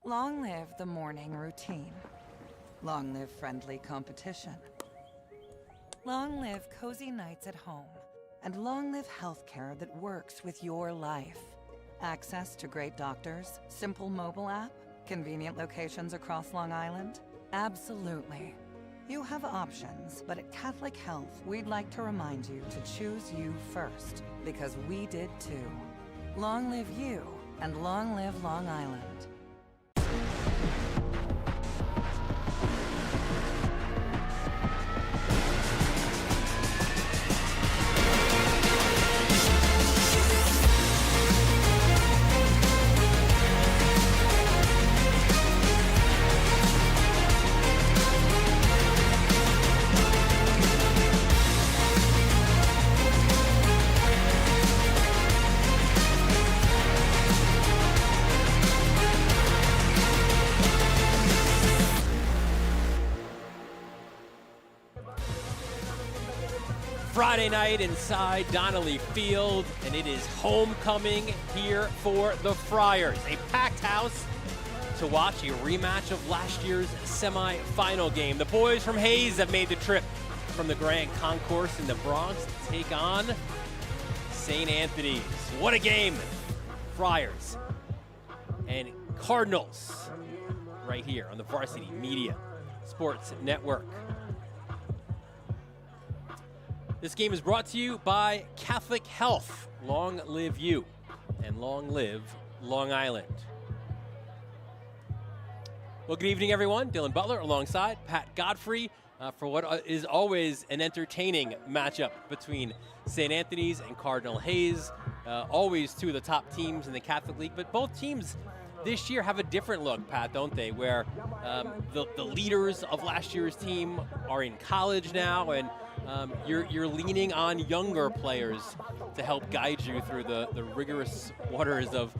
Long live the morning routine. Long live friendly competition. Long live cozy nights at home. And long live healthcare that works with your life. Access to great doctors, simple mobile app, convenient locations across Long Island? Absolutely. You have options, but at Catholic Health, we'd like to remind you to choose you first, because we did too. Long live you, and long live Long Island. Friday night inside Donnelly Field, and it is homecoming here for the Friars. A packed house to watch a rematch of last year's semifinal game. The boys from Hayes have made the trip from the Grand Concourse in the Bronx to take on St. Anthony's. What a game! Friars and Cardinals right here on the Varsity Media Sports Network. This game is brought to you by Catholic Health. Long live you, and long live Long Island. Well, good evening, everyone. Dylan Butler alongside Pat Godfrey for what is always an entertaining matchup between St. Anthony's and Cardinal Hayes. Always two of the top teams in the Catholic League, but both teams this year have a different look, Pat, don't they? Where the leaders of last year's team are in college now, and you're leaning on younger players to help guide you through the rigorous waters of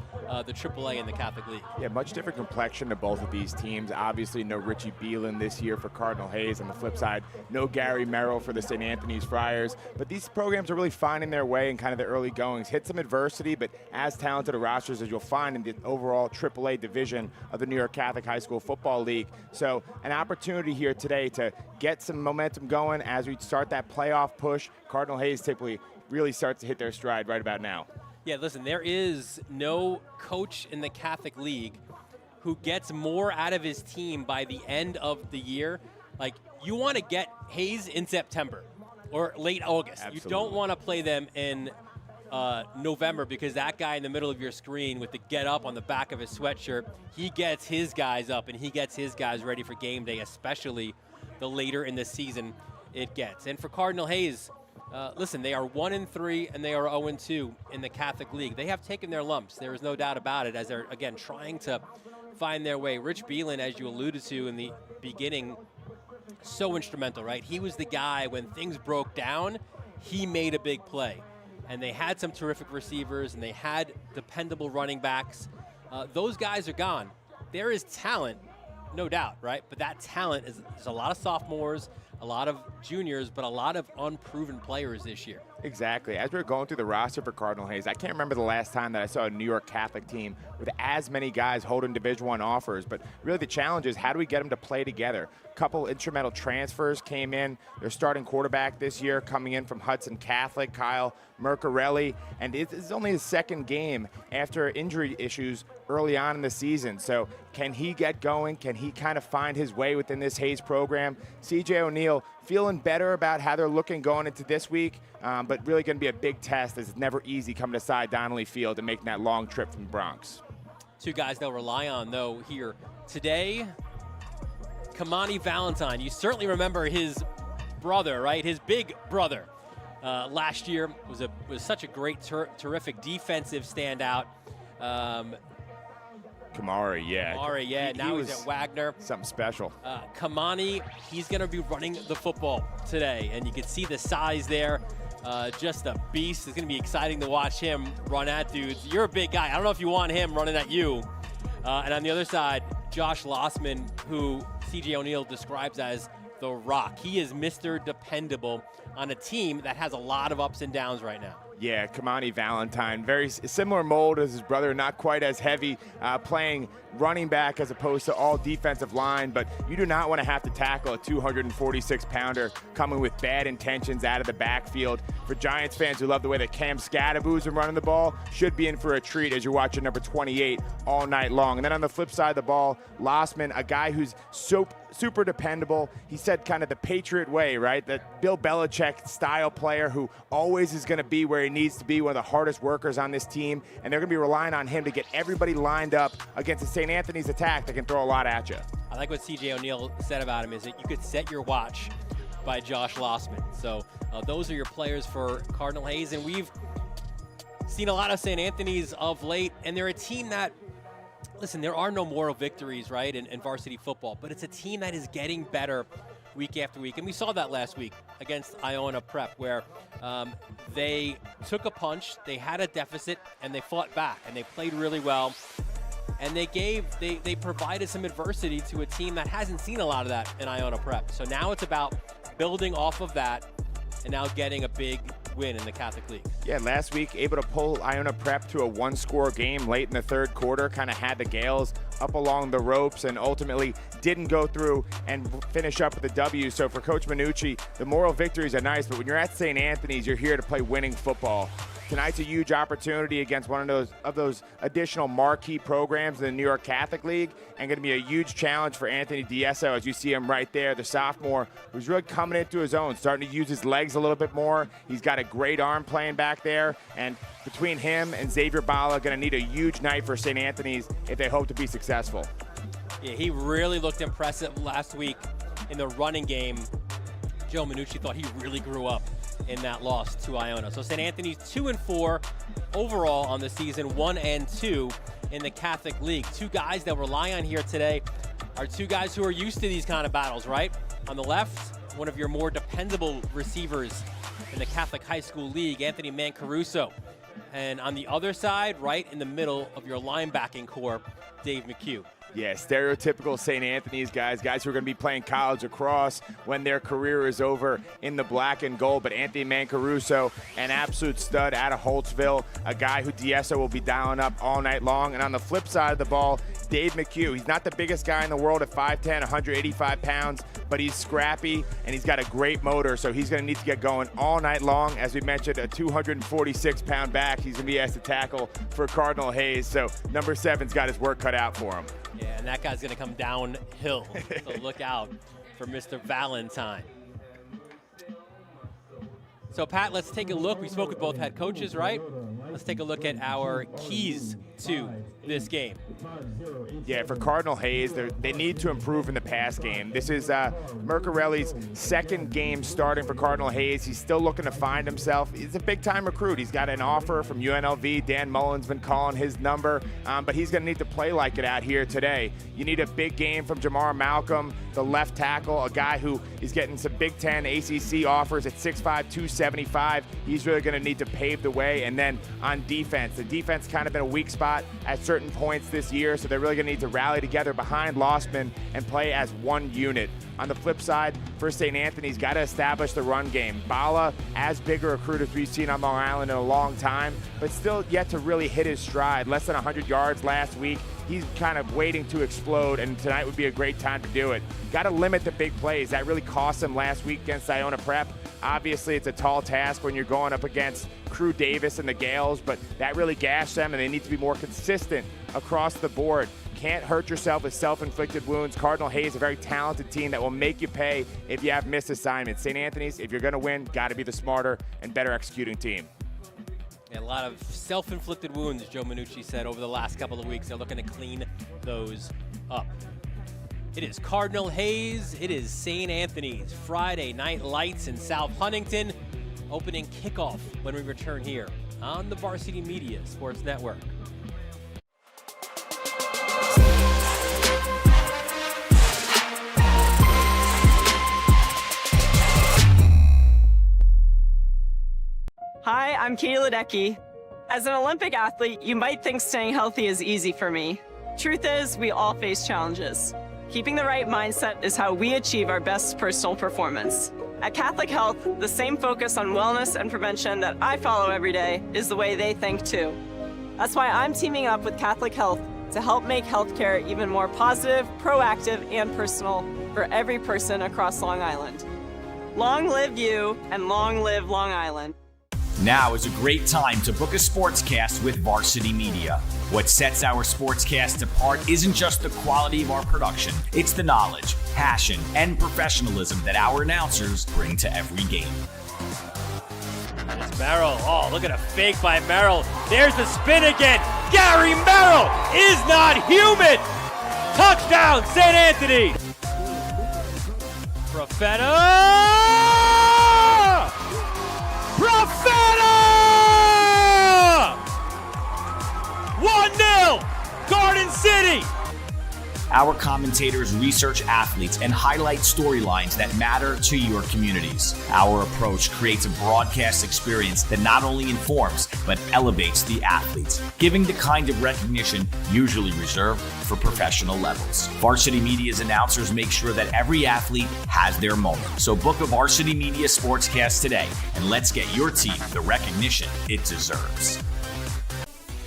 the AAA and the Catholic League. Yeah, much different complexion to both of these teams. Obviously, no Richie Beelan this year for Cardinal Hayes. On the flip side, no Gary Merrill for the St. Anthony's Friars. But these programs are really finding their way in kind of the early goings. Hit some adversity, but as talented a rosters as you'll find in the overall AAA division of the New York Catholic High School Football League. So an opportunity here today to get some momentum going as we start that playoff push. Cardinal Hayes typically really starts to hit their stride right about now. Yeah, listen, there is no coach in the Catholic League who gets more out of his team by the end of the year. Like, you want to get Hayes in September or late August. Absolutely. You don't want to play them in November, because that guy in the middle of your screen with the get up on the back of his sweatshirt, he gets his guys up and he gets his guys ready for game day, especially the later in the season it gets. And for Cardinal Hayes, listen, they are 1-3 and they are 0-2 in the Catholic League. They have taken their lumps. There is no doubt about it, as they're, again, trying to find their way. Rich Beelan, as you alluded to in the beginning, so instrumental, right? He was the guy when things broke down, he made a big play. And they had some terrific receivers, and they had dependable running backs. Those guys are gone. There is talent, no doubt, right? But that talent is a lot of sophomores, a lot of juniors, but a lot of unproven players this year. Exactly. As we're going through the roster for Cardinal Hayes, I can't remember the last time that I saw a New York Catholic team with as many guys holding Division I offers. But really the challenge is, how do we get them to play together? A couple instrumental transfers came in. Their starting quarterback this year coming in from Hudson Catholic, Kyle Mercarelli, and it is only his second game after injury issues early on in the season. So can he get going? Can he kind of find his way within this Hayes program? CJ O'Neill feeling better about how they're looking going into this week, but really going to be a big test, as it's never easy coming to side Donnelly Field and making that long trip from the Bronx. Two guys they'll rely on, though, here today. Kamani Valentine, you certainly remember his brother, right? His big brother. Last year was such a great, terrific defensive standout. Kamari, yeah. Kamari, yeah. Now he's at Wagner. Something special. Kamani, he's going to be running the football today, and you can see the size there. Just a beast. It's going to be exciting to watch him run at dudes. You're a big guy. I don't know if you want him running at you. And on the other side, Josh Lossman, who C.J. O'Neill describes as the Rock. He is Mr. Dependable on a team that has a lot of ups and downs right now. Yeah, Kamani Valentine, very similar mold as his brother, not quite as heavy, playing running back as opposed to all defensive line, but you do not want to have to tackle a 246-pounder coming with bad intentions out of the backfield. For Giants fans who love the way that Cam Scadaboo's are running the ball, should be in for a treat as you're watching number 28 all night long. And then on the flip side of the ball, Lossman, a guy who's super dependable. He said kind of the Patriot way, right? That Bill Belichick style player who always is going to be where he needs to be, one of the hardest workers on this team, and they're going to be relying on him to get everybody lined up against the St. Anthony's attack that can throw a lot at you. I like what C.J. O'Neal said about him, is that you could set your watch by Josh Lossman. So those are your players for Cardinal Hayes, and we've seen a lot of St. Anthony's of late, and they're a team that, listen, there are no moral victories, right, in varsity football, but it's a team that is getting better week after week. And we saw that last week against Iona Prep, where they took a punch, they had a deficit, and they fought back, and they played really well. And they provided some adversity to a team that hasn't seen a lot of that in Iona Prep. So now it's about building off of that and now getting a big win in the Catholic League. Yeah, last week able to pull Iona Prep to a one-score game late in the third quarter, kind of had the Gales up along the ropes and ultimately didn't go through and finish up with the W. So for Coach Minucci, the moral victories are nice, but when you're at St. Anthony's, you're here to play winning football. Tonight's a huge opportunity against one of those additional marquee programs in the New York Catholic League, and going to be a huge challenge for Anthony Diesso, as you see him right there, the sophomore, who's really coming into his own, starting to use his legs a little bit more. He's got a great arm playing back there, and between him and Xavier Bala, going to need a huge night for St. Anthony's if they hope to be successful. Yeah, he really looked impressive last week in the running game. Joe Minucci thought he really grew up in that loss to Iona. So St. Anthony's 2-4 overall on the season, 1-2 in the Catholic League. Two guys that rely on here today are two guys who are used to these kind of battles, right? On the left, one of your more dependable receivers in the Catholic High School League, Anthony Mancaruso. And on the other side, right in the middle of your linebacking core, Dave McHugh. Yeah, stereotypical St. Anthony's guys who are going to be playing college lacrosse when their career is over in the black and gold. But Anthony Mancaruso, an absolute stud out of Holtzville, a guy who Diesso will be dialing up all night long. And on the flip side of the ball, Dave McHugh. He's not the biggest guy in the world at 5'10", 185 pounds, but he's scrappy and he's got a great motor, so he's going to need to get going all night long. As we mentioned, a 246-pound back he's going to be asked to tackle for Cardinal Hayes, so number 7's got his work cut out for him. Yeah, and that guy's going to come downhill, so look out for Mr. Valentine. So, Pat, let's take a look. We spoke with both head coaches, right? Let's take a look at our keys to this game. Yeah, for Cardinal Hayes, they need to improve in the pass game. This is Mercarelli's second game starting for Cardinal Hayes. He's still looking to find himself. He's a big-time recruit. He's got an offer from UNLV. Dan Mullen's been calling his number, but he's going to need to play like it out here today. You need a big game from Jamar Malcolm, the left tackle, a guy who is getting some Big Ten ACC offers at 6'5", 275. He's really going to need to pave the way. And then on defense, the defense kind of been a weak spot at certain points this year, so they're really going to need to rally together behind Lossman and play as one unit. On the flip side, for St. Anthony's, got to establish the run game. Bala, as big a recruit as we've seen on Long Island in a long time, but still yet to really hit his stride. Less than 100 yards last week. He's kind of waiting to explode, and tonight would be a great time to do it. Got to limit the big plays. That really cost him last week against Iona Prep. Obviously, it's a tall task when you're going up against Crew Davis and the Gales, but that really gashed them, and they need to be more consistent across the board. Can't hurt yourself with self-inflicted wounds. Cardinal Hayes, a very talented team that will make you pay if you have missed assignments. St. Anthony's, if you're going to win, got to be the smarter and better executing team. A lot of self-inflicted wounds, Joe Minucci said, over the last couple of weeks. They're looking to clean those up. It is Cardinal Hayes. It is St. Anthony's. Friday Night Lights in South Huntington. Opening kickoff when we return here on the Varsity Media Sports Network. Hi, I'm Katie Ledecky. As an Olympic athlete, you might think staying healthy is easy for me. Truth is, we all face challenges. Keeping the right mindset is how we achieve our best personal performance. At Catholic Health, the same focus on wellness and prevention that I follow every day is the way they think too. That's why I'm teaming up with Catholic Health to help make healthcare even more positive, proactive, and personal for every person across Long Island. Long live you, and long live Long Island. Now is a great time to book a SPORTSCAST with Varsity Media. What sets our SPORTSCAST apart isn't just the quality of our production, it's the knowledge, passion, and professionalism that our announcers bring to every game. It's Merrill. Oh, look at a fake by Merrill. There's the spin again. Gary Merrill is not human. Touchdown, St. Anthony. Profeta! 1-0, Garden City. Our commentators research athletes and highlight storylines that matter to your communities. Our approach creates a broadcast experience that not only informs, but elevates the athletes, giving the kind of recognition usually reserved for professional levels. Varsity Media's announcers make sure that every athlete has their moment. So book a Varsity Media SPORTSCAST today, and let's get your team the recognition it deserves.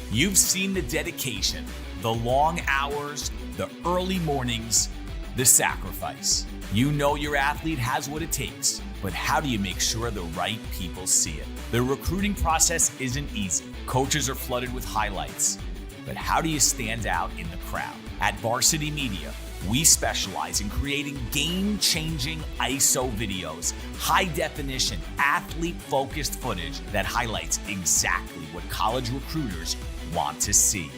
You've seen the dedication, the long hours, the early mornings, the sacrifice. You know your athlete has what it takes, but how do you make sure the right people see it? The recruiting process isn't easy. Coaches are flooded with highlights, but how do you stand out in the crowd? At Varsity Media, we specialize in creating game-changing ISO videos, high-definition, athlete-focused footage that highlights exactly what college recruiters want to see.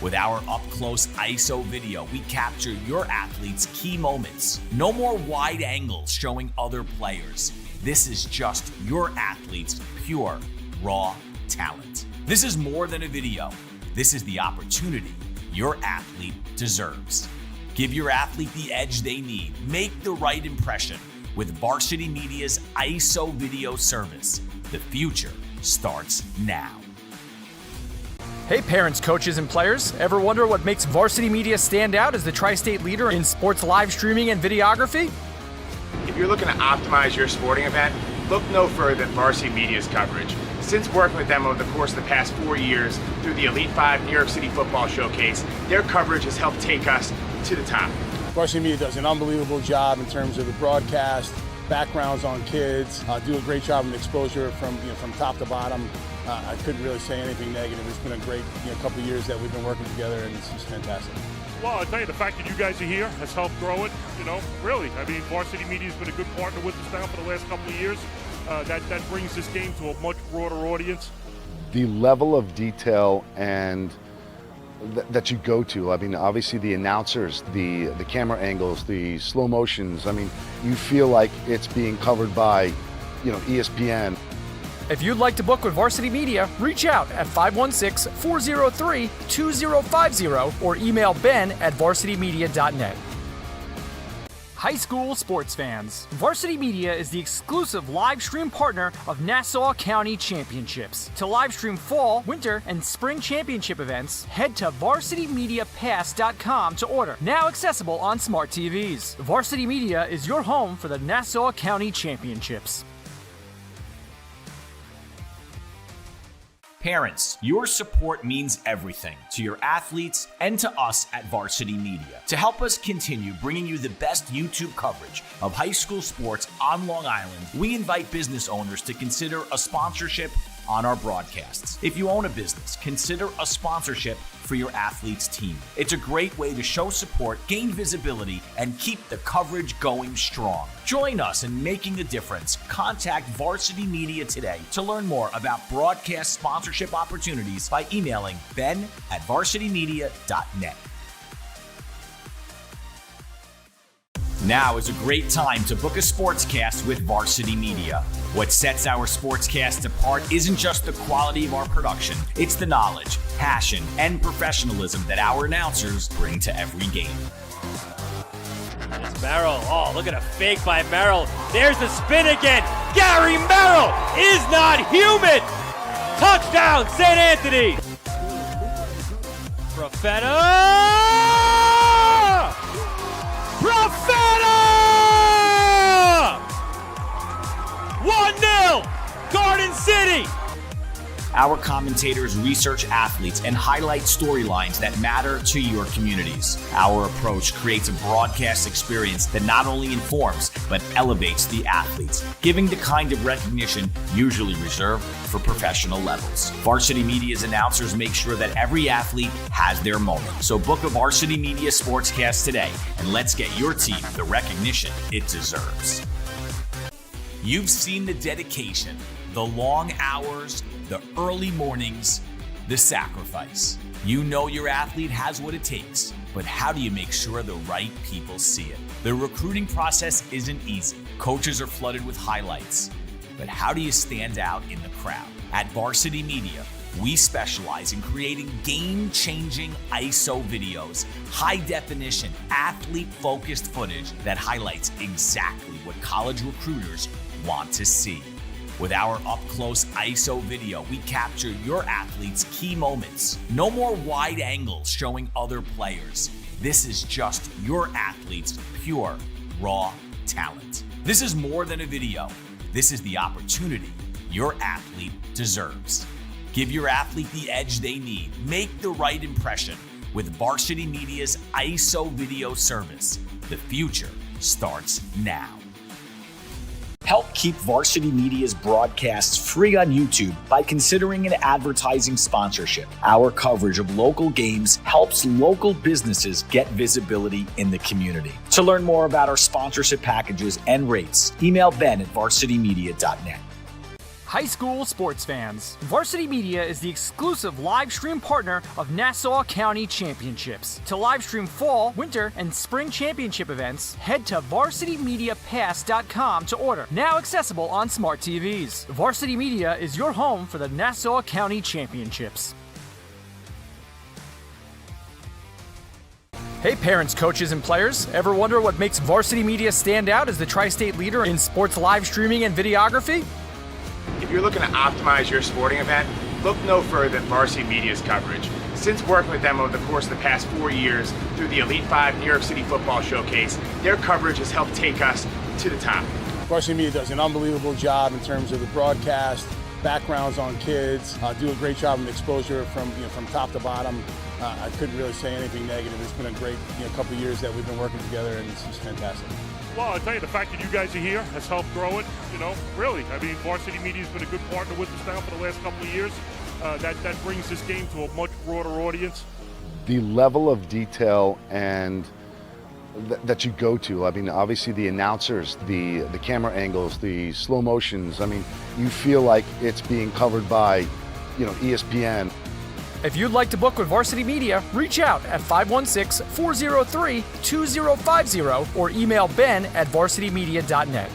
With our up-close ISO video, we capture your athletes' key moments. No more wide angles showing other players. This is just your athlete's pure, raw talent. This is more than a video. This is the opportunity your athlete deserves. Give your athlete the edge they need. Make the right impression with Varsity Media's ISO video service. The future starts now. Hey parents, coaches, and players. Ever wonder what makes Varsity Media stand out as the tri-state leader in sports live streaming and videography? If you're looking to optimize your sporting event, look no further than Varsity Media's coverage. Since working with them over the course of the past 4 years through the Elite 5 New York City Football Showcase, their coverage has helped take us to the top. Varsity Media does an unbelievable job in terms of the broadcast, backgrounds on kids, do a great job of exposure from top to bottom. I couldn't really say anything negative. It's been a great couple of years that we've been working together, and it's just fantastic. Well, I'll tell you, the fact that you guys are here has helped grow it, really. I mean, Varsity Media has been a good partner with us now for the last couple of years. That brings this game to a much broader audience. The level of detail and that you go to, I mean, obviously the announcers, the camera angles, the slow motions, I mean, you feel like it's being covered by, ESPN. If you'd like to book with Varsity Media, reach out at 516-403-2050 or email ben@varsitymedia.net. High school sports fans, Varsity Media is the exclusive live stream partner of Nassau County Championships. To live stream fall, winter, and spring championship events, head to varsitymediapass.com to order. Now accessible on smart TVs. Varsity Media is your home for the Nassau County Championships. Parents, your support means everything to your athletes and to us at Varsity Media. To help us continue bringing you the best YouTube coverage of high school sports on Long Island, we invite business owners to consider a sponsorship on our broadcasts. If you own a business, consider a sponsorship for your athlete's team. It's a great way to show support, gain visibility, and keep the coverage going strong. Join us in making a difference. Contact Varsity Media today to learn more about broadcast sponsorship opportunities by emailing ben@varsitymedia.net. Now is a great time to book a SPORTSCAST with Varsity Media. What sets our SPORTSCAST apart isn't just the quality of our production, it's the knowledge, passion, and professionalism that our announcers bring to every game. It's Merrill. Oh, look at a fake by Merrill. There's the spin again. Gary Merrill is not human. Touchdown, St. Anthony. Profeta! City! Our commentators research athletes and highlight storylines that matter to your communities. Our approach creates a broadcast experience that not only informs, but elevates the athletes, giving the kind of recognition usually reserved for professional levels. Varsity Media's announcers make sure that every athlete has their moment. So book a Varsity Media Sportscast today, and let's get your team the recognition it deserves. You've seen the dedication, the long hours, the early mornings, the sacrifice. You know your athlete has what it takes, but how do you make sure the right people see it? The recruiting process isn't easy. Coaches are flooded with highlights, but how do you stand out in the crowd? At Varsity Media, we specialize in creating game-changing ISO videos, high-definition, athlete-focused footage that highlights exactly what college recruiters want to see. With our up-close ISO video, we capture your athlete's key moments. No more wide angles showing other players. This is just your athlete's pure, raw talent. This is more than a video. This is the opportunity your athlete deserves. Give your athlete the edge they need. Make the right impression with Varsity Media's ISO video service. The future starts now. Help keep Varsity Media's broadcasts free on YouTube by considering an advertising sponsorship. Our coverage of local games helps local businesses get visibility in the community. To learn more about our sponsorship packages and rates, email Ben at varsitymedia.net. High school sports fans, Varsity Media is the exclusive live stream partner of Nassau County Championships. To live stream fall, winter, and spring championship events, head to varsitymediapass.com to order. Now accessible on smart TVs. Varsity Media is your home for the Nassau County Championships. Hey parents, coaches, and players. Ever wonder what makes Varsity Media stand out as the tri-state leader in sports live streaming and videography? If you're looking to optimize your sporting event, look no further than Varsity Media's coverage. Since working with them over the course of the past 4 years through the Elite 5 New York City Football Showcase, their coverage has helped take us to the top. Varsity Media does an unbelievable job in terms of the broadcast, backgrounds on kids, do a great job of exposure from top to bottom. I couldn't really say anything negative. It's been a great couple of years that we've been working together, and it's just fantastic. Well, I'll tell you, the fact that you guys are here has helped grow it, really. I mean, Varsity Media has been a good partner with us now for the last couple of years. That brings this game to a much broader audience. The level of detail and that you go to, I mean, obviously the announcers, the camera angles, the slow motions, I mean, you feel like it's being covered by, ESPN. If you'd like to book with Varsity Media, reach out at 516-403-2050 or email Ben at varsitymedia.net.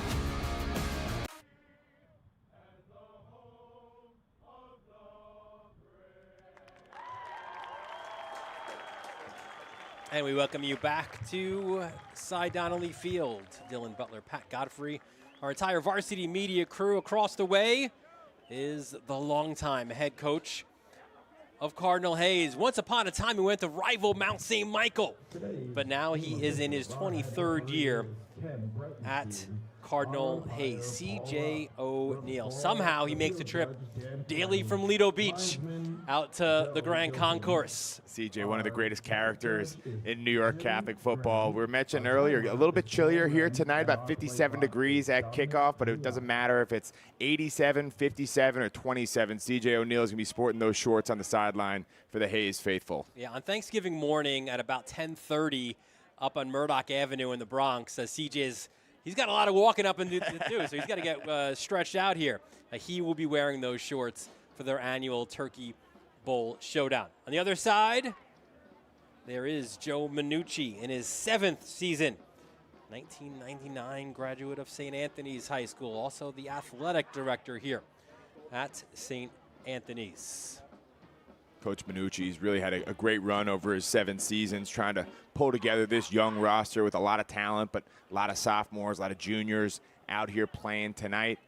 And we welcome you back to Cy Donnelly Field. Dylan Butler, Pat Godfrey, our entire Varsity Media crew. Across the way is the longtime head coach of Cardinal Hayes. Once upon a time, he went to rival Mount St. Michael, but now he is in his 23rd year at Cardinal Hayes. C.J. O'Neill. Somehow he makes the trip daily from Lido Beach out to the Grand Concourse. CJ, one of the greatest characters in New York Catholic football. We were mentioned earlier, a little bit chillier here tonight, about 57 degrees at kickoff, but it doesn't matter if it's 87, 57, or 27. CJ O'Neill is going to be sporting those shorts on the sideline for the Hayes faithful. Yeah, on Thanksgiving morning at about 10:30 up on Murdoch Avenue in the Bronx, he's got a lot of walking up and do, so he's got to get stretched out here. He will be wearing those shorts for their annual Turkey Bowl showdown. On the other side, there is Joe Minucci in his 7th season. 1999 graduate of St. Anthony's High School, also the athletic director here at St. Anthony's. Coach Minucci's really had a great run over his 7 seasons, trying to pull together this young roster with a lot of talent, but a lot of sophomores, a lot of juniors out here playing tonight.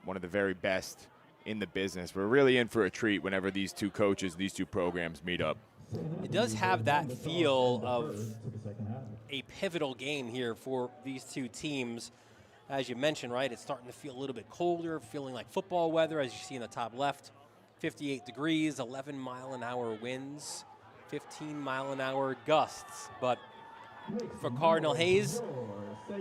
One of the very best in the business. We're really in for a treat whenever these two coaches, these two programs meet up. It does have that feel of a pivotal game here for these two teams. as you mentioned, right, it's starting to feel a little bit colder, feeling like football weather, as you see in the top left. 58 degrees, 11-mile-an-hour winds, 15-mile-an-hour gusts. But for Cardinal Hayes,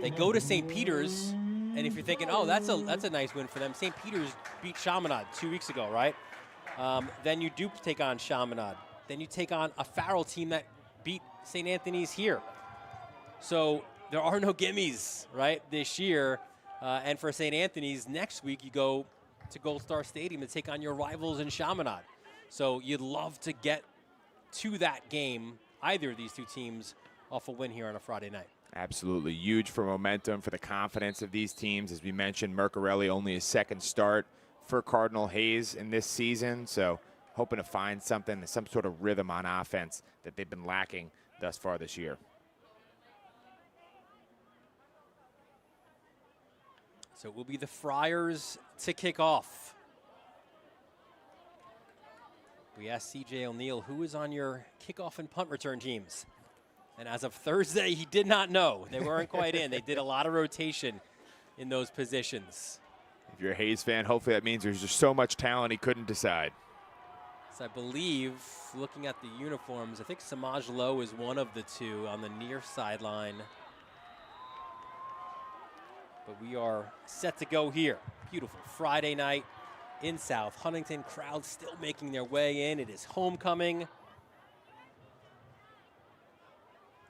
they go to St. Peter's, and if you're thinking, oh, that's a nice win for them, St. Peter's beat Chaminade 2 weeks ago, right? Then you do take on Chaminade. Then you take on a Farrell team that beat St. Anthony's here. So there are no gimmies, right, this year. And for St. Anthony's, next week you go to Gold Star Stadium to take on your rivals in Chaminade. So you'd love to get to that game, either of these two teams, off a win here on a Friday night. Absolutely huge for momentum, for the confidence of these teams. As we mentioned, Mercarelli only his second start for Cardinal Hayes in this season. So hoping to find something, some sort of rhythm on offense that they've been lacking thus far this year. So it will be the Friars to kick off. We asked CJ O'Neill, who is on your kickoff and punt return teams? And as of Thursday, he did not know. They weren't quite in. They did a lot of rotation in those positions. If you're a Hayes fan, hopefully that means there's just so much talent he couldn't decide. So I believe, looking at the uniforms, I think Samaj Lowe is one of the two on the near sideline. But we are set to go here. Beautiful Friday night in South Huntington. Crowd still making their way in. It is homecoming.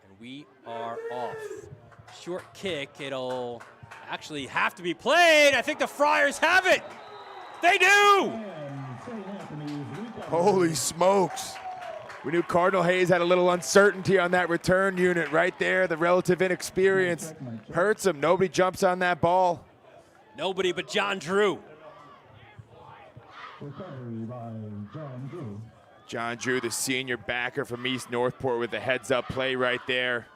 And we are off. Short kick. It'll actually have to be played. I think the Friars have it. They do! Holy smokes. We knew Cardinal Hayes had a little uncertainty on that return unit right there. The relative inexperience hurts him. Nobody jumps on that ball. Nobody but John Drew. John Drew, the senior backer from East Northport, with the heads-up play right there.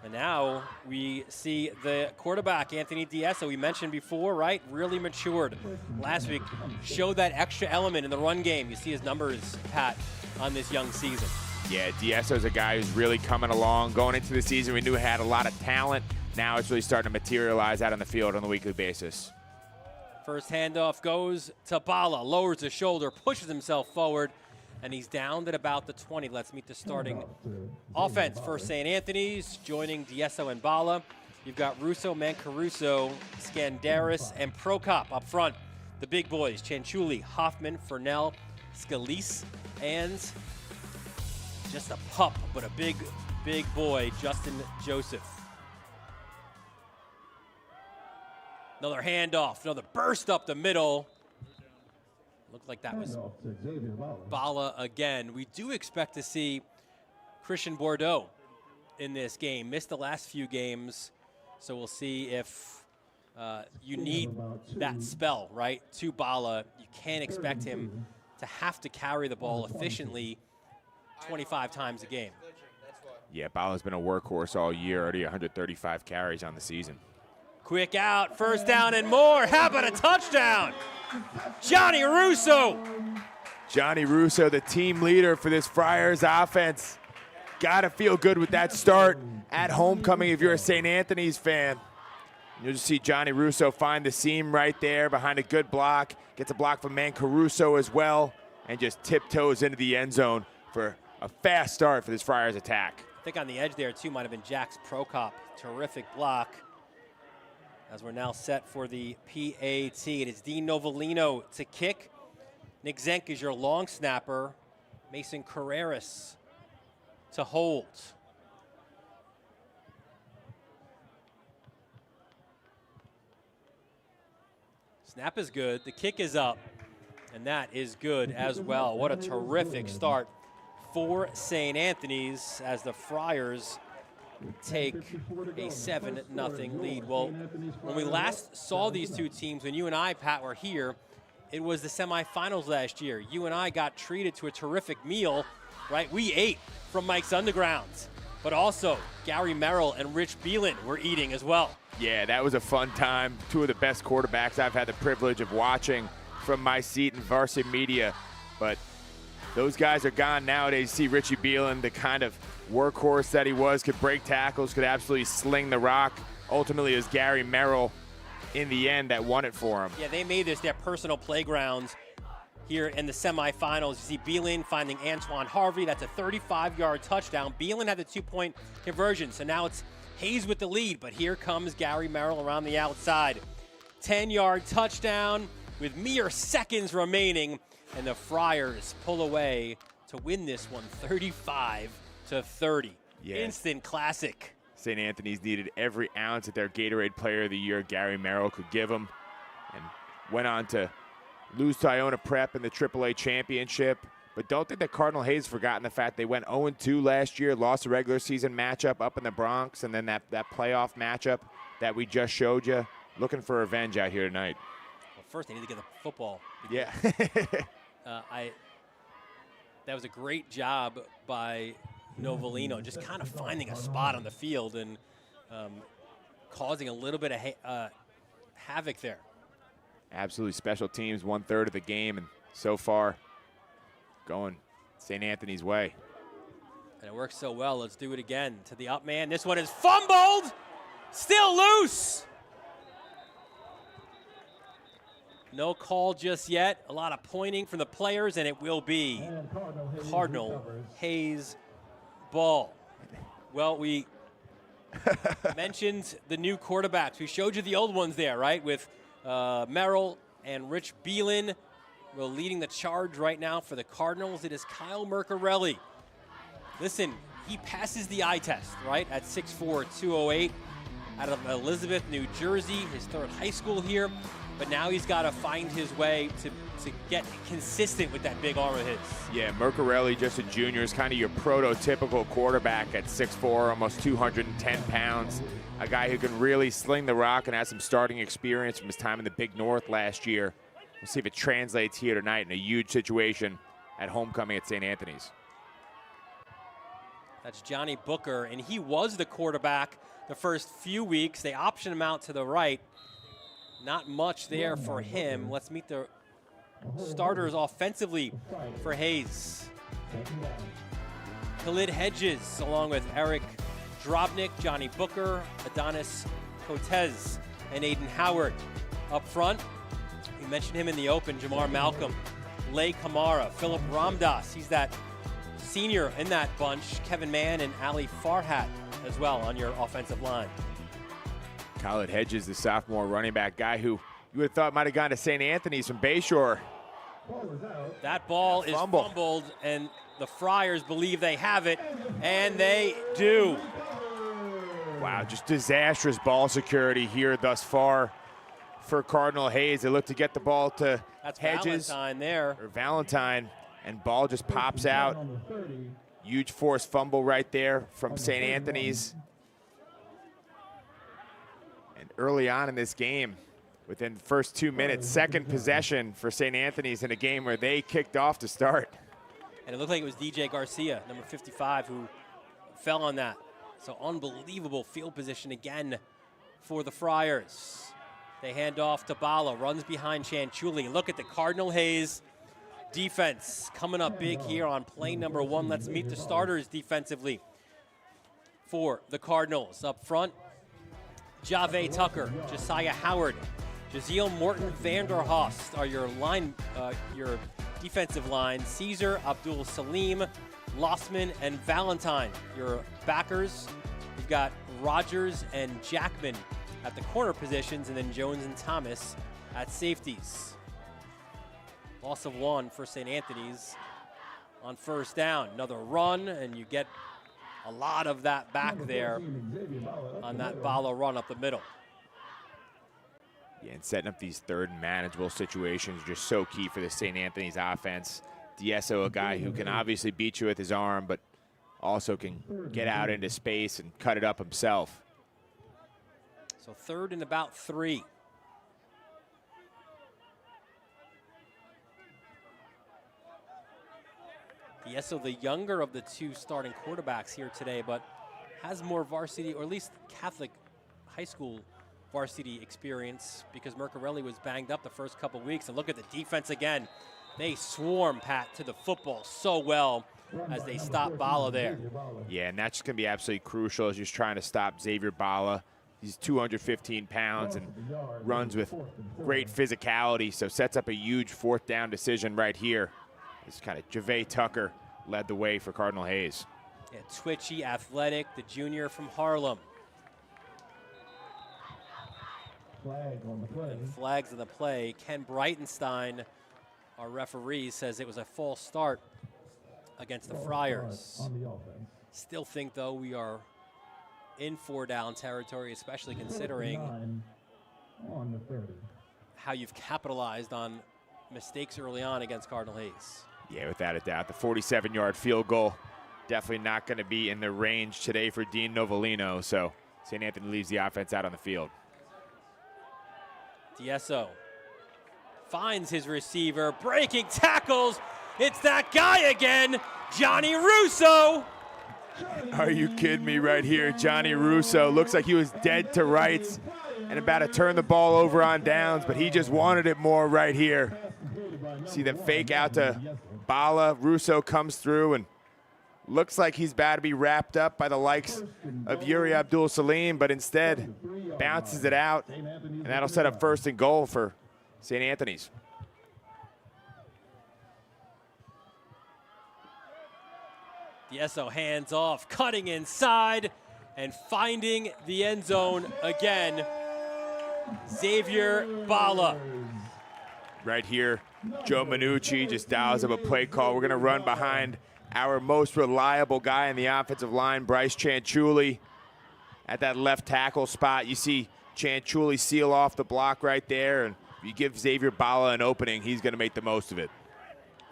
And now we see the quarterback, Anthony Diesso, we mentioned before, right? Really matured last week. Showed that extra element in the run game. You see his numbers, Pat, on this young season. Yeah, Diesso's a guy who's really coming along. Going into the season, we knew he had a lot of talent. Now it's really starting to materialize out on the field on a weekly basis. First handoff goes to Bala, lowers his shoulder, pushes himself forward, and he's down at about the 20. Let's meet the starting offense for St. Anthony's. Joining Diesso and Bala, you've got Russo, Mancaruso, Scandaris, and Prokop up front. The big boys, Chanchuli, Hoffman, Fernell, Scalise, and just a pup, but a big, big boy, Justin Joseph. Another handoff, another burst up the middle. Looked like that was Bala again. We do expect to see Christian Bordeaux in this game. Missed the last few games, so we'll see if you need that spell, right, to Bala. You can't expect him to have to carry the ball efficiently 25 times a game. Yeah, Bala's been a workhorse all year, already 135 carries on the season. Quick out, first down and more. How about a touchdown? Johnny Russo. Johnny Russo, the team leader for this Friars offense. Got to feel good with that start at homecoming if you're a St. Anthony's fan. You'll just see Johnny Russo find the seam right there behind a good block. Gets a block from Mancaruso as well, and just tiptoes into the end zone for a fast start for this Friars attack. I think on the edge there, too, might have been Jax Prokop. Terrific block. As we're now set for the PAT. It is Dean Novellino to kick. Nick Zenk is your long snapper. Mason Carreras to hold. Snap is good. The kick is up. And that is good as well. What a terrific start for St. Anthony's as the Friars take a 7-0 lead. Well, when we last saw these two teams, when you and I, Pat, were here, it was the semifinals last year. You and I got treated to a terrific meal, right? We ate from Mike's Underground, but also Gary Merrill and Rich Beelan were eating as well. Yeah, that was a fun time. Two of the best quarterbacks I've had the privilege of watching from my seat in Varsity Media, but those guys are gone nowadays. You see Richie Beelan, the kind of workhorse that he was, could break tackles, could absolutely sling the rock. ultimately it was Gary Merrill in the end that won it for him. Yeah, they made this their personal playgrounds here in the semifinals. You see Beelan finding Antoine Harvey. That's a 35-yard touchdown. Beelan had the 2-point conversion, so now it's Hayes with the lead, but here comes Gary Merrill around the outside. 10-yard touchdown with mere seconds remaining, and the Friars pull away to win this one 35-30. Yes. Instant classic. St. Anthony's needed every ounce that their Gatorade Player of the Year, Gary Merrill, could give them, and went on to lose to Iona Prep in the AAA championship. But don't think that Cardinal Hayes forgotten the fact they went 0-2 last year, lost a regular season matchup up in the Bronx, and then that playoff matchup that we just showed you. Looking for revenge out here tonight. Well, first they need to get the football. Yeah. That was a great job by Novellino, just kind of finding a spot on the field and causing a little bit of havoc there. Absolutely special teams, 1/3 of the game, and so far going St. Anthony's way. And it works so well. Let's do it again to the up man. This one is fumbled, still loose. No call just yet. A lot of pointing from the players, and it will be Cardinal Hayes ball. Well, we mentioned the new quarterbacks. We showed you the old ones there, right? With Merrill and Rich Beelan. Well, leading the charge right now for the Cardinals, it is Kyle Mercarelli. Listen, he passes the eye test, right, at 6'4", 208, out of Elizabeth, New Jersey, his third high school here. But now he's got to find his way to get consistent with that big arm of his. Yeah, Mercarelli, just a junior, is kind of your prototypical quarterback at 6'4", almost 210 pounds. A guy who can really sling the rock and has some starting experience from his time in the Big North last year. We'll see if it translates here tonight in a huge situation at homecoming at St. Anthony's. That's Johnny Booker, and he was the quarterback the first few weeks. They optioned him out to the right. Not much there for him. Let's meet the starters offensively for Hayes. Khalid Hedges, along with Eric Drobnik, Johnny Booker, Adonis Cotez, and Aiden Howard. Up front, we mentioned him in the open, Jamar Malcolm, Lay Kamara, Philip Ramdas, he's that senior in that bunch, Kevin Mann and Ali Farhat as well on your offensive line. Khalid Hedges, the sophomore running back guy who you would have thought might have gone to St. Anthony's from Bayshore. That ball is fumbled, and the Friars believe they have it, and they do. Wow, just disastrous ball security here thus far for Cardinal Hayes. They look to get the ball to Hedges. Valentine there. Or Valentine, and ball just pops out. Huge forced fumble right there from St. Anthony's. And early on in this game, within the first 2 minutes, second possession for St. Anthony's in a game where they kicked off to start. And it looked like it was DJ Garcia, number 55, who fell on that. So unbelievable field position again for the Friars. They hand off to Bala, runs behind Chanchuli. Look at the Cardinal Hayes defense coming up big here on play number 1. Let's meet the starters defensively for the Cardinals. Up front, Jave Tucker, Josiah Howard, Jaziel Morton Vanderhorst are your defensive line. Caesar, Abdul Salim, Lossman, and Valentine, your backers. You've got Rogers and Jackman at the corner positions, and then Jones and Thomas at safeties. Loss of 1 for St. Anthony's on first down. Another run, and you get a lot of that back there on that Bala run up the middle. Yeah, and setting up these third and manageable situations just so key for the St. Anthony's offense. D'Esso, a guy who can obviously beat you with his arm, but also can get out into space and cut it up himself. So third and about 3. D'Esso, the younger of the 2 starting quarterbacks here today, but has more varsity, or at least Catholic high school varsity experience, because Mercarelli was banged up the first couple weeks. And look at the defense again. They swarm, Pat, to the football so well as they stop Bala there. Yeah, and that's just going to be absolutely crucial as you're trying to stop Xavier Bala He's 215 pounds and runs with great physicality, so sets up a huge 4th down decision right here. This kind of Javay Tucker led the way for Cardinal Hayes. Yeah, twitchy, athletic, the junior from Harlem. And flags on the play. Ken Breitenstein, our referee, says it was a false start against the Friars. Still think, though, we are in 4-down territory, especially considering how you've capitalized on mistakes early on against Cardinal Hayes. Yeah, without a doubt. The 47-yard field goal definitely not going to be in the range today for Dean Novellino, so St. Anthony leaves the offense out on the field. DSO finds his receiver, breaking tackles. It's that guy again, Johnny Russo. Are you kidding me right here? Johnny Russo looks like he was dead to rights and about to turn the ball over on downs, but he just wanted it more right here. See the fake out to Bala. Russo comes through and looks like he's about to be wrapped up by the likes of Yuri Abdul-Salim, but instead bounces it out, and that'll set up 1st and goal for St. Anthony's. DSO hands off, cutting inside and finding the end zone again. Xavier Bala. Right here, Joe Minucci just dials up a play call. We're going to run behind our most reliable guy in the offensive line, Bryce Chanchuli. At that left tackle spot, you see Chanchuli seal off the block right there, and if you give Xavier Bala an opening, he's going to make the most of it.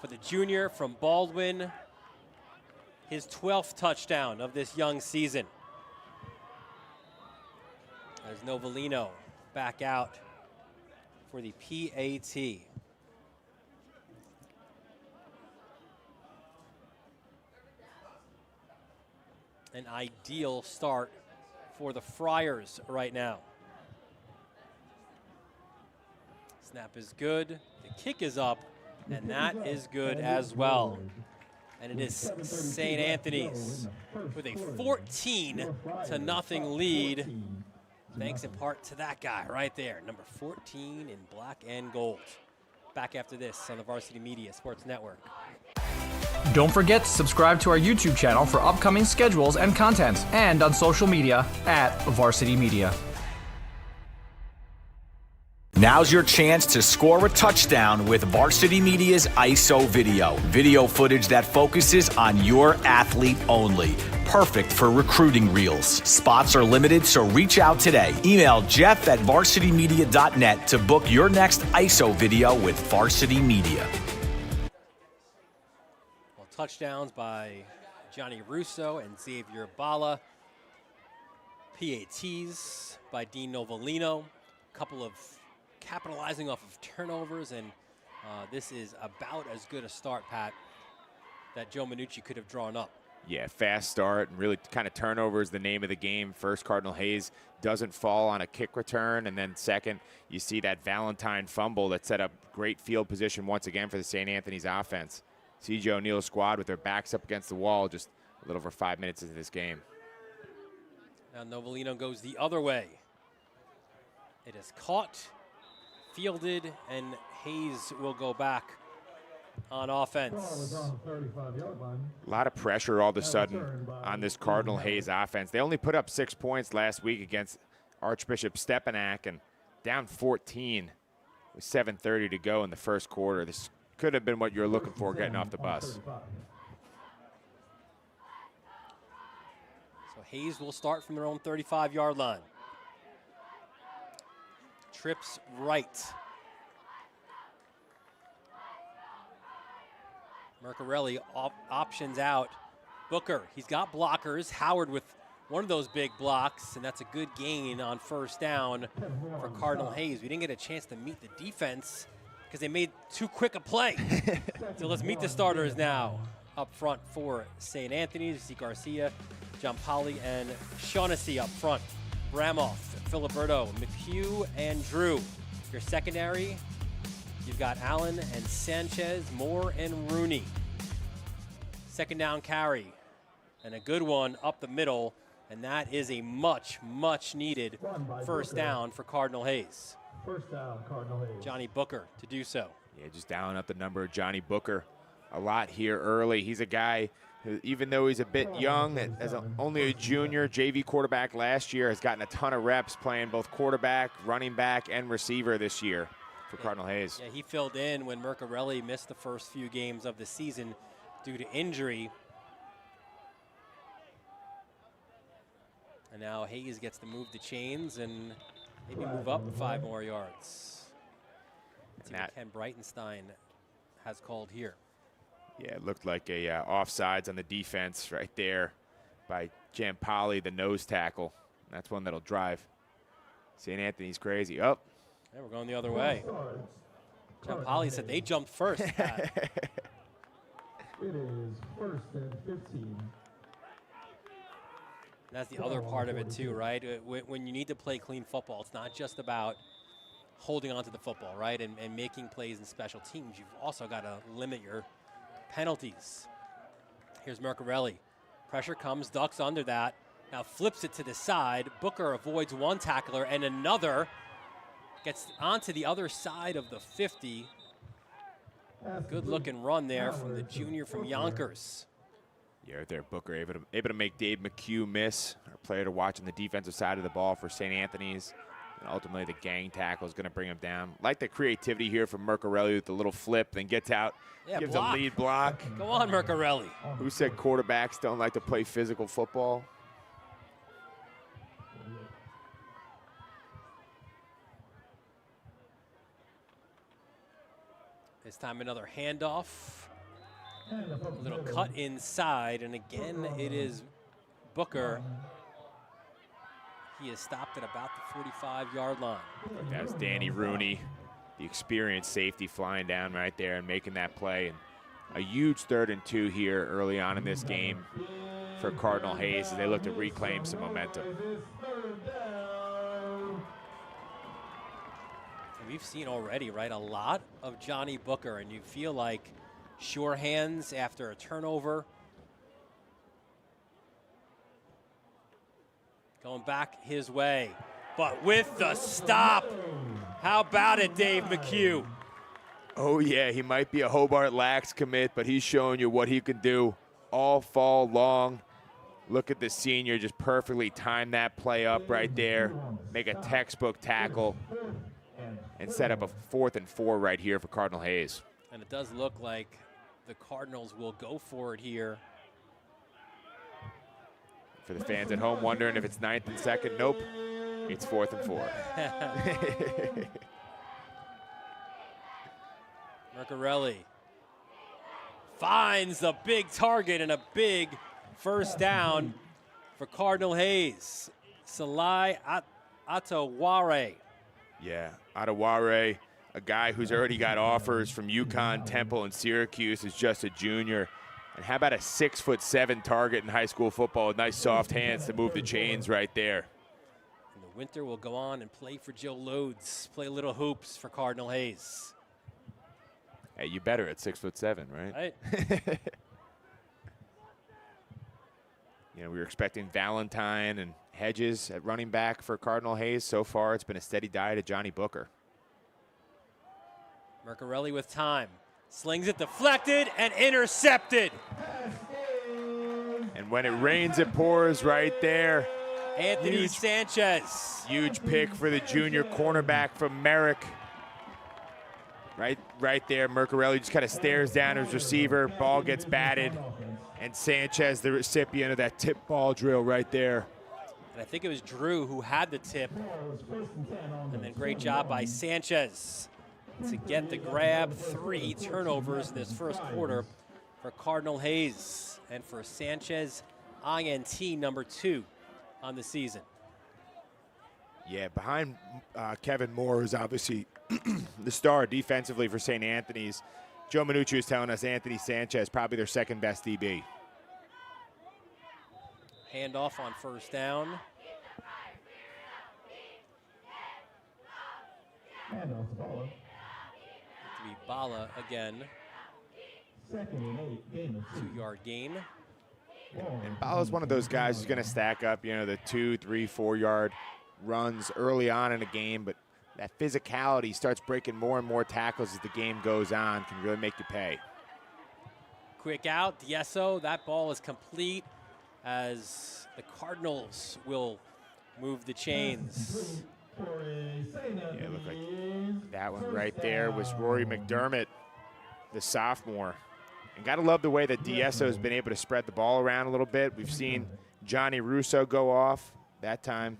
For the junior from Baldwin, his 12th touchdown of this young season. As Novellino back out for the PAT. An ideal start for the Friars right now. Snap is good, the kick is up, and that is good as well. And it is St. Anthony's with a 14-0 lead, thanks in part to that guy right there, number 14 in black and gold. Back after this on the Varsity Media Sports Network. Don't forget to subscribe to our YouTube channel for upcoming schedules and content, and on social media at Varsity Media. Now's your chance to score a touchdown with Varsity Media's ISO video. Video footage that focuses on your athlete only. Perfect for recruiting reels. Spots are limited, so reach out today. Email jeff@varsitymedia.net to book your next ISO video with Varsity Media. Well, touchdowns by Johnny Russo and Xavier Bala. PATs by Dean Novellino. A couple of capitalizing off of turnovers, and this is about as good a start, Pat, that Joe Minucci could have drawn up. Yeah, fast start, and really kind of turnover is the name of the game. First, Cardinal Hayes doesn't fall on a kick return, and then second, you see that Valentine fumble that set up great field position once again for the St. Anthony's offense. C.J. O'Neill's squad with their backs up against the wall just a little over 5 minutes into this game. Now Novellino goes the other way. It is caught, fielded, and Hayes will go back on offense. A lot of pressure all of a sudden on this Cardinal Hayes offense. They only put up 6 points last week against Archbishop Stepanak, and down 14 with 7:30 to go in the first quarter. This could have been what you were looking for getting off the bus. So Hayes will start from their own 35-yard line. Trips right. Mercarelli options out. Booker, he's got blockers. Howard with one of those big blocks, and that's a good gain on first down for Cardinal Hayes. We didn't get a chance to meet the defense because they made too quick a play. So let's meet the starters now. Up front for St. Anthony's, you see Garcia, John Polly, and Shaughnessy up front. Bramoff, Filiberto, McHugh, and Drew. Your secondary, you've got Allen and Sanchez, Moore and Rooney. Second down carry, and a good one up the middle And that is a much, much needed first down for Cardinal Hayes. First down, Cardinal Hayes. Johnny Booker to do so. Yeah, just dialing up the number of Johnny Booker a lot here early. He's a guy who, even though he's a bit young, only a junior, JV quarterback last year, has gotten a ton of reps playing both quarterback, running back, and receiver this year for Cardinal Hayes. Yeah, he filled in when Mercarelli missed the first few games of the season due to injury. And now Hayes gets to move the chains and maybe move up 5 more yards. Let's see what Ken Breitenstein has called here. Yeah, it looked like a offsides on the defense right there by Jampali, the nose tackle. That's one that'll drive St. Anthony's crazy. Oh. Yeah, we're going the other way. Jampali said they jumped first. It is first and 15. That's the other part of it too, right? When you need to play clean football, it's not just about holding on to the football, right, and making plays in special teams. You've also got to limit your penalties. Here's Mercarelli. Pressure comes, ducks under that. Now flips it to the side. Booker avoids one tackler and another. Gets onto the other side of the 50. Good looking run there from the junior from Yonkers. Yeah, right there, Booker able to make Dave McHugh miss, our player to watch on the defensive side of the ball for St. Anthony's. And ultimately, the gang tackle is going to bring him down. Like the creativity here from Mercarelli with the little flip, then gets out, gives a lead block. Go on, Mercarelli. Who said quarterbacks don't like to play physical football? This time another handoff. A little cut inside, and again, it is Booker. He is stopped at about the 45-yard line. That's Danny Rooney, the experienced safety, flying down right there and making that play. And a huge 3rd and 2 here early on in this game for Cardinal Hayes as they look to reclaim some momentum. And we've seen already, right, a lot of Johnny Booker, and you feel like sure hands after a turnover. Going back his way, but with the stop. How about it, Dave McHugh? Oh, yeah, he might be a Hobart Lax commit, but he's showing you what he can do all fall long. Look at the senior just perfectly time that play up right there, make a textbook tackle, and set up a 4th and 4 right here for Cardinal Hayes. And it does look like the Cardinals will go for it here. For the fans at home wondering if it's 9th and 2nd, nope, it's 4th and 4. Mercarelli finds a big target and a big first down for Cardinal Hayes. Salai Ataware. Yeah, Ataware, a guy who's already got offers from UConn, Temple, and Syracuse, is just a junior. And how about a 6'7" target in high school football with nice soft hands to move the chains right there. And the winter will go on and play for Joe Lodes, play little hoops for Cardinal Hayes. Hey, you better at 6'7", right? Right. You know, we were expecting Valentine and Hedges at running back for Cardinal Hayes. So far, it's been a steady diet of Johnny Booker. Mercarelli with time. Slings it deflected and intercepted. And when it rains, it pours right there. Anthony Sanchez. Huge pick for the junior cornerback from Merrick. Right there, Mercarelli just kind of stares down his receiver. Ball gets batted. And Sanchez, the recipient of that tip ball drill right there. And I think it was Drew who had the tip. And then great job by Sanchez to get the grab. 3 turnovers in this first quarter for Cardinal Hayes. And for Sanchez, INT number 2 on the season. Yeah, behind Kevin Moore, who's obviously the star defensively for St. Anthony's. Joe Minucci is telling us Anthony Sanchez, probably their second best DB. Handoff on first down. Handoff To be Bala again. 2nd and 8, gain of 2. 2-yard gain. And Balo's one of those guys who's going to stack up, you know, the 2, 3, 4 yard runs early on in a game, but that physicality starts breaking more and more tackles as the game goes on, can really make you pay. Quick out, Diesso, that ball is complete as the Cardinals will move the chains. Yeah, look like that one right there was Rory McDermott, the sophomore. And gotta love the way that Diesso's been able to spread the ball around a little bit. We've seen Johnny Russo go off that time.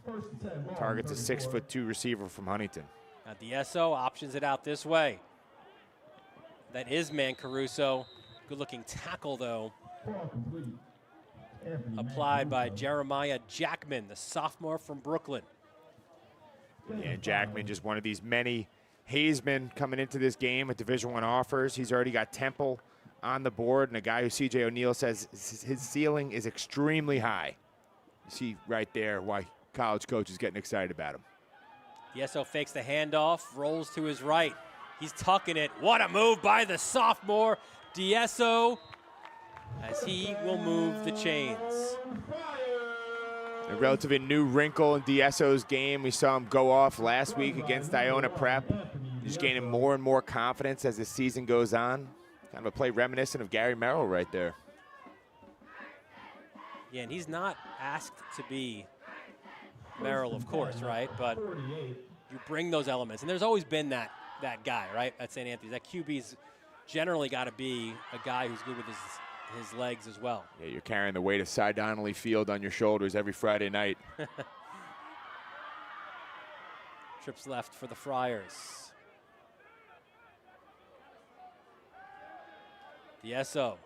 Targets a 6'2" receiver from Huntington. Now Diesso options it out this way. That is man Caruso. Good looking tackle though. Applied by Jeremiah Jackman, the sophomore from Brooklyn. Yeah, Jackman just one of these many Hazemen coming into this game with Division I offers. He's already got Temple on the board, and a guy who C.J. O'Neal says his ceiling is extremely high. You see right there why college coach is getting excited about him. Diesso fakes the handoff, rolls to his right. He's tucking it. What a move by the sophomore Diesso as he will move the chains. A relatively new wrinkle in Diesso's game. We saw him go off last week against Iona Prep. He's gaining more and more confidence as the season goes on. Kind of a play reminiscent of Gary Merrill right there. Yeah, and he's not asked to be Merrill, of course, right? But you bring those elements. And there's always been that guy, right, at St. Anthony's. That QB's generally got to be a guy who's good with his legs as well. Yeah, you're carrying the weight of Cy Donnelly Field on your shoulders every Friday night. Trips left for the Friars. Diesso.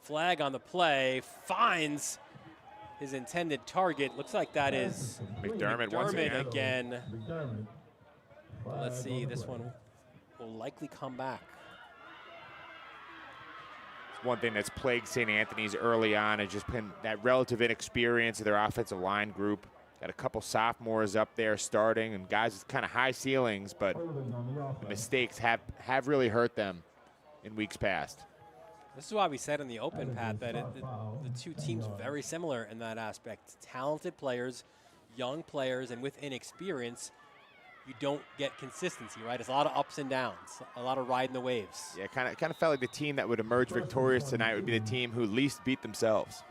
Flag on the play, finds his intended target. Looks like that is McDermott once again. Let's see, this one will likely come back. One thing that's plagued St. Anthony's early on has just been that relative inexperience of their offensive line group. Got a couple sophomores up there starting and guys with kind of high ceilings, but the mistakes have really hurt them in weeks past. This is why we said in the open, Pat, that the two teams are very similar in that aspect. Talented players, young players, and with inexperience, you don't get consistency, right? It's a lot of ups and downs, a lot of riding the waves. Yeah, kind of felt like the team that would emerge victorious tonight would be the team who least beat themselves.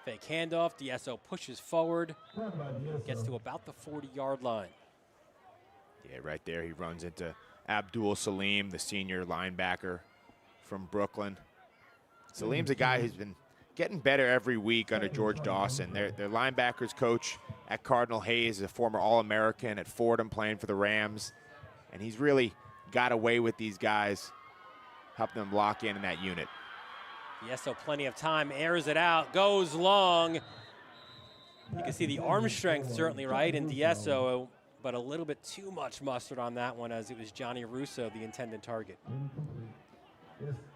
Fake handoff, Diesso pushes forward, gets to about the 40-yard line. Yeah, right there he runs into Abdul Salim, the senior linebacker from Brooklyn. Salim's a guy who's been getting better every week under George Dawson. Their linebackers coach at Cardinal Hayes is a former All-American at Fordham playing for the Rams. And he's really got away with these guys, helping them lock in that unit. Diesso plenty of time, airs it out, goes long. You can see the arm strength certainly, right, in Diesso, but a little bit too much mustard on that one as it was Johnny Russo, the intended target.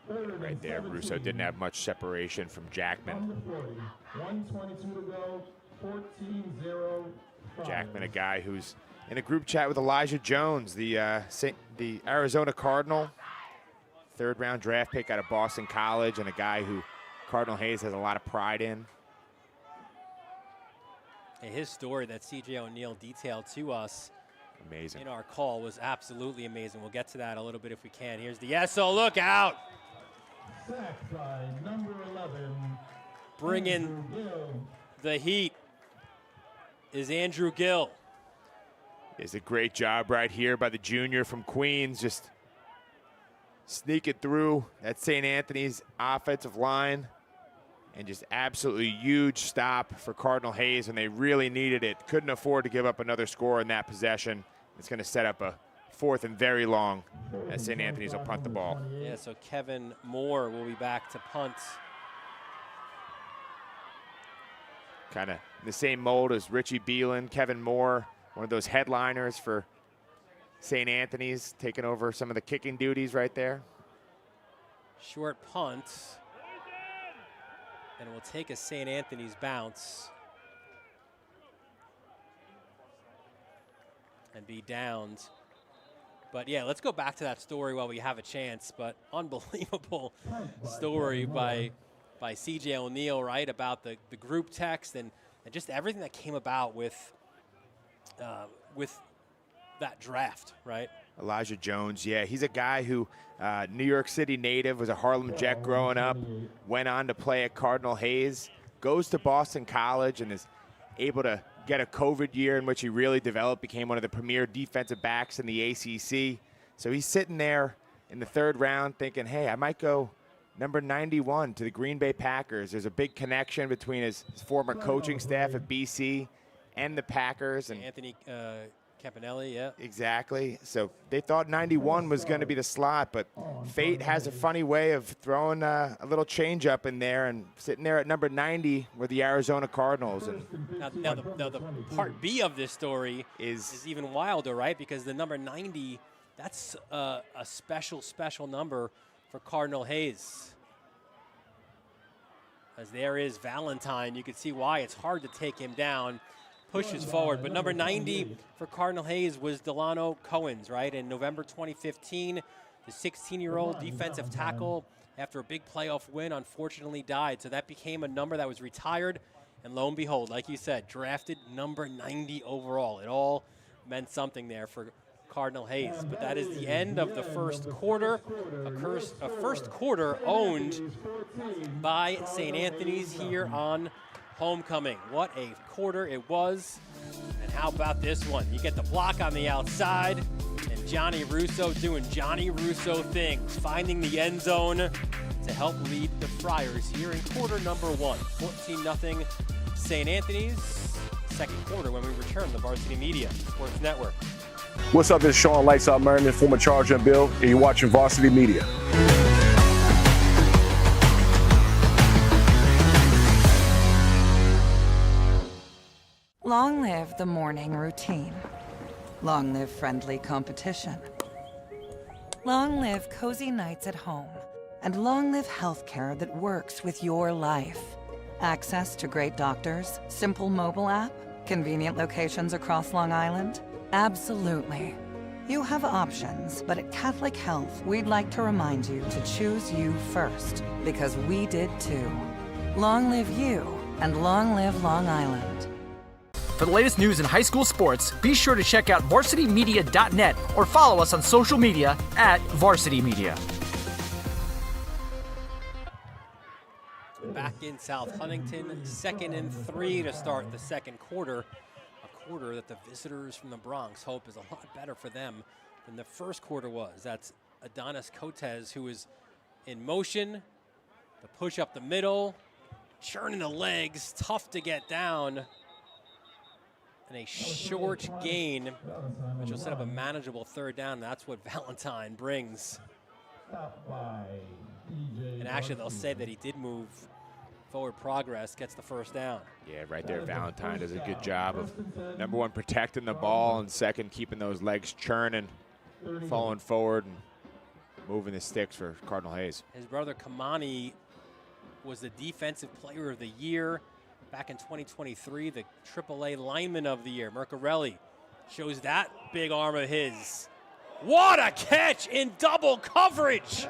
Right there, Russo didn't have much separation from Jackman. 1:22 to go, 14-0. Jackman, a guy who's in a group chat with Elijah Jones, the Arizona Cardinal, third-round draft pick out of Boston College, and a guy who Cardinal Hayes has a lot of pride in. Hey, his story that C.J. O'Neal detailed to us amazing in our call was absolutely amazing. We'll get to that a little bit if we can. Here's Diesso, look out! Sacked by number 11. Bringing the heat is Andrew Gill. It's a great job right here by the junior from Queens, just sneaking through that St. Anthony's offensive line. And just absolutely huge stop for Cardinal Hayes when they really needed it. Couldn't afford to give up another score in that possession. It's going to set up a 4th and very long as St. Anthony's will punt the ball. Yeah, so Kevin Moore will be back to punt. Kind of the same mold as Richie Beelan, Kevin Moore, one of those headliners for St. Anthony's, taking over some of the kicking duties right there. Short punt. And we'll take a St. Anthony's bounce and be downed But yeah, let's go back to that story while we have a chance. But unbelievable story by C.J. O'Neal, right, about the group text and just everything that came about with that draft, right? Elijah Jones, yeah, he's a guy who, New York City native, was a Harlem Jet growing up, went on to play at Cardinal Hayes, goes to Boston College and is able to get a COVID year in which he really developed, became one of the premier defensive backs in the ACC. So he's sitting there in the 3rd round thinking, hey, I might go number 91 to the Green Bay Packers. There's a big connection between his former coaching staff at BC and the Packers. And Anthony Campanelli, yeah. Exactly. So they thought 91 was going to be the slot, but fate has a funny way of throwing a little change up in there, and sitting there at number 90 were the Arizona Cardinals. And now the part B of this story is even wilder, right? Because the number 90, that's a special number for Cardinal Hayes. As there is Valentine, you can see why it's hard to take him down. Pushes forward, but number 90 for Cardinal Hayes was Delano Cohen's, right? In November 2015, the 16-year-old defensive tackle, after a big playoff win, unfortunately died. So that became a number that was retired, and lo and behold, like you said, drafted number 90 overall. It all meant something there for Cardinal Hayes. But that is the end of the first quarter. A first quarter owned by St. Anthony's here on homecoming. What a quarter it was. And how about this one? You get the block on the outside, and Johnny Russo doing Johnny Russo things, finding the end zone to help lead the Friars here in quarter number 1. 14-0 St. Anthony's. Second quarter when we return to Varsity Media Sports Network. What's up? This is Sean Lights Out Merriman, former Charger and Bill, and you're watching Varsity Media. Long live the morning routine. Long live friendly competition. Long live cozy nights at home. And long live healthcare that works with your life. Access to great doctors, simple mobile app, convenient locations across Long Island. Absolutely. You have options, but at Catholic Health, we'd like to remind you to choose you first, because we did too. Long live you, and long live Long Island. For the latest news in high school sports, be sure to check out varsitymedia.net or follow us on social media at Varsity Media. Back in South Huntington, 2nd and 3 to start the second quarter. A quarter that the visitors from the Bronx hope is a lot better for them than the first quarter was. That's Adonis Cotes, who is in motion. The push up the middle, churning the legs, tough to get down. And a short gain, which will set up a manageable 3rd down. That's what Valentine brings. And actually, they'll say that he did move forward progress, gets the 1st down. Yeah, right there, Valentine does a good job of, number 1, protecting the ball, and 2nd, keeping those legs churning, falling forward and moving the sticks for Cardinal Hayes. His brother Kamani was the Defensive Player of the Year back in 2023, the AAA Lineman of the Year. Mercarelli shows that big arm of his. What a catch in double coverage!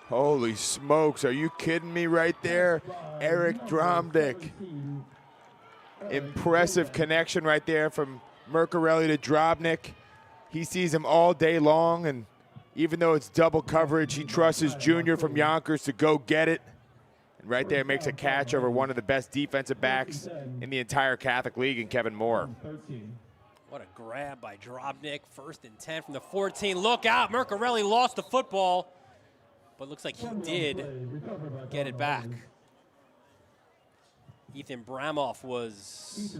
Holy smokes, are you kidding me right there? Eric Dromdick. Impressive connection right there from Mercarelli to Drobnik. He sees him all day long, and even though it's double coverage, he trusts his junior from Yonkers to go get it. And right there makes a catch over one of the best defensive backs in the entire Catholic League in Kevin Moore. What a grab by Drobnik. 1st and 10 from the 14. Look out, Mercarelli lost the football, but looks like he did get it back. Ethan Bramoff was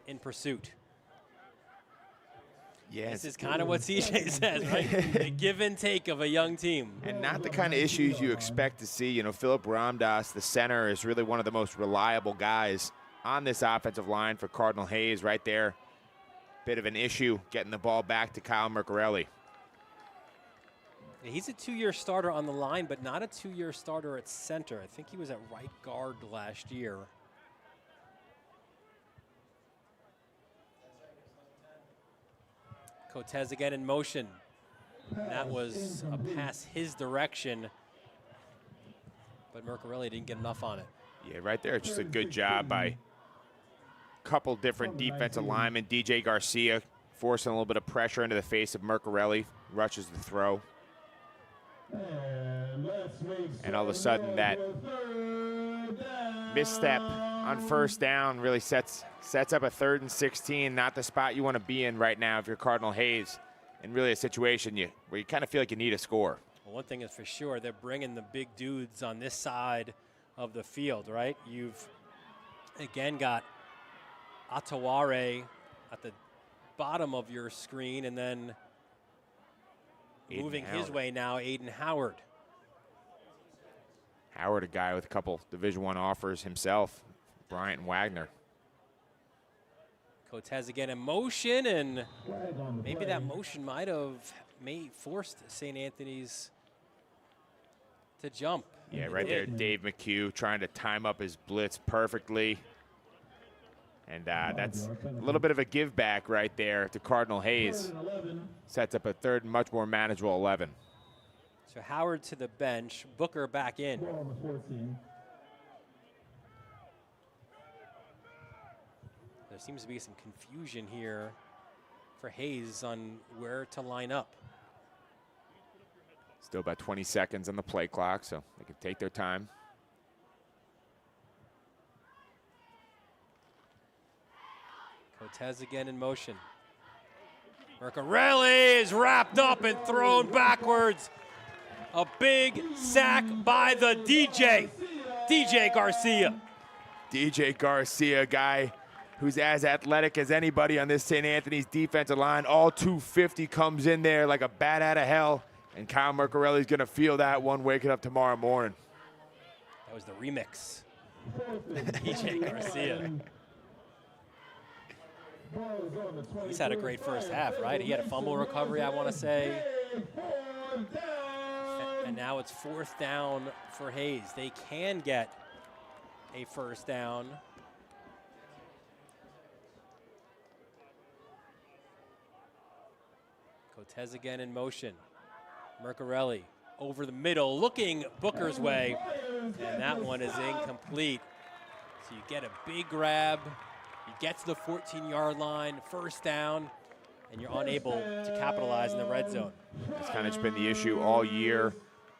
in pursuit. Yes. This is kind of what CJ says, right? The give and take of a young team. And not the kind of issues you expect to see. You know, Philip Ramdas, the center, is really one of the most reliable guys on this offensive line for Cardinal Hayes right there. Bit of an issue getting the ball back to Kyle Mercarelli. He's a 2-year starter on the line, but not a 2-year starter at center. I think he was at right guard last year. Cortez again in motion. And that was a pass his direction, but Mercarelli didn't get enough on it. Yeah, right there, just a good job by a couple different defensive linemen. DJ Garcia forcing a little bit of pressure into the face of Mercarelli, rushes the throw. And all of a sudden that misstep on first down really sets up a 3rd and 16, not the spot you want to be in right now if you're Cardinal Hayes, and really a situation where you kind of feel like you need a score. Well, one thing is for sure, they're bringing the big dudes on this side of the field, right? You've, again, got Ataware at the bottom of your screen, and then moving his way now, Aiden Howard. Howard, a guy with a couple Division I offers himself, Bryant and Wagner. Cortez again in motion, and maybe that motion might have forced St. Anthony's to jump. Yeah, right there, Dave McHugh trying to time up his blitz perfectly. And that's a little bit of a give back right there to Cardinal Hayes. Sets up a 3rd and much more manageable 11. So Howard to the bench, Booker back in. There seems to be some confusion here for Hayes on where to line up. Still about 20 seconds on the play clock, so they can take their time. Cortez again in motion. Mercarelli is wrapped up and thrown backwards. A big sack by the DJ Garcia. DJ Garcia, guy who's as athletic as anybody on this St. Anthony's defensive line. All 250 comes in there like a bat out of hell. And Kyle Mercarelli's going to feel that one waking up tomorrow morning. That was the remix. DJ Garcia. He's had a great first half, right? He had a fumble recovery, I want to say. And now it's 4th down for Hayes. They can get a first down. Cortez again in motion. Mercarelli over the middle, looking Booker's way, and that one is incomplete. So you get a big grab, you get to the 14-yard line, first down, and you're unable to capitalize in the red zone. That's kind of just been the issue all year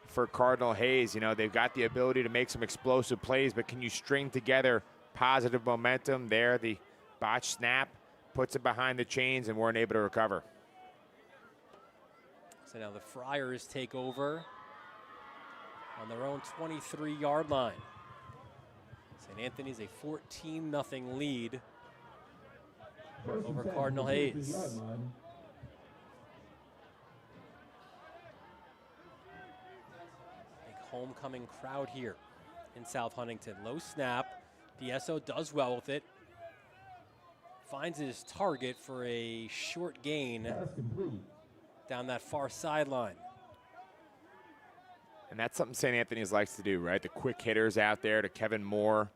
for Cardinal Hayes. You know, they've got the ability to make some explosive plays, but can you string together positive momentum there? The botch snap puts it behind the chains and weren't able to recover. So now the Friars take over on their own 23-yard line. St. Anthony's a 14-0 lead over Cardinal Hayes. Big homecoming crowd here in South Huntington. Low snap. DSO does well with it. Finds his target for a short gain down that far sideline. And that's something St. Anthony's likes to do, right? The quick hitters out there to Kevin Moore,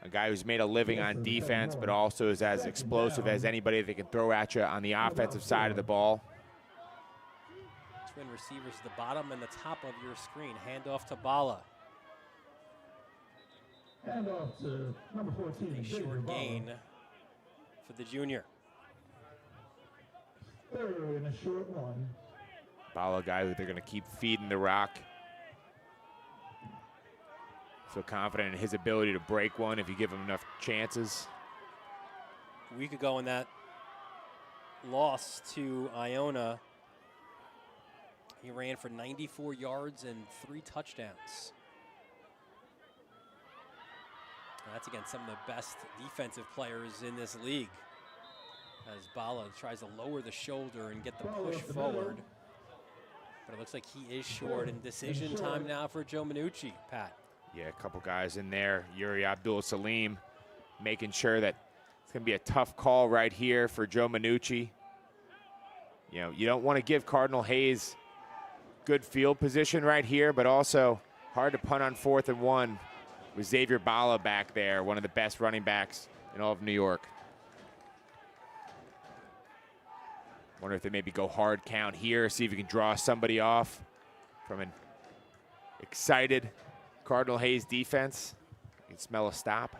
a guy who's made a living on defense, but also is as explosive as anybody they can throw at you on the offensive side of the ball. Twin receivers at the bottom and the top of your screen. Handoff to Bala. Handoff to number 14. A short gain for the junior. 3rd and a short one. Bala, guy who they're going to keep feeding the rock. Feel confident in his ability to break one if you give him enough chances. A week ago in that loss to Iona, he ran for 94 yards and 3 touchdowns. And that's against some of the best defensive players in this league, as Bala tries to lower the shoulder and get the push forward. But it looks like he is short, and decision time now for Joe Minucci, Pat. Yeah, a couple guys in there. Yuri Abdul-Salim making sure that it's going to be a tough call right here for Joe Minucci. You know, you don't want to give Cardinal Hayes good field position right here, but also hard to punt on 4th and 1 with Xavier Bala back there, one of the best running backs in all of New York. Wonder if they maybe go hard count here, see if you can draw somebody off from an excited Cardinal Hayes defense. You can smell a stop.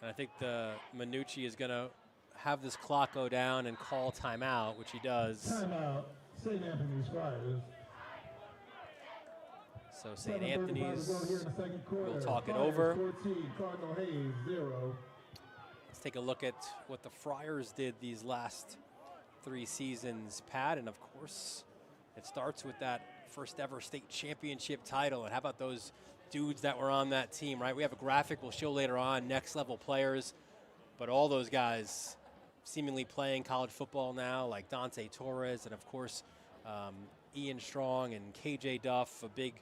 And I think the Minucci is going to have this clock go down and call timeout, which he does. Timeout, St. Anthony's Friars. So St. Anthony's will talk it over. 14, Cardinal Hayes, 0. Let's take a look at what the Friars did these last 3 seasons, Pat. And of course, it starts with that first ever state championship title. And how about those dudes that were on that team, right? We have a graphic we'll show later on, next level players. But all those guys seemingly playing college football now, like Dante Torres and, of course, Ian Strong and KJ Duff, a big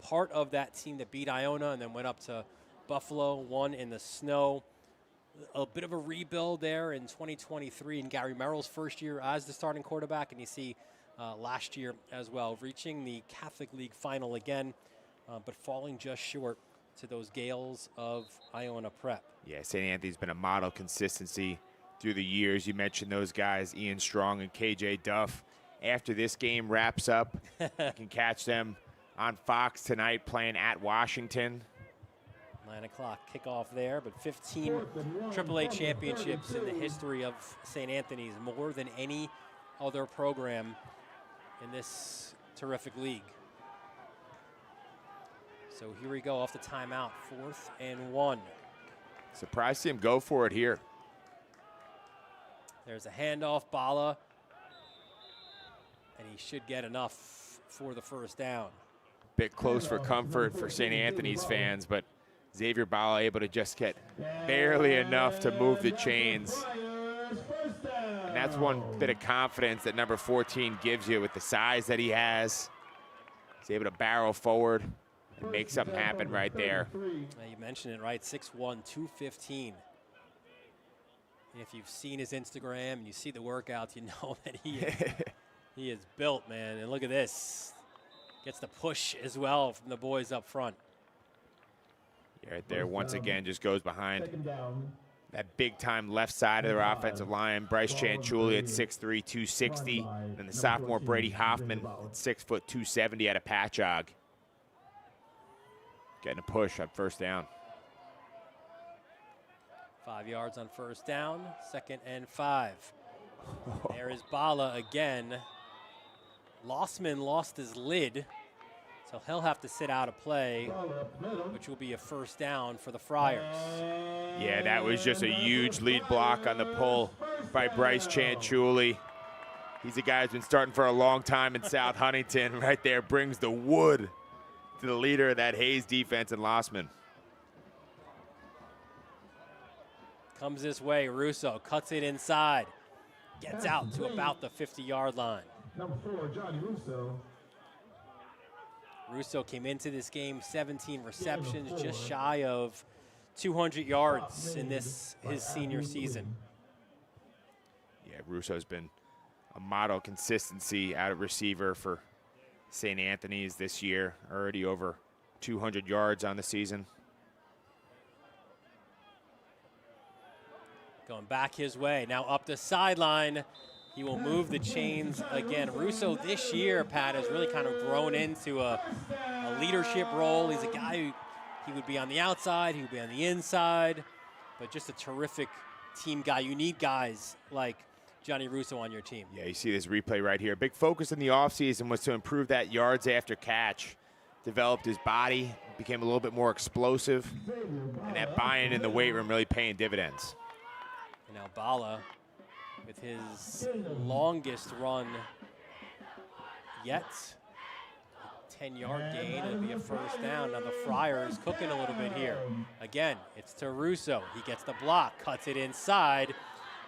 part of that team that beat Iona and then went up to Buffalo, won in the snow. A bit of a rebuild there in 2023 in Gary Merrill's first year as the starting quarterback, and you see last year as well, reaching the Catholic League final again, but falling just short to those Gales of Iona Prep. Yeah, St. Anthony's been a model consistency through the years. You mentioned those guys, Ian Strong and KJ Duff. After this game wraps up, you can catch them on Fox tonight playing at Washington. 9 o'clock kickoff there, but 15 AAA championships in the history of St. Anthony's, more than any other program in this terrific league. So here we go off the timeout, 4th and 1. Surprised to see him go for it here. There's a handoff, Bala, and he should get enough for the first down. Bit close for comfort for St. Anthony's fans, but Xavier Bala able to just get barely enough to move the chains. And that's one bit of confidence that number 14 gives you with the size that he has. He's able to barrel forward and make something happen right there. You mentioned it, right? 6'1", 215. And if you've seen his Instagram and you see the workouts, you know that he is built, man. And look at this. Gets the push as well from the boys up front. Yeah, right there, once again, just goes behind that big-time left side of their offensive line. Bryce Chanchuli at 6'3", 260. And the sophomore Brady Hoffman at 6 foot 270 out of Patchogue. Getting a push on first down. 5 yards on first down, 2nd and 5. There is Bala again. Lossman lost his lid, so he'll have to sit out a play, which will be a first down for the Friars. Yeah, that was just a huge lead block on the pull by Bryce Chanchuli. He's a guy who's been starting for a long time in South Huntington. Right there, brings the wood to the leader of that Hayes defense in Lossman. Comes this way, Russo cuts it inside. Gets out to about the 50-yard line. Number 4, Johnny Russo. Russo came into this game 17 receptions, just shy of 200 yards in his senior season. Yeah, Russo's been a model consistency out of receiver for St. Anthony's this year, already over 200 yards on the season. Going back his way, now up the sideline. He will move the chains again. Russo this year, Pat, has really kind of grown into a leadership role. He's a guy who he would be on the outside, he would be on the inside, but just a terrific team guy. You need guys like Johnny Russo on your team. Yeah, you see this replay right here. Big focus in the offseason was to improve that yards after catch. Developed his body, became a little bit more explosive, and that buy-in in the weight room really paying dividends. And now Bala with his longest run yet. 10-yard gain, it'll be a first down. Now the Friars cooking a little bit here. Again, it's to Russo. He gets the block, cuts it inside.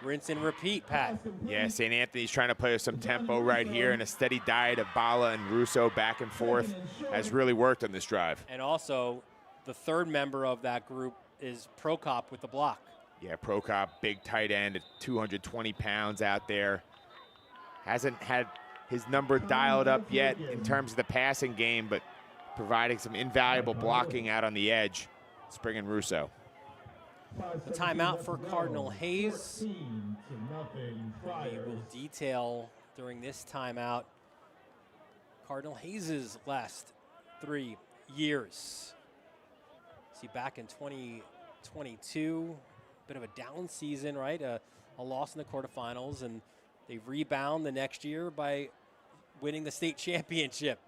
Rinse and repeat, Pat. Yeah, St. Anthony's trying to play with some tempo right here, and a steady diet of Bala and Russo back and forth has really worked on this drive. And also, the third member of that group is Prokop with the block. Yeah, Prokop, big tight end at 220 pounds out there. Hasn't had his number dialed up yet in terms of the passing game, but providing some invaluable blocking out on the edge. Let's bring in Russo. A timeout for Cardinal Hayes. We will detail during this timeout Cardinal Hayes' last 3 years. See, back in 2022, bit of a down season, right? A loss in the quarterfinals, and they rebound the next year by winning the state championship.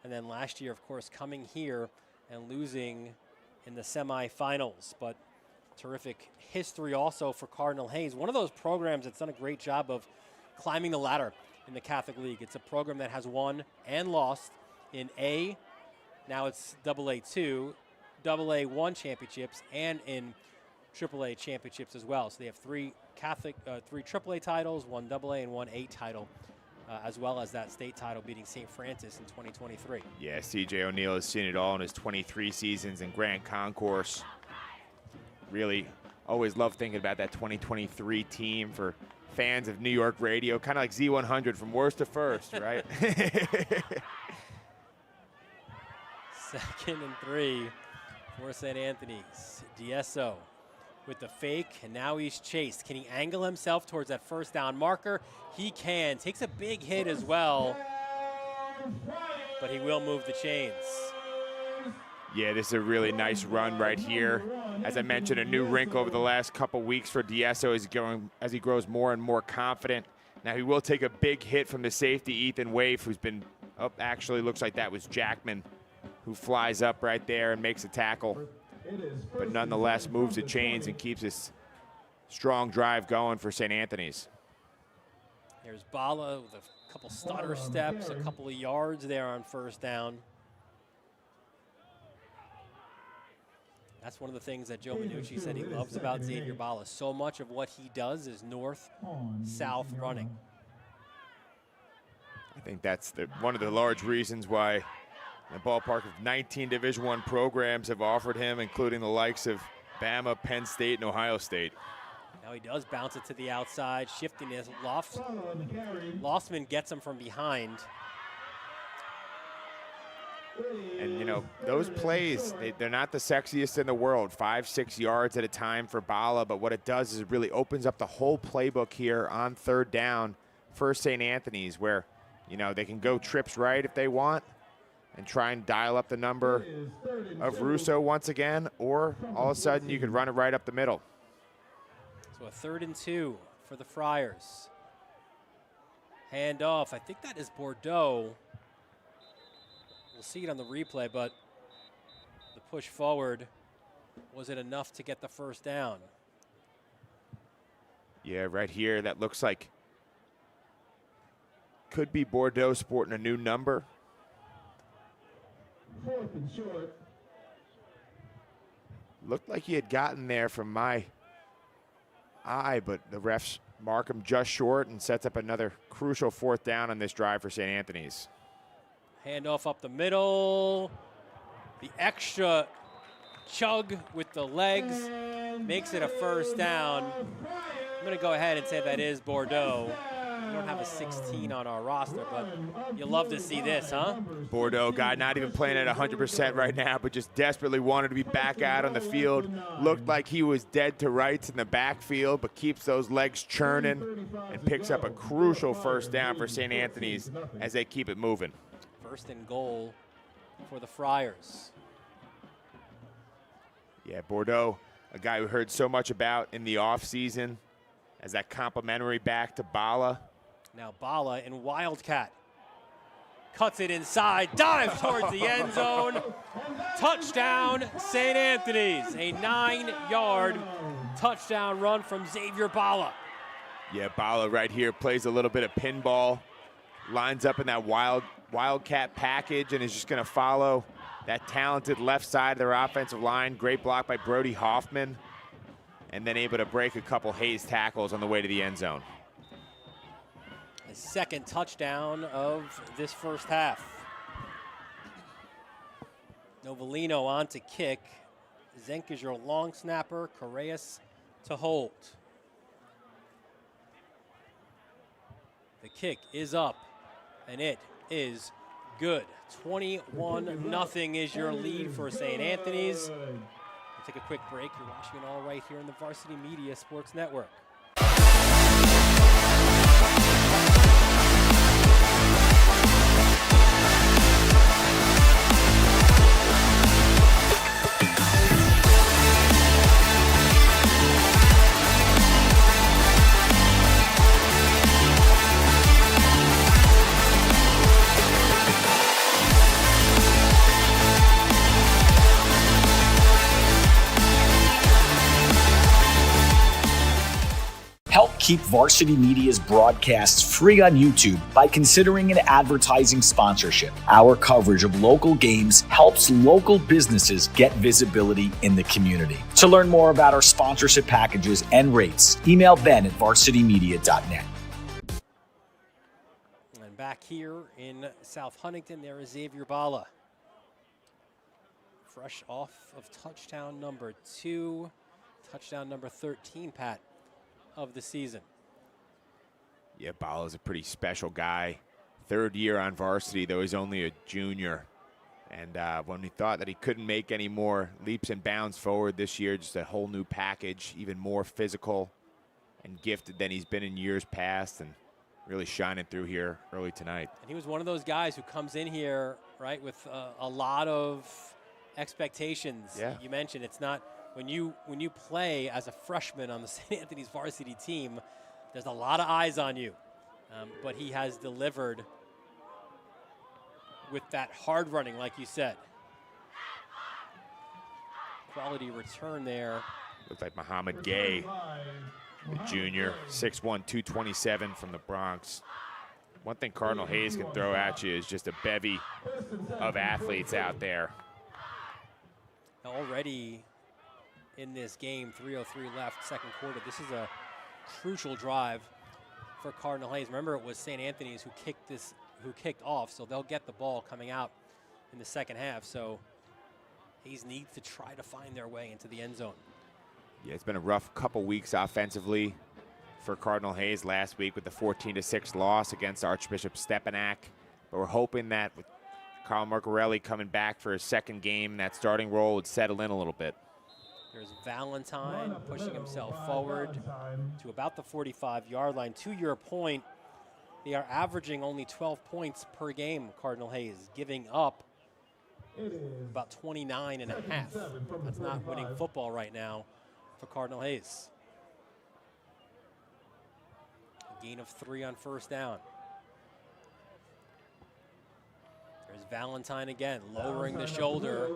And then last year, of course, coming here and losing in the semifinals. But terrific history also for Cardinal Hayes. One of those programs that's done a great job of climbing the ladder in the Catholic League. It's a program that has won and lost in A, now it's AA2, AA1 championships, and in AAA championships as well. So they have three AAA titles, one AA and one A title, as well as that state title beating St. Francis in 2023. Yeah, CJ O'Neill has seen it all in his 23 seasons in Grand Concourse. Really always love thinking about that 2023 team for fans of New York radio, kind of like Z100 from worst to first, right? 2nd and 3 for St. Anthony's. DSO with the fake, and now he's chased. Can he angle himself towards that first down marker? He can. Takes a big hit as well, but he will move the chains. Yeah, this is a really nice run right here. As I mentioned, a new wrinkle over the last couple weeks for DSO as he grows more and more confident. Now he will take a big hit from the safety, Ethan Waif, who's been up. Actually, looks like that was Jackman, who flies up right there and makes a tackle. But nonetheless moves the chains and keeps this strong drive going for St. Anthony's. There's Bala with a couple stutter steps, a couple of yards there on first down. That's one of the things that Joe Minucci said he loves about Xavier Bala. So much of what he does is north-south running. I think that's one of the large reasons why the ballpark of 19 Division I programs have offered him, including the likes of Bama, Penn State, and Ohio State. Now he does bounce it to the outside, shifting his Loftsman gets him from behind. And, you know, those plays, they're not the sexiest in the world, 5-6 yards at a time for Bala, but what it does is it really opens up the whole playbook here on third down for St. Anthony's, where, you know, they can go trips right if they want and try and dial up the number of Russo once again, or all of a sudden you could run it right up the middle. So a 3rd and 2 for the Friars. Hand off, I think that is Bordeaux. We'll see it on the replay, but the push forward, was it enough to get the first down? Yeah, right here, that looks like could be Bordeaux sporting a new number. 4th and short. Looked like he had gotten there from my eye, but the refs mark him just short and sets up another crucial 4th down on this drive for St. Anthony's. Handoff up the middle. The extra chug with the legs makes it a first down. I'm going to go ahead and say that is Bordeaux. We don't have a 16 on our roster, but you love to see this, huh? Bordeaux guy not even playing at 100% right now, but just desperately wanted to be back out on the field. Looked like he was dead to rights in the backfield, but keeps those legs churning and picks up a crucial first down for St. Anthony's as they keep it moving. 1st and goal for the Friars. Yeah, Bordeaux, a guy we heard so much about in the offseason as that complimentary back to Bala. Now Bala in Wildcat. Cuts it inside, dives towards the end zone. Touchdown, St. Anthony's. A 9-yard touchdown run from Xavier Bala. Yeah, Bala right here plays a little bit of pinball. Lines up in that Wildcat package and is just going to follow that talented left side of their offensive line. Great block by Brody Hoffman. And then able to break a couple Hayes tackles on the way to the end zone. His 2nd touchdown of this first half. Novellino on to kick. Zenk is your long snapper. Correas to hold. The kick is up, and it is good. 21-0 is your lead for St. Anthony's. You take a quick break. You're watching it all right here on the Varsity Media Sports Network. Help keep Varsity Media's broadcasts free on YouTube by considering an advertising sponsorship. Our coverage of local games helps local businesses get visibility in the community. To learn more about our sponsorship packages and rates, email Ben at varsitymedia.net. And back here in South Huntington, there is Xavier Bala. Fresh off of touchdown number 2, touchdown number 13, Pat, of the season. Yeah, Bala's a pretty special guy. 3rd year on varsity, though he's only a junior. And when we thought that he couldn't make any more leaps and bounds forward this year, just a whole new package, even more physical and gifted than he's been in years past, and really shining through here early tonight. And he was one of those guys who comes in here, right, with a lot of expectations. Yeah. You mentioned it's not, when you play as a freshman on the St. Anthony's varsity team, there's a lot of eyes on you. But he has delivered with that hard running, like you said. Quality return there. Looks like Muhammad Gay, the junior, 6'1", 227 from the Bronx. One thing Cardinal Hayes can throw at you is just a bevy of athletes out there. Already in this game, 3:03 left, second quarter. This is a crucial drive for Cardinal Hayes. Remember, it was St. Anthony's who kicked off, so they'll get the ball coming out in the second half. So Hayes needs to try to find their way into the end zone. Yeah, it's been a rough couple weeks offensively for Cardinal Hayes last week with the 14-6 loss against Archbishop Stepanak. But we're hoping that with Carl Mercarelli coming back for his second game, that starting role would settle in a little bit. There's Valentine pushing himself forward to about the 45-yard line. To your point, they are averaging only 12 points per game, Cardinal Hayes, giving up about 29 and a half. That's not winning football right now for Cardinal Hayes. A gain of 3 on first down. There's Valentine again, lowering the shoulder.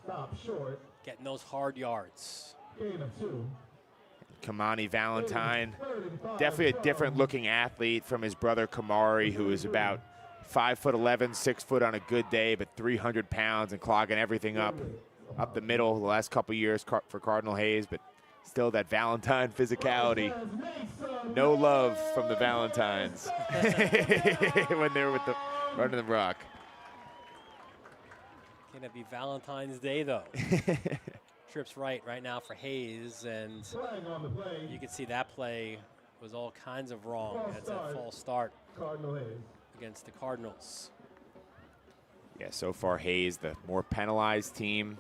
Stop short. Getting those hard yards. Gain of 2. Kamani Valentine, definitely a different looking athlete from his brother Kamari, who is about 5'11", 6 foot on a good day, but 300 pounds and clogging everything up the middle the last couple years for Cardinal Hayes, but still that Valentine physicality. No love from the Valentines when they're with the running the rock. Gonna be Valentine's Day though. Trips right now for Hayes, and you can see that play was all kinds of wrong. That's a false start against the Cardinals. Yeah, so far Hayes, the more penalized team,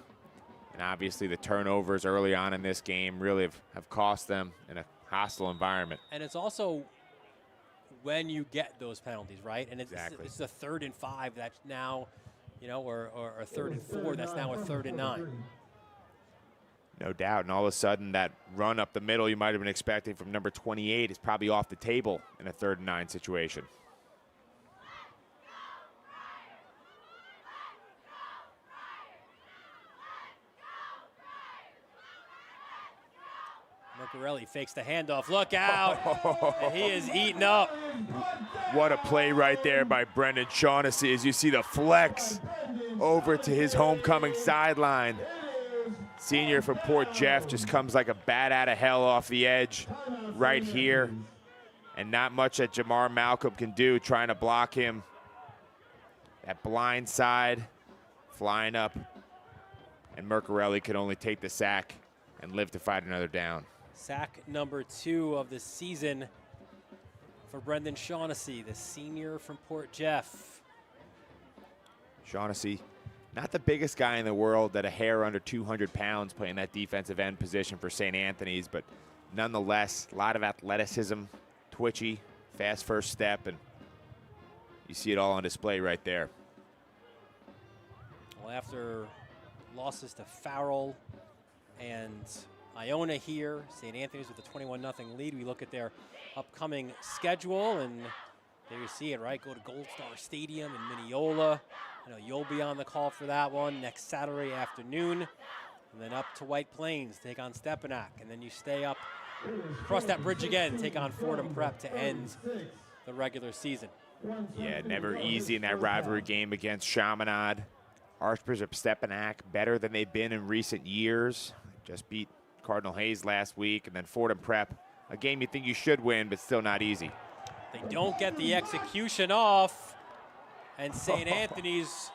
and obviously the turnovers early on in this game really have cost them in a hostile environment. And it's also when you get those penalties, right? And it's, Exactly. it's a 3rd and 5 that's now, or a 3rd and 4 that's now a 3rd and 9. No doubt, and all of a sudden that run up the middle you might have been expecting from number 28 is probably off the table in a 3rd and 9 situation. Mercarelli fakes the handoff. Look out! And he is eaten up. What a play right there by Brendan Shaughnessy as you see the flex over to his homecoming sideline. Senior from Port Jeff just comes like a bat out of hell off the edge right here. And not much that Jamar Malcolm can do trying to block him. That blind side flying up. And Mercarelli could only take the sack and live to fight another down. Sack number 2 of the season for Brendan Shaughnessy, the senior from Port Jeff. Shaughnessy Not the biggest guy in the world, at a hair under 200 pounds, playing that defensive end position for St. Anthony's, but nonetheless, a lot of athleticism, twitchy, fast first step, and you see it all on display right there. Well, after losses to Farrell and Iona here, St. Anthony's with a 21-0 lead. We look at their upcoming schedule, and there you see it, right? Go to Gold Star Stadium in Mineola. I know you'll be on the call for that one next Saturday afternoon. And then up to White Plains, take on Stepinac. And then you stay up, cross that bridge again, take on Fordham Prep to end the regular season. Yeah, never easy in that rivalry game against Chaminade. Archbishop Stepinac, better than they've been in recent years. Just beat Cardinal Hayes last week. And then Fordham Prep, a game you think you should win, but still not easy. They don't get the execution off, and St. Anthony's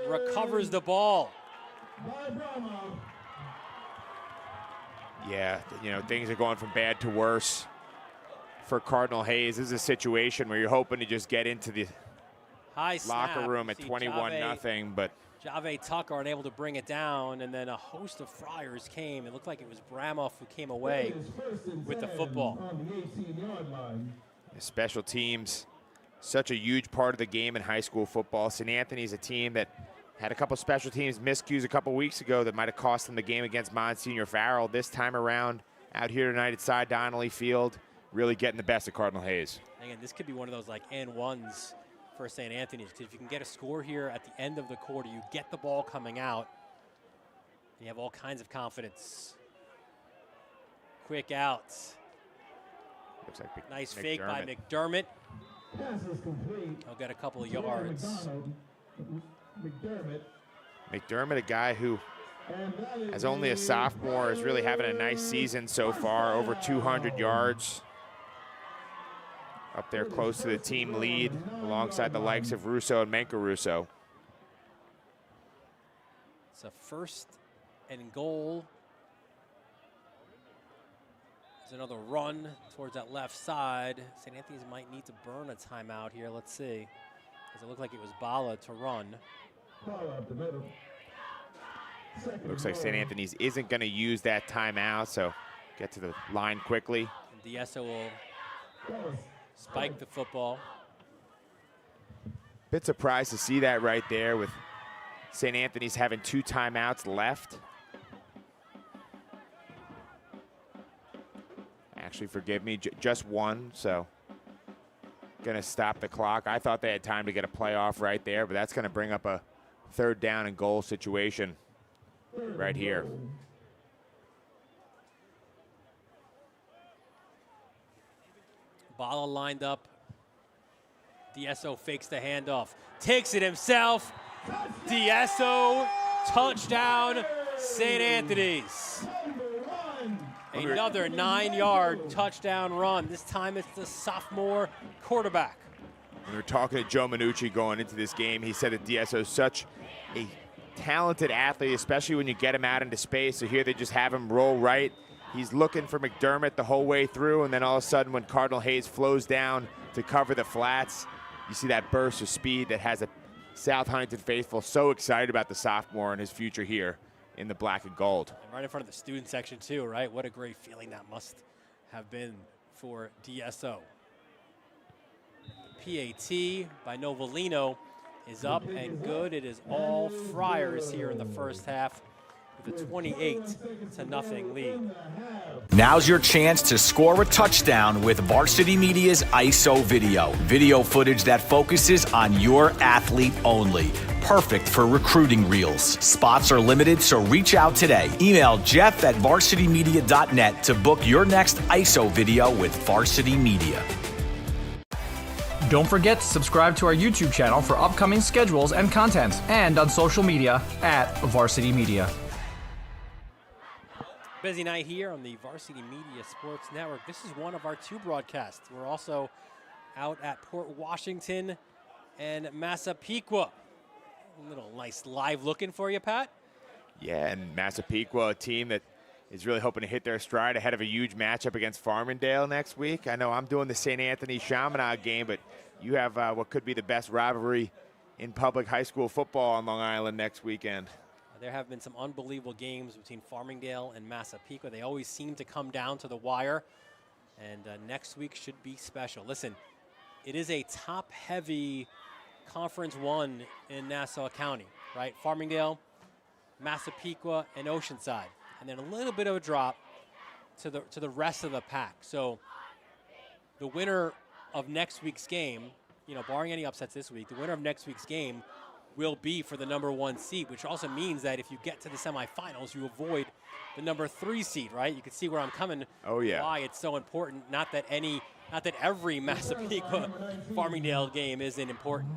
recovers the ball. Yeah, you know, things are going from bad to worse for Cardinal Hayes. This is a situation where you're hoping to just get into the High snap. locker room at 21-0, but Jave Tucker unable to bring it down, and then a host of Friars came. It looked like it was Bramoff who came away with the football. Special teams, such a huge part of the game in high school football. St. Anthony's a team that had a couple special teams miscues a couple weeks ago that might have cost them the game against Monsignor Farrell. This time around, out here tonight at Cy Donnelly Field, really getting the best of Cardinal Hayes. Again, this could be one of those like and ones for St. Anthony's, because if you can get a score here at the end of the quarter, you get the ball coming out, and you have all kinds of confidence. Quick outs. Looks like nice fake by McDermott. He'll get a couple of yards. McDermott, a guy who, as only a sophomore, is really having a nice season so far, over 200 yards. Up there close to the team lead, alongside the likes of Russo and Menka Russo. It's a 1st and goal. There's another run towards that left side. St. Anthony's might need to burn a timeout here. Let's see. Does it look like it was Bala to run? Looks like St. Anthony's isn't going to use that timeout, so get to the line quickly. And DSO will spike the football. Bit surprised to see that right there, with St. Anthony's having 2 timeouts left. Actually, forgive me, just 1, so gonna stop the clock. I thought they had time to get a playoff right there, but that's gonna bring up a 3rd down and goal situation right here. Bala lined up. DSO fakes the handoff, takes it himself. DSO, touchdown, St. Anthony's. Another 9-yard touchdown run. This time it's the sophomore quarterback. When we were talking to Joe Minucci going into this game, he said that DSO is such a talented athlete, especially when you get him out into space. So here they just have him roll right. He's looking for McDermott the whole way through, and then all of a sudden when Cardinal Hayes flows down to cover the flats, you see that burst of speed that has a South Huntington faithful so excited about the sophomore and his future here in the black and gold. And right in front of the student section too, right? What a great feeling that must have been for DSO. PAT by Novellino is up and good. It is all Friars here in the first half with a 28-0 lead. Now's your chance to score a touchdown with Varsity Media's ISO video. Video footage that focuses on your athlete only. Perfect for recruiting reels. Spots are limited, so reach out today. Email jeff@varsitymedia.net to book your next ISO video with Varsity Media. Don't forget to subscribe to our YouTube channel for upcoming schedules and content, and on social media @Varsity Media. Busy night here on the Varsity Media Sports Network. This is one of our 2 broadcasts. We're also out at Port Washington and Massapequa. A little nice live looking for you, Pat. Yeah, and Massapequa, a team that is really hoping to hit their stride ahead of a huge matchup against Farmingdale next week. I know I'm doing the St. Anthony Chaminade game, but you have what could be the best rivalry in public high school football on Long Island next weekend. There have been some unbelievable games between Farmingdale and Massapequa. They always seem to come down to the wire, and next week should be special. Listen, it is a top-heavy Conference 1 in Nassau County, right? Farmingdale, Massapequa, and Oceanside, and then a little bit of a drop to the rest of the pack. So the winner of next week's game, you know, barring any upsets this week, the winner of next week's game will be for the number 1 seed, which also means that if you get to the semifinals, you avoid the number 3 seed, right? You can see where I'm coming. Oh yeah. Why it's so important. Not that every Massapequa Farmingdale game isn't important.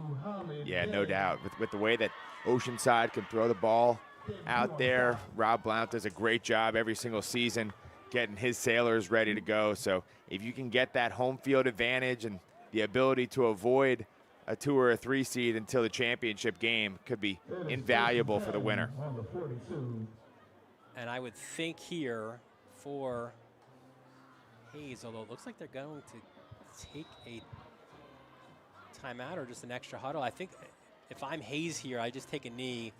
Yeah, no doubt. With the way that Oceanside can throw the ball out there, Rob Blount does a great job every single season getting his sailors ready to go. So if you can get that home field advantage and the ability to avoid a 2 or a 3 seed until the championship game, could be invaluable for the winner. And I would think here for Hayes, although it looks like they're going to take a timeout or just an extra huddle. I think if I'm Hayes here, I just take a knee,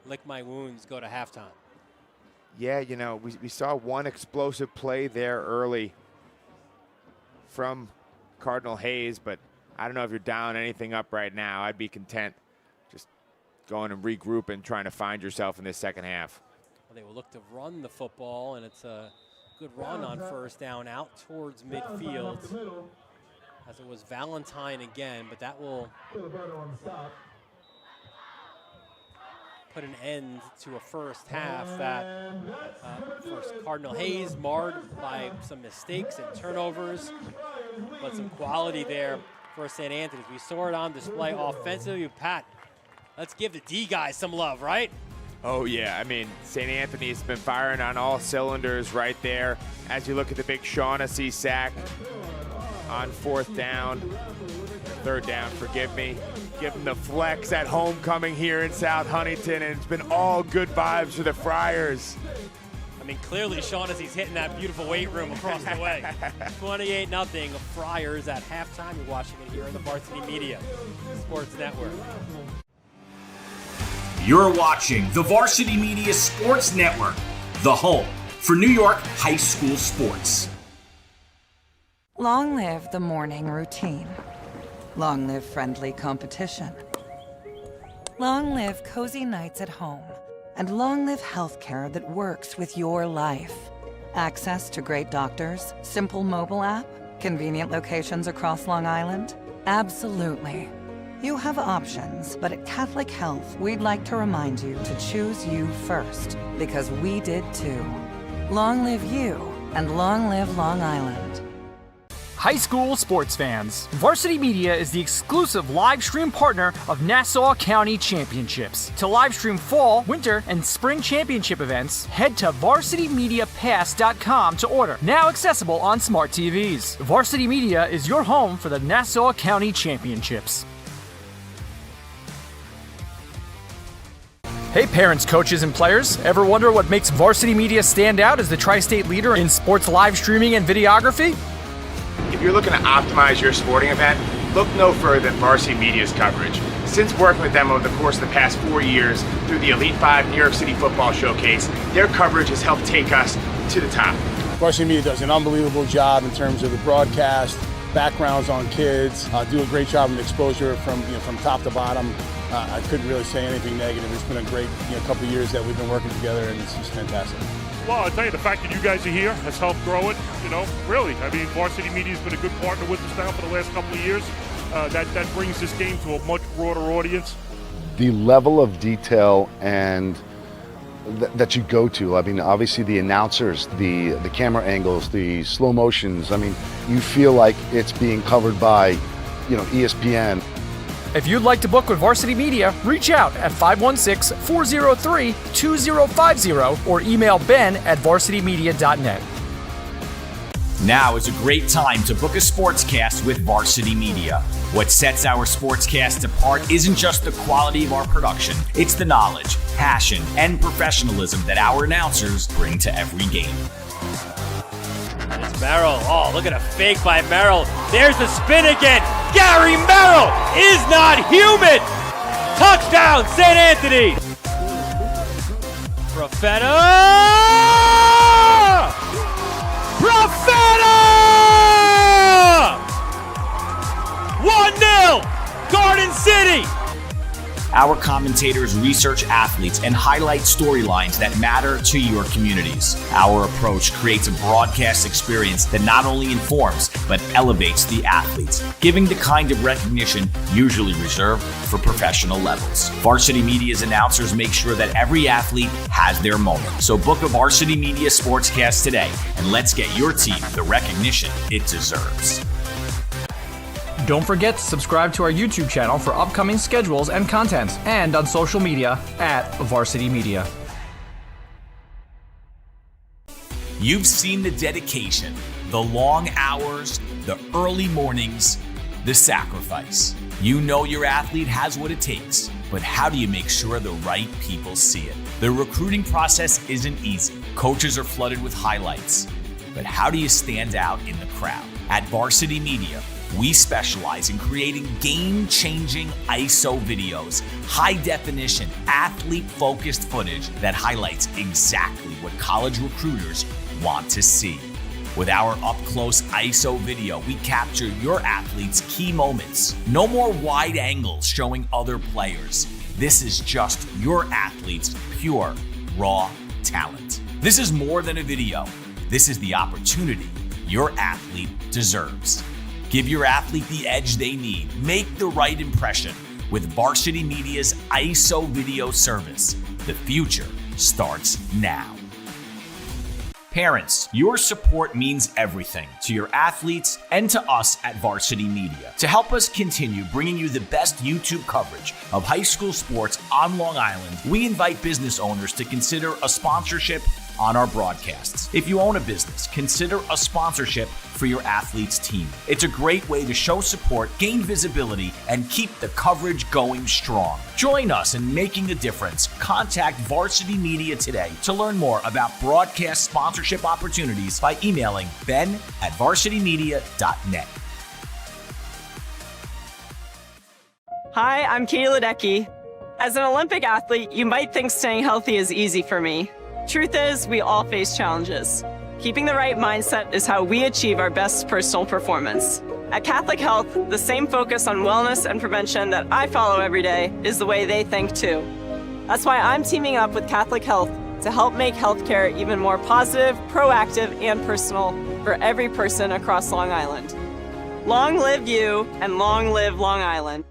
lick my wounds, go to halftime. Yeah, you know, we saw one explosive play there early from Cardinal Hayes, but I don't know if you're down anything up right now. I'd be content just going and regrouping, trying to find yourself in this second half. Well, they will look to run the football, and it's a good run on first down out towards midfield, as it was Valentine again, but that will put an end to a first half that first Cardinal Hayes marred by some mistakes and turnovers, but some quality there for St. Anthony's. We saw it on display offensively. Pat, let's give the D guys some love, right? Oh yeah, I mean, St. Anthony's been firing on all cylinders right there. As you look at the big Shaughnessy sack on 4th down, 3rd down, forgive me. Give them the flex at homecoming here in South Huntington, and it's been all good vibes for the Friars. I mean, clearly Shaughnessy's hitting that beautiful weight room across the way. 28-0 Friars at halftime. You're watching it here on the Varsity Media Sports Network. You're watching the Varsity Media Sports Network, the home for New York high school sports. Long live the morning routine. Long live friendly competition. Long live cozy nights at home. And long live healthcare that works with your life. Access to great doctors, simple mobile app, convenient locations across Long Island? Absolutely. You have options, but at Catholic Health, we'd like to remind you to choose you first, because we did too. Long live you, and long live Long Island. High school sports fans, Varsity Media is the exclusive live stream partner of Nassau County Championships. To live stream fall, winter, and spring championship events, head to varsitymediapass.com to order. Now accessible on smart TVs. Varsity Media is your home for the Nassau County Championships. Hey parents, coaches, and players. Ever wonder what makes Varsity Media stand out as the tri-state leader in sports live streaming and videography? If you're looking to optimize your sporting event, look no further than Varsity Media's coverage. Since working with them over the course of the past 4 years through the Elite 5 New York City Football Showcase, their coverage has helped take us to the top. Varsity Media does an unbelievable job in terms of the broadcast, backgrounds on kids, do a great job of exposure from top to bottom. I couldn't really say anything negative. It's been a great couple of years that we've been working together, and it's just fantastic. Well, I'll tell you, the fact that you guys are here has helped grow it, really. I mean, Varsity Media has been a good partner with us now for the last couple of years. That brings this game to a much broader audience. The level of detail and that you go to, I mean, obviously the announcers, the camera angles, the slow motions, I mean, you feel like it's being covered by, ESPN. If you'd like to book with Varsity Media, reach out at 516-403-2050 or email ben@varsitymedia.net. Now is a great time to book a sportscast with Varsity Media. What sets our sportscast apart isn't just the quality of our production, it's the knowledge, passion, and professionalism that our announcers bring to every game. And it's Merrill. Oh, look at a fake by Merrill. There's the spin again. Gary Merrill is not human. Touchdown, St. Anthony! Profeta! Profeta! 1-0, Garden City! Our commentators research athletes and highlight storylines that matter to your communities. Our approach creates a broadcast experience that not only informs, but elevates the athletes, giving the kind of recognition usually reserved for professional levels. Varsity Media's announcers make sure that every athlete has their moment. So book a Varsity Media SPORTSCAST today, and let's get your team the recognition it deserves. Don't forget to subscribe to our YouTube channel for upcoming schedules and content, and on social media at Varsity Media. You've seen the dedication, the long hours, the early mornings, the sacrifice. You know your athlete has what it takes, but how do you make sure the right people see it? The recruiting process isn't easy. Coaches are flooded with highlights, but how do you stand out in the crowd? At Varsity Media, we specialize in creating game-changing ISO videos, high-definition, athlete-focused footage that highlights exactly what college recruiters want to see. With our up-close ISO video, we capture your athlete's key moments. No more wide angles showing other players. This is just your athlete's pure, raw talent. This is more than a video. This is the opportunity your athlete deserves. Give your athlete the edge they need. Make the right impression with Varsity Media's ISO video service. The future starts now. Parents, your support means everything to your athletes and to us at Varsity Media. To help us continue bringing you the best YouTube coverage of high school sports on Long Island, we invite business owners to consider a sponsorship on our broadcasts. If you own a business, consider a sponsorship for your athlete's team. It's a great way to show support, gain visibility, and keep the coverage going strong. Join us in making a difference. Contact Varsity Media today to learn more about broadcast sponsorship opportunities by emailing ben@varsitymedia.net. Hi, I'm Katie Ledecky. As an Olympic athlete, you might think staying healthy is easy for me. Truth is, we all face challenges. Keeping the right mindset is how we achieve our best personal performance. At Catholic Health, the same focus on wellness and prevention that I follow every day is the way they think too. That's why I'm teaming up with Catholic Health to help make healthcare even more positive, proactive, and personal for every person across Long Island. Long live you, and long live Long Island.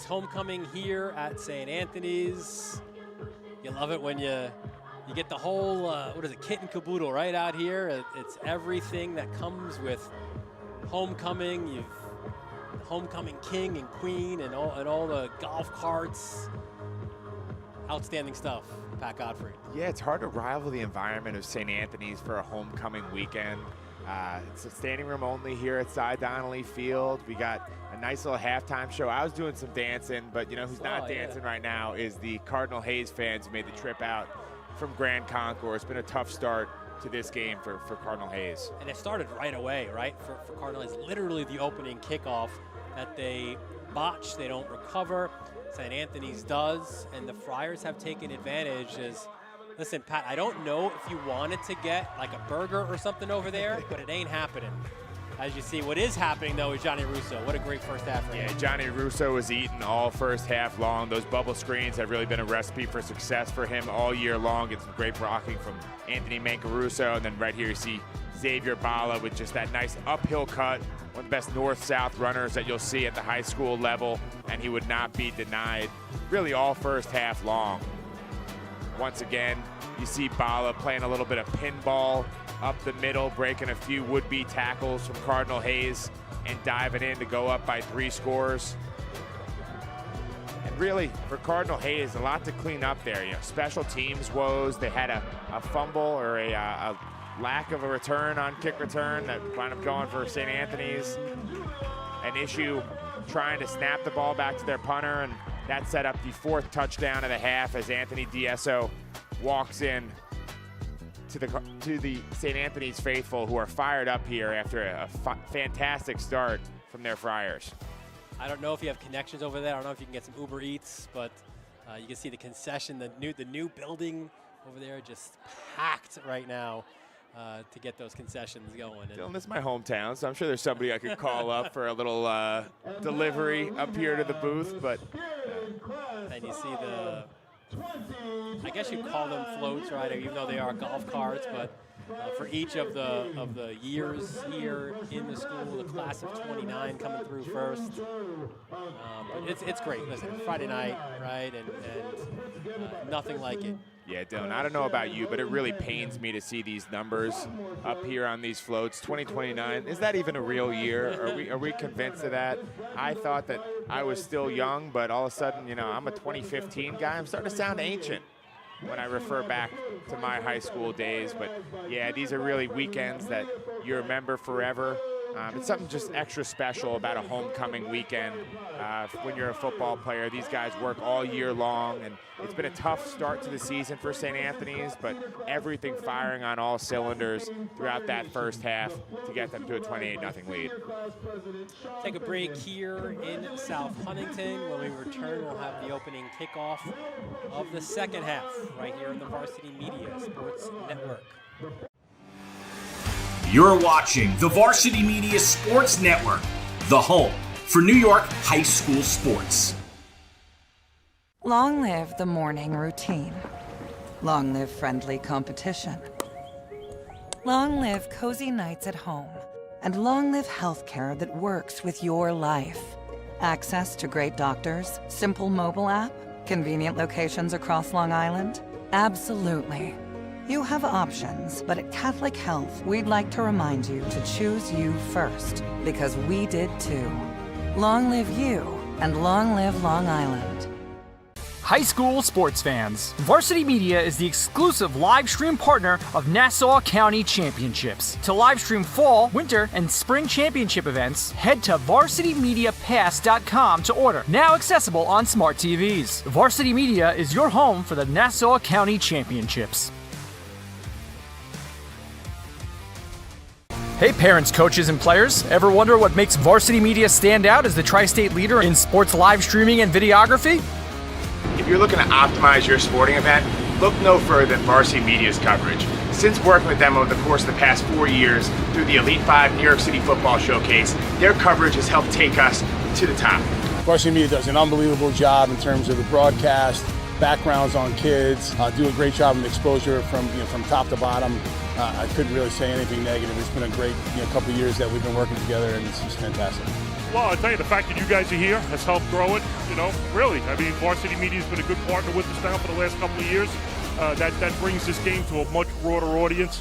It's homecoming here at St. Anthony's. You love it when you get the whole, kit and caboodle right out here. It's everything that comes with homecoming. You've homecoming king and queen and all the golf carts. Outstanding stuff, Pat Godfrey. Yeah, it's hard to rival the environment of St. Anthony's for a homecoming weekend. It's a standing room only here at Cy Donnelly Field. We got a nice little halftime show. I was doing some dancing, but you know who's not dancing right now is the Cardinal Hayes fans who made the trip out from Grand Concourse. It's been a tough start to this game for Cardinal Hayes. And it started right away, right? For Cardinal Hayes, literally the opening kickoff that they botch, they don't recover. St. Anthony's does, and the Friars have taken advantage. Listen, Pat, I don't know if you wanted to get like a burger or something over there, but it ain't happening. As you see, what is happening, though, is Johnny Russo. What a great first half for him. Yeah, Johnny Russo was eating all first half long. Those bubble screens have really been a recipe for success for him all year long. It's some great blocking from Anthony Mancaruso, and then right here you see Xavier Bala with just that nice uphill cut. One of the best north-south runners that you'll see at the high school level, and he would not be denied really all first half long. Once again, you see Bala playing a little bit of pinball up the middle, breaking a few would-be tackles from Cardinal Hayes and diving in to go up by 3 scores. And really, for Cardinal Hayes, a lot to clean up there. You know, special teams woes. They had a fumble or a lack of a return on kick return that wound up going for St. Anthony's. An issue trying to snap the ball back to their punter, and that set up the 4th touchdown of the half as Anthony Diesso walks in to the St. Anthony's faithful, who are fired up here after a fantastic start from their Friars. I don't know if you have connections over there. I don't know if you can get some Uber Eats, but you can see the concession, the new building over there, just packed right now to get those concessions going. Dylan, this is my hometown, so I'm sure there's somebody I could call up for a little delivery up here to the booth. But and you see I guess you call them floats, right? Even though they are golf carts, but for each of the years here in the school, the class of 29 coming through first. But it's great. Listen, Friday night, right? And nothing like it. Yeah, Dylan, I don't know about you, but it really pains me to see these numbers up here on these floats. 2029, is that even a real year? Are we convinced of that? I thought that I was still young, but all of a sudden, you know, I'm a 2015 guy. I'm starting to sound ancient when I refer back to my high school days. But yeah, these are really weekends that you remember forever. It's something just extra special about a homecoming weekend. When you're a football player, these guys work all year long, and it's been a tough start to the season for St. Anthony's, but everything firing on all cylinders throughout that first half to get them to a 28-0 lead. Take a break here in South Huntington. When we return, we'll have the opening kickoff of the second half right here on the Varsity Media Sports Network. You're watching the Varsity Media Sports Network, the home for New York high school sports. Long live the morning routine. Long live friendly competition. Long live cozy nights at home. And long live healthcare that works with your life. Access to great doctors, simple mobile app, convenient locations across Long Island. Absolutely. You have options, but at Catholic Health, we'd like to remind you to choose you first, because we did too. Long live you, and long live Long Island. High school sports fans, Varsity Media is the exclusive live stream partner of Nassau County Championships. To live stream fall, winter, and spring championship events, head to varsitymediapass.com to order. Now accessible on smart TVs. Varsity Media is your home for the Nassau County Championships. Hey parents, coaches, and players. Ever wonder what makes Varsity Media stand out as the tri-state leader in sports live streaming and videography? If you're looking to optimize your sporting event, look no further than Varsity Media's coverage. Since working with them over the course of the past 4 years through the Elite 5 New York City Football Showcase, their coverage has helped take us to the top. Varsity Media does an unbelievable job in terms of the broadcast, backgrounds on kids, do a great job of exposure from top to bottom. I couldn't really say anything negative. It's been a great couple of years that we've been working together, and it's just fantastic. Well, I'll tell you, the fact that you guys are here has helped grow it, really. I mean, Varsity Media has been a good partner with us now for the last couple of years. That brings this game to a much broader audience.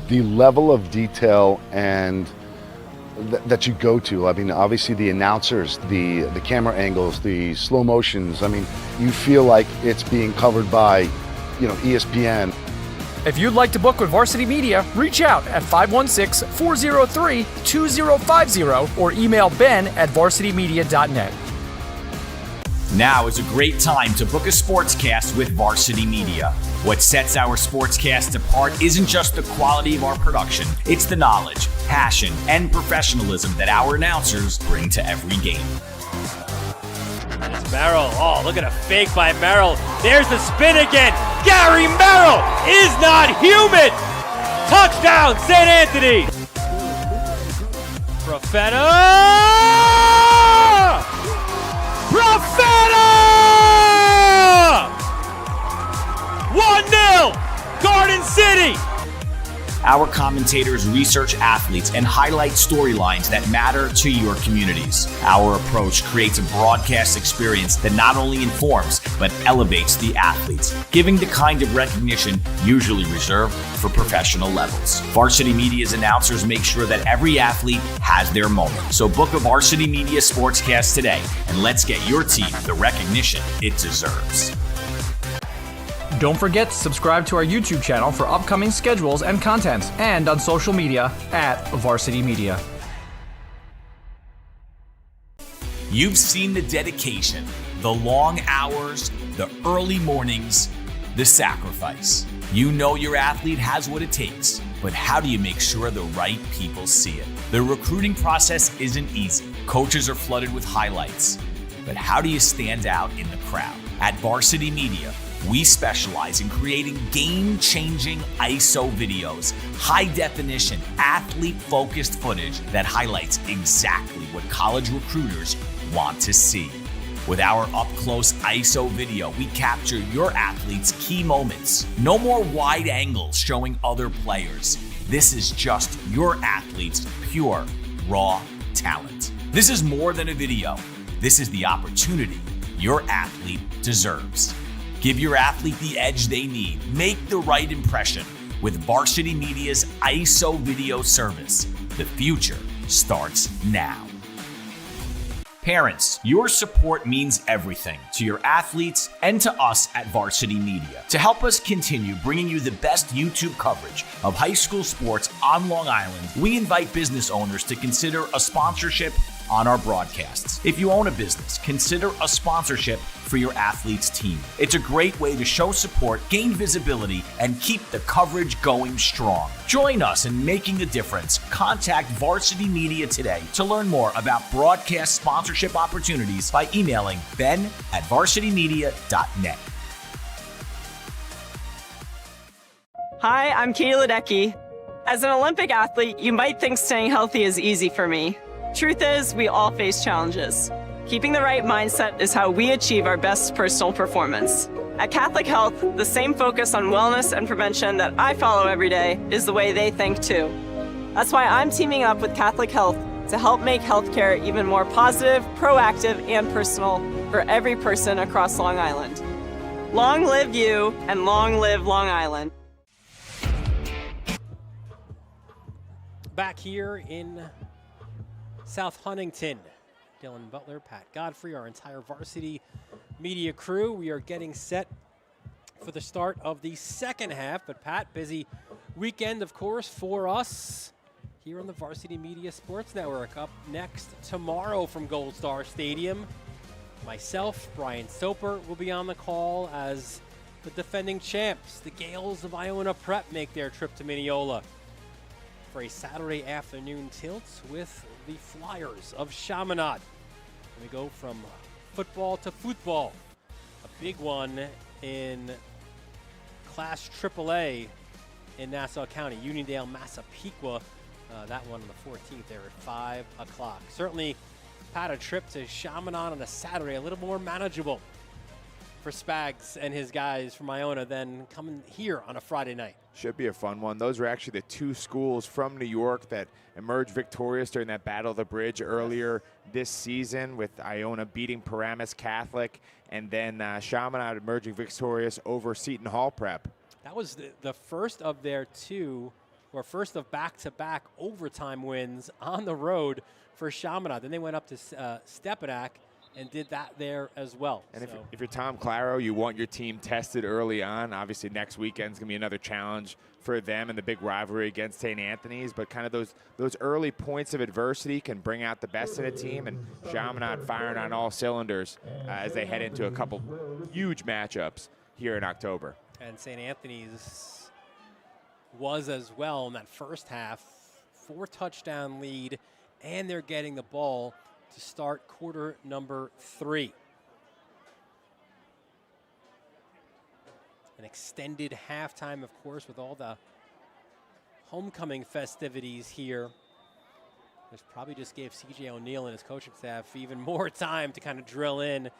The level of detail and that you go to, I mean, obviously the announcers, the camera angles, the slow motions, I mean, you feel like it's being covered by, ESPN. If you'd like to book with Varsity Media, reach out at 516-403-2050 or email ben@varsitymedia.net. Now is a great time to book a sportscast with Varsity Media. What sets our sportscast apart isn't just the quality of our production, it's the knowledge, passion, and professionalism that our announcers bring to every game. It's Merrill. Oh, look at a fake by Merrill. There's the spin again. Gary Merrill is not human. Touchdown, St. Anthony. Profeta! 1-0, Garden City. Our commentators research athletes and highlight storylines that matter to your communities. Our approach creates a broadcast experience that not only informs, but elevates the athletes, giving the kind of recognition usually reserved for professional levels. Varsity Media's announcers make sure that every athlete has their moment. So book a Varsity Media Sportscast today, and let's get your team the recognition it deserves. Don't forget to subscribe to our YouTube channel for upcoming schedules and content, and on social media at Varsity Media. You've seen the dedication, the long hours, the early mornings, the sacrifice. You know your athlete has what it takes, but how do you make sure the right people see it? The recruiting process isn't easy. Coaches are flooded with highlights, but how do you stand out in the crowd? At Varsity Media, we specialize in creating game-changing ISO videos, high-definition, athlete-focused footage that highlights exactly what college recruiters want to see. With our up-close ISO video, we capture your athletes' key moments. No more wide angles showing other players. This is just your athlete's pure, raw talent. This is more than a video. This is the opportunity your athlete deserves. Give your athlete the edge they need. Make the right impression with Varsity Media's ISO video service. The future starts now. Parents, your support means everything to your athletes and to us at Varsity Media. To help us continue bringing you the best YouTube coverage of high school sports on Long Island, we invite business owners to consider a sponsorship on our broadcasts. If you own a business, consider a sponsorship for your athlete's team. It's a great way to show support, gain visibility, and keep the coverage going strong. Join us in making a difference. Contact Varsity Media today to learn more about broadcast sponsorship opportunities by emailing ben@varsitymedia.net. Hi, I'm Katie Ledecky. As an Olympic athlete, you might think staying healthy is easy for me. Truth is, we all face challenges. Keeping the right mindset is how we achieve our best personal performance. At Catholic Health, the same focus on wellness and prevention that I follow every day is the way they think too. That's why I'm teaming up with Catholic Health to help make healthcare even more positive, proactive, and personal for every person across Long Island. Long live you, and long live Long Island. Back here in South Huntington, Dylan Butler, Pat Godfrey, our entire Varsity Media crew. We are getting set for the start of the second half. But Pat, busy weekend, of course, for us here on the Varsity Media Sports Network. Up next tomorrow from Gold Star Stadium, myself, Brian Soper, will be on the call as the defending champs, the Gales of Iona Prep, make their trip to Mineola for a Saturday afternoon tilt with the Flyers of Chaminade. We go from football to football. A big one in Class AAA in Nassau County. Uniondale, Massapequa. That one on the 14th there at 5 o'clock. Certainly, Pat, a trip to Chaminade on a Saturday, a little more manageable for Spags and his guys from Iona than coming here on a Friday night. Should be a fun one. Those are actually the two schools from New York that emerged victorious during that Battle of the Bridge earlier this season, with Iona beating Paramus Catholic, and then Chaminade emerging victorious over Seton Hall Prep. That was the first of their first of back-to-back overtime wins on the road for Chaminade. Then they went up to Stepinac and did that there as well. And if you're Tom Claro, you want your team tested early on. Obviously, next weekend's going to be another challenge for them and the big rivalry against St. Anthony's. But kind of those early points of adversity can bring out the best in a team. And Chaminade firing on all cylinders as they head into a couple huge matchups here in October. And St. Anthony's was as well in that first half. 4-touchdown lead, and they're getting the ball to start quarter number 3. An extended halftime, of course, with all the homecoming festivities here. This probably just gave C.J. O'Neill and his coaching staff even more time to kind of drill in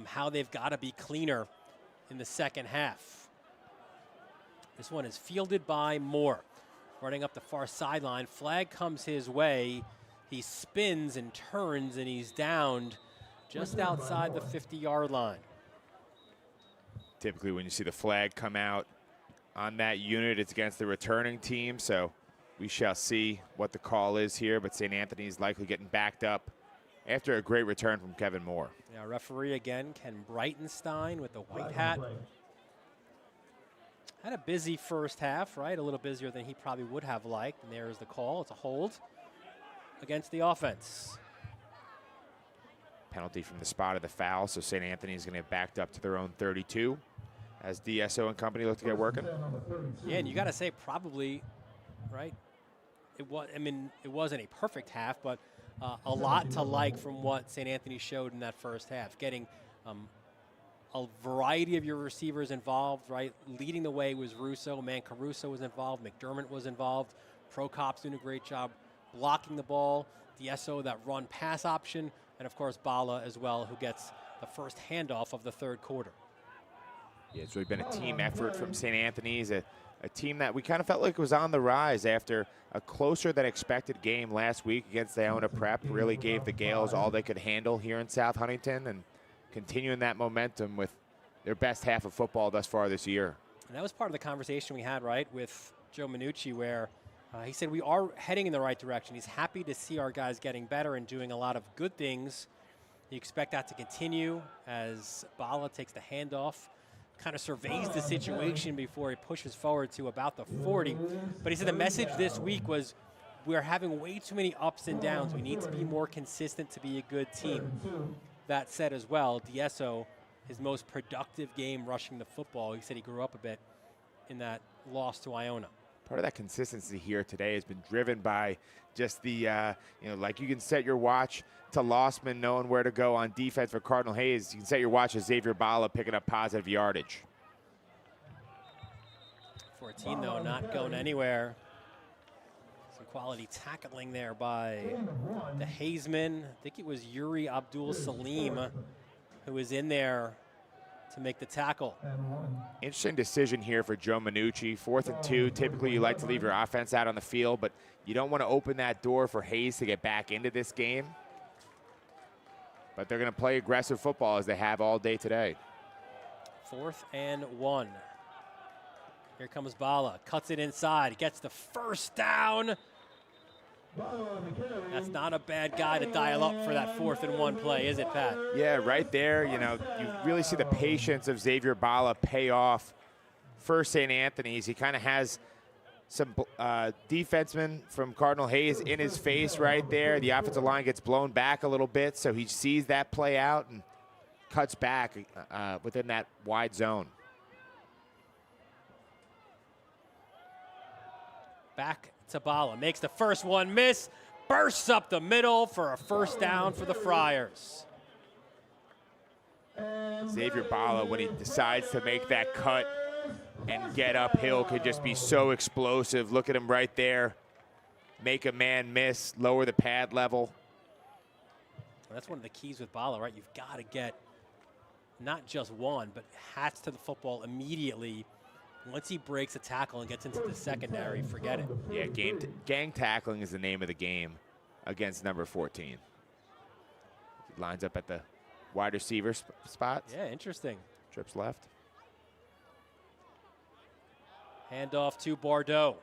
how they've got to be cleaner in the second half. This one is fielded by Moore. Running up the far sideline. Flag comes his way. He spins and turns, and he's downed just outside the 50-yard line. Typically, when you see the flag come out on that unit, it's against the returning team. So we shall see what the call is here. But St. Anthony's likely getting backed up after a great return from Kevin Moore. Yeah, referee again, Ken Breitenstein with the white hat. Had a busy first half, right? A little busier than he probably would have liked. And there's the call. It's a hold against the offense. Penalty from the spot of the foul, so St. Anthony's going to get backed up to their own 32 as DSO and company look to get working. Yeah, and you got to say probably, right? It wasn't a perfect half, but a lot to like from what St. Anthony showed in that first half. Getting a variety of your receivers involved, right? Leading the way was Russo. Caruso was involved. McDermott was involved. Prokop's doing a great job blocking the ball. DSO, that run pass option. And, of course, Bala as well, who gets the first handoff of the third quarter. Yeah, it's really been a team effort from St. Anthony's, a team that we kind of felt like was on the rise after a closer than expected game last week against Iona Prep. Really gave the Gales all they could handle here in South Huntington, and continuing that momentum with their best half of football thus far this year. And that was part of the conversation we had, right, with Joe Minucci, where he said we are heading in the right direction. He's happy to see our guys getting better and doing a lot of good things. You expect that to continue as Bala takes the handoff, kind of surveys the situation before he pushes forward to about the 40. But he said the message this week was we're having way too many ups and downs. We need to be more consistent to be a good team. That said as well, DSO, his most productive game rushing the football. He said he grew up a bit in that loss to Iona. Part of that consistency here today has been driven by just the, like you can set your watch to Lossman knowing where to go on defense for Cardinal Hayes. You can set your watch to Xavier Bala picking up positive yardage. 14, though, not going anywhere. Some quality tackling there by the Hayesman. I think it was Yuri Abdul Salim who was in there to make the tackle. Interesting decision here for Joe Minucci. 4th and 2. Typically, you like to leave your offense out on the field, but you don't want to open that door for Hayes to get back into this game. But they're going to play aggressive football as they have all day today. 4th and 1. Here comes Bala. Cuts it inside. Gets the first down. That's not a bad guy to dial up for that 4th and 1 play, is it, Pat? Yeah, right there, you really see the patience of Xavier Bala pay off for St. Anthony's. He kind of has some defensemen from Cardinal Hayes in his face right there. The offensive line gets blown back a little bit, so he sees that play out and cuts back within that wide zone. Back to Bala, makes the first one miss, bursts up the middle for a first down for the Friars. Xavier Bala, when he decides to make that cut and get uphill, can just be so explosive. Look at him right there. Make a man miss, lower the pad level. Well, that's one of the keys with Bala, right? You've got to get not just one, but hats to the football immediately. Once he breaks a tackle and gets into the secondary, forget it. Yeah, gang tackling is the name of the game against number 14. He lines up at the wide receiver spot. Yeah, interesting. Trips left. Handoff to Bordeaux.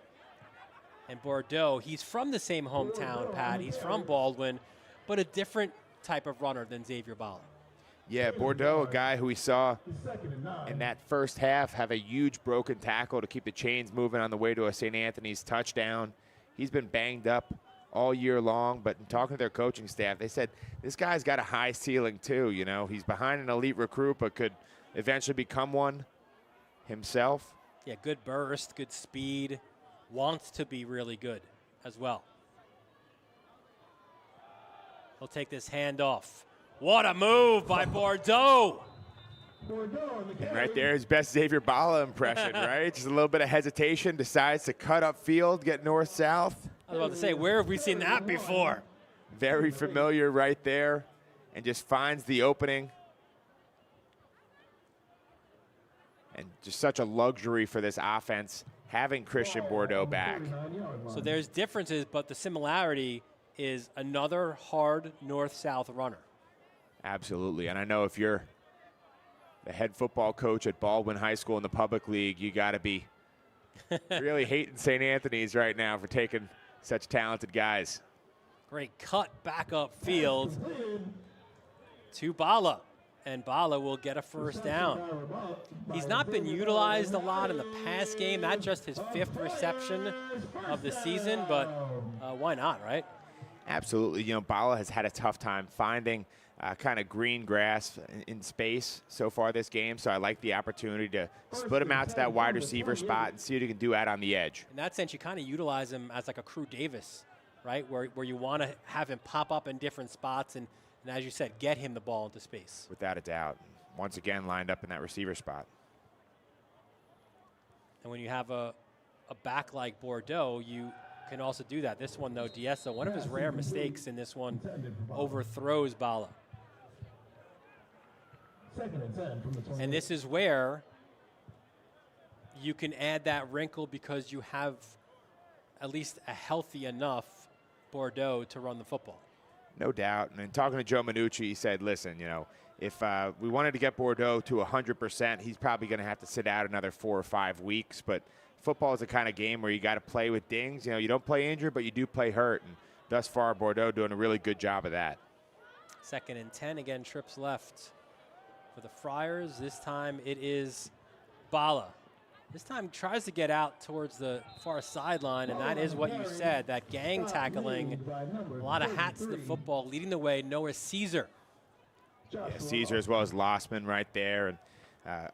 And Bordeaux, he's from the same hometown, Pat. He's from Baldwin, but a different type of runner than Xavier Bala. Yeah, Bordeaux, a guy who we saw in that first half have a huge broken tackle to keep the chains moving on the way to a St. Anthony's touchdown. He's been banged up all year long, but in talking to their coaching staff, they said this guy's got a high ceiling too. You know, he's behind an elite recruit, but could eventually become one himself. Yeah, good burst, good speed, wants to be really good as well. He'll take this handoff. What a move by Bordeaux. And right there, his best Xavier Bala impression, right? Just a little bit of hesitation, decides to cut up field, get north-south. I was about to say, where have we seen that before? Very familiar right there, and just finds the opening. And just such a luxury for this offense, having Christian Bordeaux back. So there's differences, but the similarity is another hard north-south runner. Absolutely, and I know if you're the head football coach at Baldwin High School in the public league, you got to be really hating St. Anthony's right now for taking such talented guys. Great cut back up field to Bala, and Bala will get a first down. He's not been utilized a lot in the pass game. That's just his 5th reception of the season, but why not, right? Absolutely. You know, Bala has had a tough time finding kind of green grass in space so far this game, so I like the opportunity to split him out to that wide receiver spot and see what he can do out on the edge. In that sense, you kind of utilize him as like a Crew Davis, right, where you want to have him pop up in different spots and as you said, get him the ball into space. Without a doubt. Once again, lined up in that receiver spot. And when you have a back like Bordeaux, you can also do that. This one, though, Diesso, one of his rare mistakes in this one, overthrows Bala. And this is where you can add that wrinkle because you have at least a healthy enough Bordeaux to run the football. No doubt. And in talking to Joe Minucci, he said, listen, you know, if we wanted to get Bordeaux to 100%, he's probably going to have to sit out another 4 or 5 weeks. But football is the kind of game where you got to play with dings. You know, you don't play injured, but you do play hurt. And thus far, Bordeaux doing a really good job of that. 2nd and 10, again, trips left for the Friars. This time it is Bala. This time tries to get out towards the far sideline, and that is what you said, that gang tackling. A lot of hats to the football, leading the way, Noah Caesar. Yeah, Caesar as well as Lossman right there. And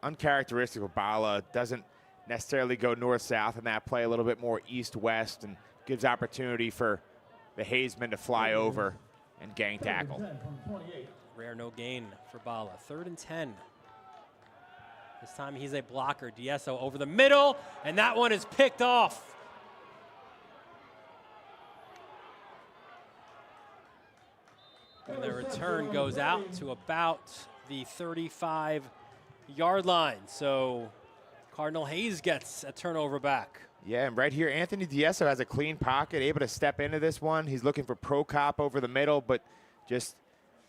uncharacteristic of Bala, doesn't necessarily go north-south in that play, a little bit more east-west, and gives opportunity for the Hayesman to fly over and gang tackle. Rare no gain for Bala. 3rd and 10. This time he's a blocker. Diesso over the middle, and that one is picked off. And the return goes out to about the 35-yard line. So Cardinal Hayes gets a turnover back. Yeah, and right here, Anthony Diesso has a clean pocket, able to step into this one. He's looking for Prokop over the middle, but just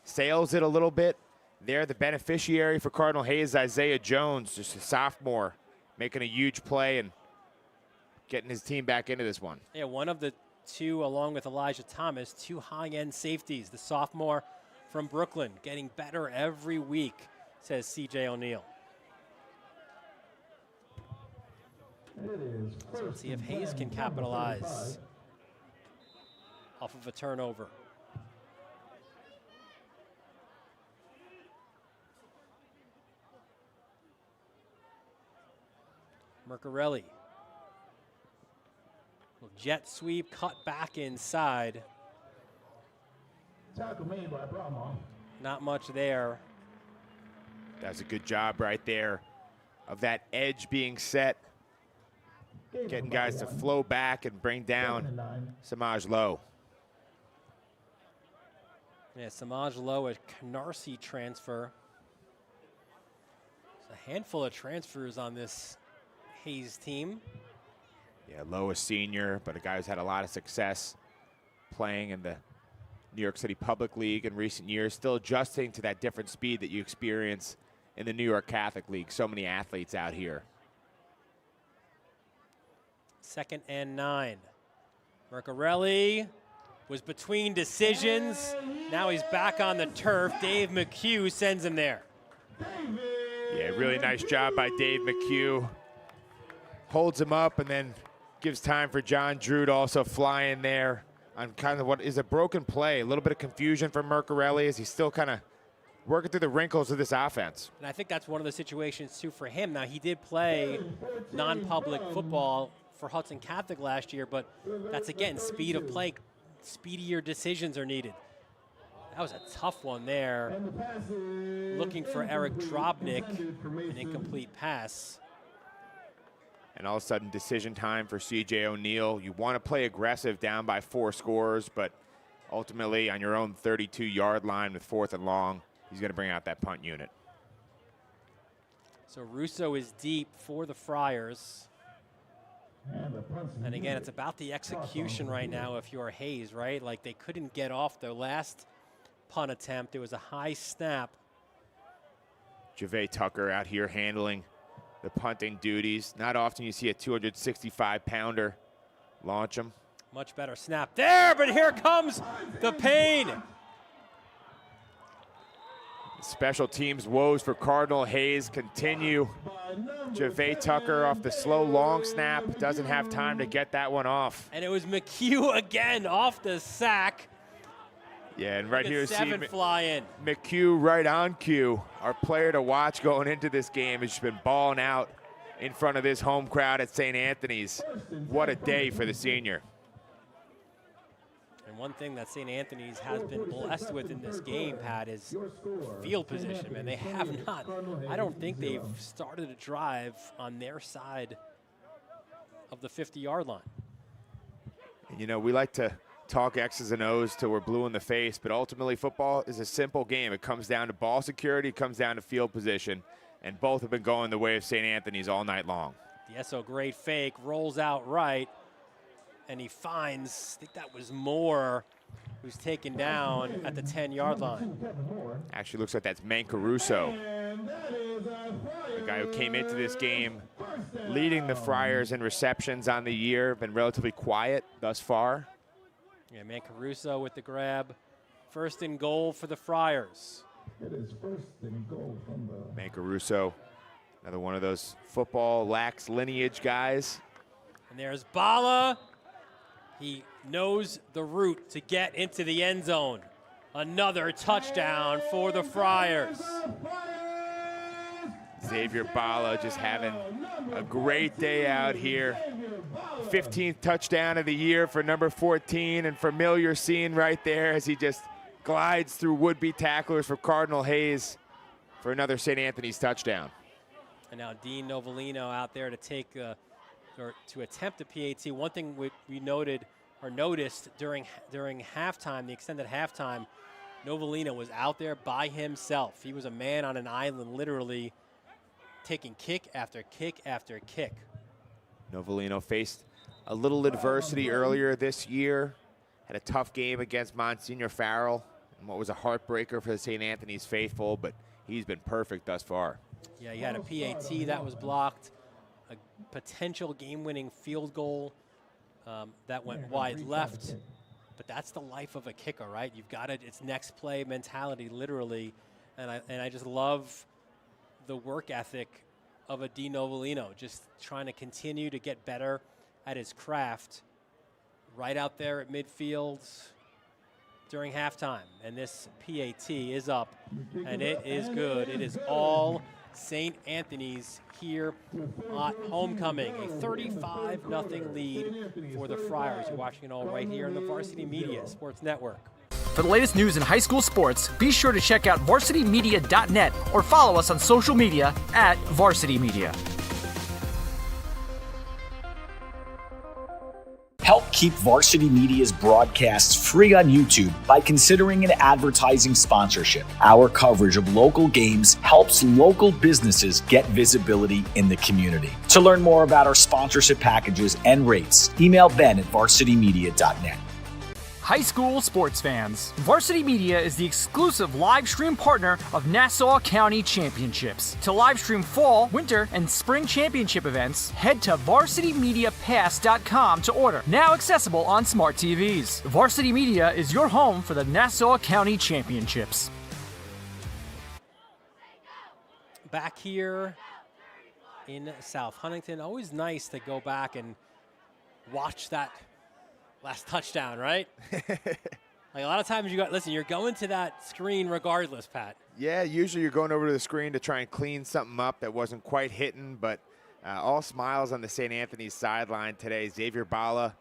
sails it a little bit. There, the beneficiary for Cardinal Hayes, Isaiah Jones, just a sophomore, making a huge play and getting his team back into this one. Yeah, one of the two, along with Elijah Thomas, 2 high-end safeties. The sophomore from Brooklyn, getting better every week, says C.J. O'Neal. So let's see if Hayes can capitalize off of a turnover. Mercarelli. Jet sweep, cut back inside. Not much there. That's a good job right there of that edge being set. Getting guys to flow back and bring down Samaj Lowe. Yeah, Samaj Lowe, a Canarsie transfer. A handful of transfers on this Hayes team. Yeah, Lowe, a senior, but a guy who's had a lot of success playing in the New York City Public League in recent years, still adjusting to that different speed that you experience in the New York Catholic League. So many athletes out here. 2nd and 9. Mercarelli was between decisions. Now he's back on the turf. Dave McHugh sends him there. Yeah, really nice job by Dave McHugh. Holds him up and then gives time for John Drew to also fly in there on kind of what is a broken play. A little bit of confusion from Mercarelli as he's still kind of working through the wrinkles of this offense. And I think that's one of the situations, too, for him. Now, he did play non-public football for Hudson Catholic last year, but that's, again, speed of play. Speedier decisions are needed. That was a tough one there. Looking for Eric Drobnik, an incomplete pass. And all of a sudden, decision time for C.J. O'Neal. You want to play aggressive down by 4 scores, but ultimately on your own 32-yard line with 4th and long, he's going to bring out that punt unit. So Russo is deep for the Friars. And again, it's about the execution right now if you're Hayes, right? Like they couldn't get off their last punt attempt. It was a high snap. Javea Tucker out here handling the punting duties. Not often you see a 265-pounder launch him. Much better snap there, but here comes the pain. Special teams woes for Cardinal Hayes continue. Javea Tucker off the slow long snap. Doesn't have time to get that one off. And it was McHugh again off the sack. Yeah, and right here, see fly in. McHugh right on cue. Our player to watch going into this game has just been balling out in front of this home crowd at St. Anthony's. What a day for the senior. And one thing that St. Anthony's has been blessed with in this game, Pat, is field position. Man, they have not. I don't think they've started a drive on their side of the 50-yard line. And, you know, we like to talk X's and O's till we're blue in the face, but ultimately football is a simple game. It comes down to ball security, it comes down to field position, and both have been going the way of St. Anthony's all night long. DeSo, great fake, rolls out right, and he finds, I think that was Moore, who's taken down at the 10-yard line. Actually looks like that's Mancaruso, the guy who came into this game leading the Friars in receptions on the year, been relatively quiet thus far. Yeah, Mancaruso with the grab. 1st and goal for the Friars. It is 1st and goal from the Mancaruso, another one of those football lax lineage guys. And there's Bala. He knows the route to get into the end zone. Another touchdown for the Friars. Xavier Bala just having a great day out here. 15th touchdown of the year for number 14, and familiar scene right there as he just glides through would-be tacklers for Cardinal Hayes for another St. Anthony's touchdown. And now Dean Novellino out there to take or to attempt a PAT. One thing we noted or noticed during halftime, the extended halftime, Novellino was out there by himself. He was a man on an island, literally taking kick after kick after kick. Novellino faced a little adversity earlier this year. Had a tough game against Monsignor Farrell, and what was a heartbreaker for the St. Anthony's faithful, but he's been perfect thus far. Yeah, he had a PAT that was blocked, a potential game-winning field goal that went wide left. But that's the life of a kicker, right? You've got it. It's next play mentality, literally. And I just love the work ethic of a Dean Novellino, just trying to continue to get better at his craft right out there at midfield during halftime. And this PAT is up, and it is good. It is all St. Anthony's here at homecoming. A 35-0 lead for the Friars. You're watching it all right here on the Varsity Media Sports Network. For the latest news in high school sports, be sure to check out varsitymedia.net or follow us on social media at Varsity Media. Help keep Varsity Media's broadcasts free on YouTube by considering an advertising sponsorship. Our coverage of local games helps local businesses get visibility in the community. To learn more about our sponsorship packages and rates, email Ben at varsitymedia.net. High school sports fans, Varsity Media is the exclusive live stream partner of Nassau County Championships. To live stream fall, winter, and spring championship events, head to varsitymediapass.com to order. Now accessible on smart TVs. Varsity Media is your home for the Nassau County Championships. Back here in South Huntington, always nice to go back and watch that last touchdown, right? Like a lot of times you're going to that screen regardless, Pat. Yeah, usually you're going over to the screen to try and clean something up that wasn't quite hitting, but all smiles on the St. Anthony's sideline today. Xavier Bala,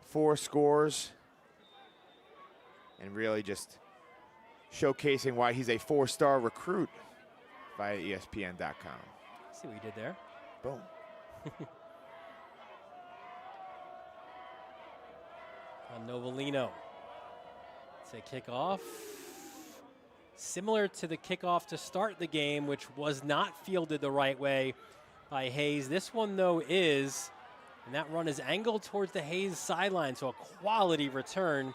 4 scores, and really just showcasing why he's a 4-star recruit via ESPN.com. See what you did there? Boom. Novelino. It's a kickoff. Similar to the kickoff to start the game, which was not fielded the right way by Hayes. This one, though, is, and that run is angled towards the Hayes sideline, so a quality return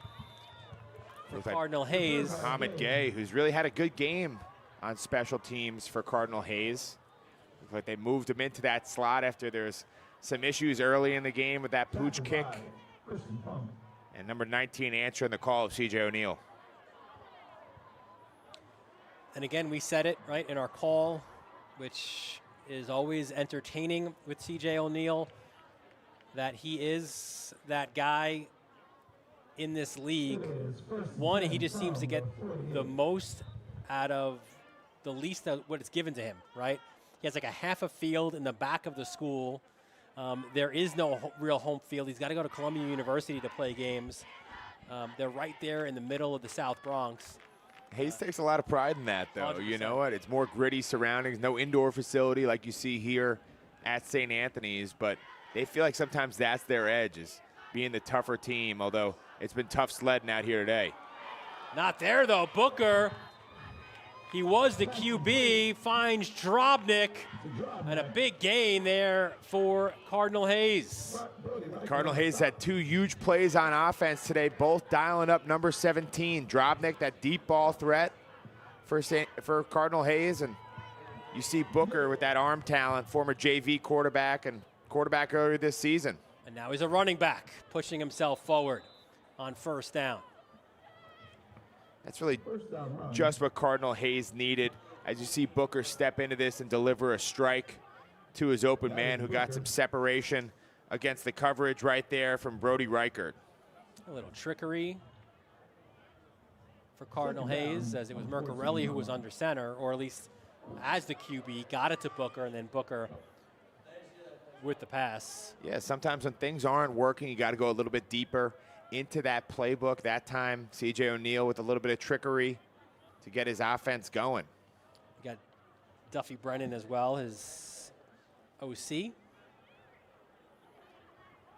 for Cardinal Hayes. Muhammad Gay, who's really had a good game on special teams for Cardinal Hayes. Looks like they moved him into that slot after there's some issues early in the game with that pooch kick. And number 19 answering the call of C.J. O'Neal. And again, we said it, right, in our call, which is always entertaining with C.J. O'Neal, that he is that guy in this league. One, he just seems to get the most out of the least of what it's given to him, right? He has like a half a field in the back of the school. There is no real home field. He's got to go to Columbia University to play games. They're right there in the middle of the South Bronx. Hayes takes a lot of pride in that, though. 100%. You know what? It's more gritty surroundings, no indoor facility like you see here at St. Anthony's, but they feel like sometimes that's their edge, is being the tougher team, although it's been tough sledding out here today. Not there, though. Booker, he was the QB, finds Drobnik, and a big gain there for Cardinal Hayes. Cardinal Hayes had 2 huge plays on offense today, both dialing up number 17, Drobnik, that deep ball threat for Cardinal Hayes. And you see Booker with that arm talent, former JV quarterback and quarterback earlier this season. And now he's a running back, pushing himself forward on first down. That's really just what Cardinal Hayes needed, as you see Booker step into this and deliver a strike to his open man, who got some separation against the coverage right there from Brody Reichert. A little trickery for Cardinal Hayes, as it was Mercarelli who was under center, or at least as the QB, got it to Booker, and then Booker with the pass. Yeah, sometimes when things aren't working, you got to go a little bit deeper into that playbook. That time, C.J. O'Neal with a little bit of trickery to get his offense going. You got Duffy Brennan as well, his OC.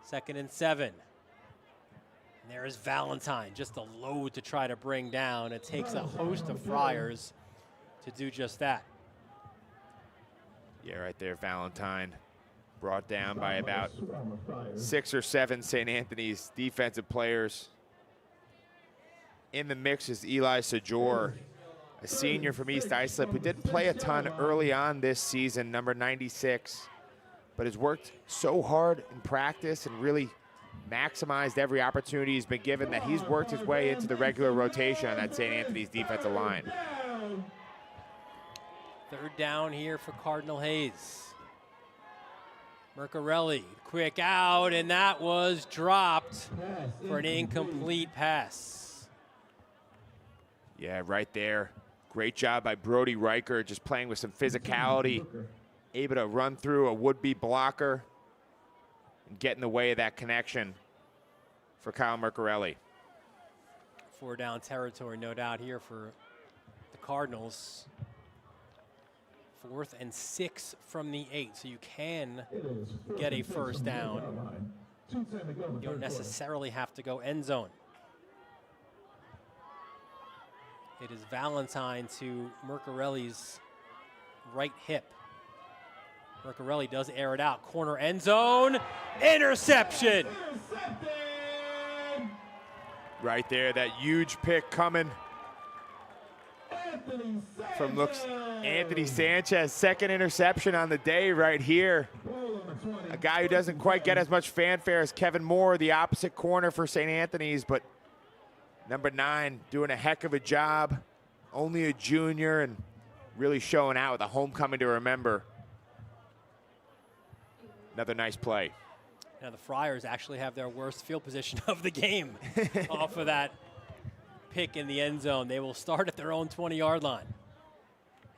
2nd and 7. And there is Valentine, just a load to try to bring down. It takes a host of Friars to do just that. Yeah, right there, Valentine. Brought down by about 6 or 7 St. Anthony's defensive players. In the mix is Eli Sajor, a senior from East Islip who didn't play a ton early on this season, number 96, but has worked so hard in practice and really maximized every opportunity he's been given that he's worked his way into the regular rotation on that St. Anthony's defensive line. 3rd down here for Cardinal Hayes. Mercarelli, quick out, and that was dropped for an incomplete pass. Yeah, right there. Great job by Brody Reichert, just playing with some physicality, able to run through a would-be blocker and get in the way of that connection for Kyle Mercarelli. 4-down territory, no doubt, here for the Cardinals. 4th and 6 from the 8, so you can get a first down. 2:10 to go in the You don't third quarter. necessarily have to go end zone. It is Valentine to Mercarelli's right hip. Mercarelli does air it out. Corner end zone. Interception. Right there, that huge pick coming from Anthony Sanchez. Second interception on the day right here. A guy who doesn't quite get as much fanfare as Kevin Moore, the opposite corner for St. Anthony's, but number 9 doing a heck of a job. Only a junior and really showing out with a homecoming to remember. Another nice play. Now the Friars actually have their worst field position of the game off of that pick in the end zone. They will start at their own 20-yard line.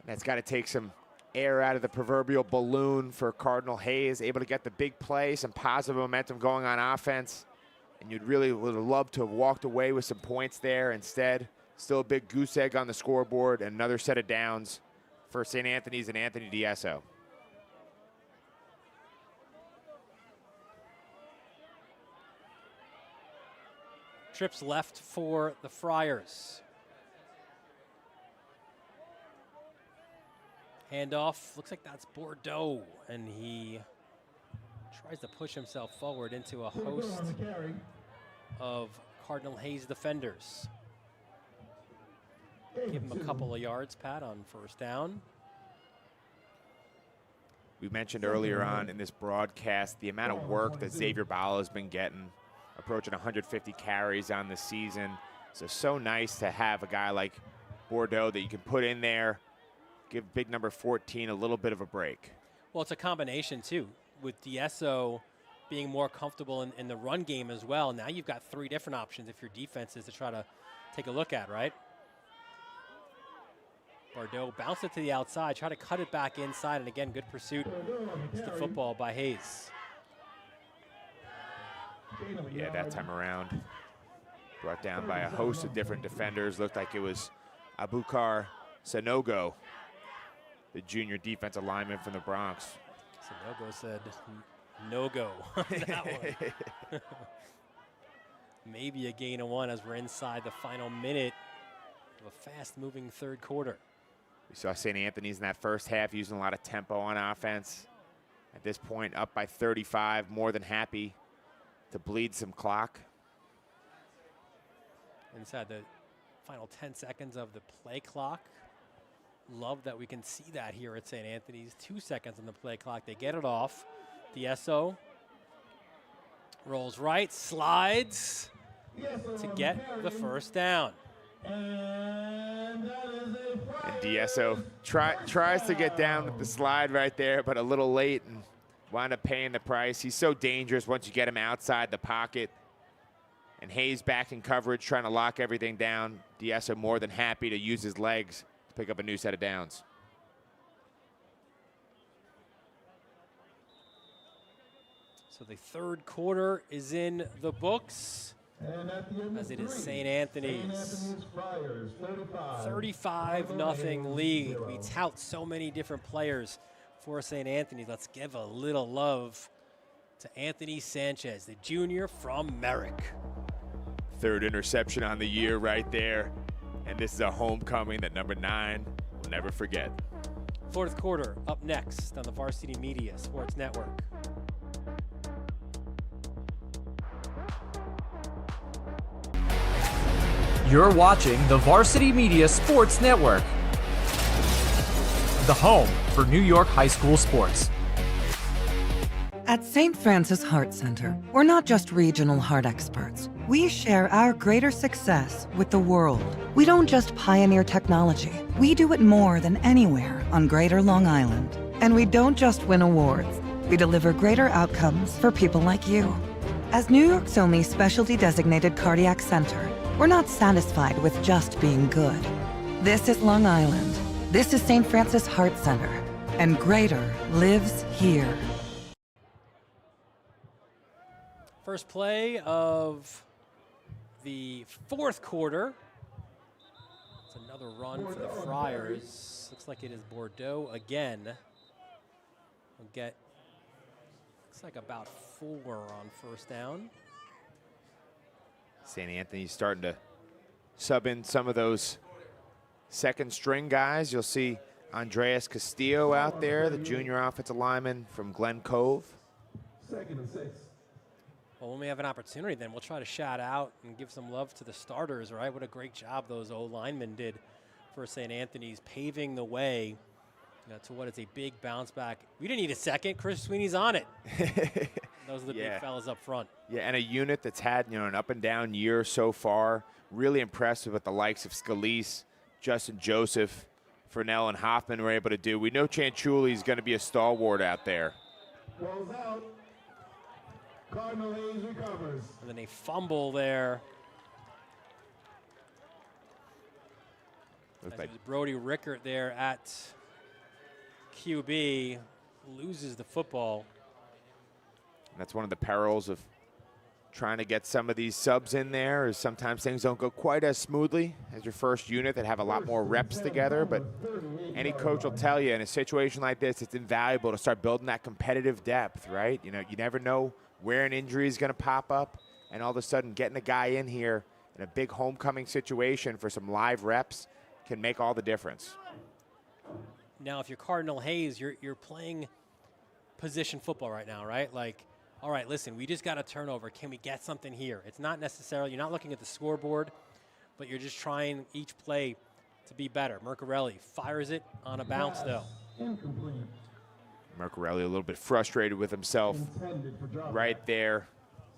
That's got to take some air out of the proverbial balloon for Cardinal Hayes, able to get the big play, some positive momentum going on offense. And you'd really would have loved to have walked away with some points there. Instead, still a big goose egg on the scoreboard and another set of downs for St. Anthony's and Anthony Diesso. Trips left for the Friars. Handoff, looks like that's Bordeaux, and he tries to push himself forward into a host of Cardinal Hayes defenders. Give him a couple of yards, Pat, on first down. We mentioned earlier on in this broadcast the amount of work that Xavier Bala has been getting, approaching 150 carries on the season. So nice to have a guy like Bordeaux that you can put in there, give big number 14 a little bit of a break. Well, it's a combination, too, with Diesso being more comfortable in the run game as well. Now you've got 3 different options if your defense is to try to take a look at, right? Bordeaux bounced it to the outside, try to cut it back inside, and again, good pursuit to the football by Hayes. Yeah, that time around, brought down by a host of different defenders. Looked like it was Abubakar Sanogo, the junior defensive lineman from the Bronx. Sanogo said no go on that one. Maybe a gain of 1 as we're inside the final minute of a fast-moving third quarter. We saw St. Anthony's in that first half using a lot of tempo on offense. At this point, up by 35, more than happy to bleed some clock. Inside the final 10 seconds of the play clock. Love that we can see that here at St. Anthony's. 2 seconds on the play clock. They get it off. Diesso rolls right, slides to get the first down. And Diesso tries to get down with the slide right there, but a little late and wound up paying the price. He's so dangerous once you get him outside the pocket. And Hayes back in coverage, trying to lock everything down. Diesso more than happy to use his legs to pick up a new set of downs. So the third quarter is in the books. As it is St. Anthony's 35-0 lead. We tout so many different players for St. Anthony's. Let's give a little love to Anthony Sanchez, the junior from Merrick. Third interception on the year right there. And this is a homecoming that number 9 will never forget. Fourth quarter up next on the Varsity Media Sports Network. You're watching the Varsity Media Sports Network, the home for New York high school sports. At St. Francis Heart Center, we're not just regional heart experts. We share our greater success with the world. We don't just pioneer technology. We do it more than anywhere on Greater Long Island. And we don't just win awards. We deliver greater outcomes for people like you. As New York's only specialty designated cardiac center, we're not satisfied with just being good. This is Long Island. This is St. Francis Heart Center. And greater lives here. First play of the fourth quarter. It's another run for the Friars. Looks like it is Bordeaux again. We'll get Looks like about 4 on first down. St. Anthony's starting to sub in some of those second string guys. You'll see Andreas Castillo out there, the junior offensive lineman from Glen Cove. 2nd and 6. Well, when we have an opportunity, then we'll try to shout out and give some love to the starters, right? What a great job those old linemen did for St. Anthony's, paving the way to what is a big bounce back. We didn't need a second. Chris Sweeney's on it. Those are the big fellas up front. Yeah, and a unit that's had, an up and down year so far. Really impressive with the likes of Scalise, Justin Joseph, Furnell, and Hoffman were able to do. We know Chanchuli is going to be a stalwart out there. Balls out. Cardinal Hayes recovers. And then a fumble there. Looks like Brody Rickert there at QB loses the football. that's one of the perils of trying to get some of these subs in there, is sometimes things don't go quite as smoothly as your first unit that have a lot more reps together. But any coach will tell you in a situation like this, it's invaluable to start building that competitive depth, right? You never know where an injury is going to pop up, and all of a sudden getting a guy in here in a big homecoming situation for some live reps can make all the difference. Now, if you're Cardinal Hayes, you're playing position football right now, right? Like, all right, listen, we just got a turnover. Can we get something here? It's not necessarily, you're not looking at the scoreboard, but you're just trying each play to be better. Mercarelli fires it on a bounce, though. Incomplete. Mercarelli a little bit frustrated with himself right there.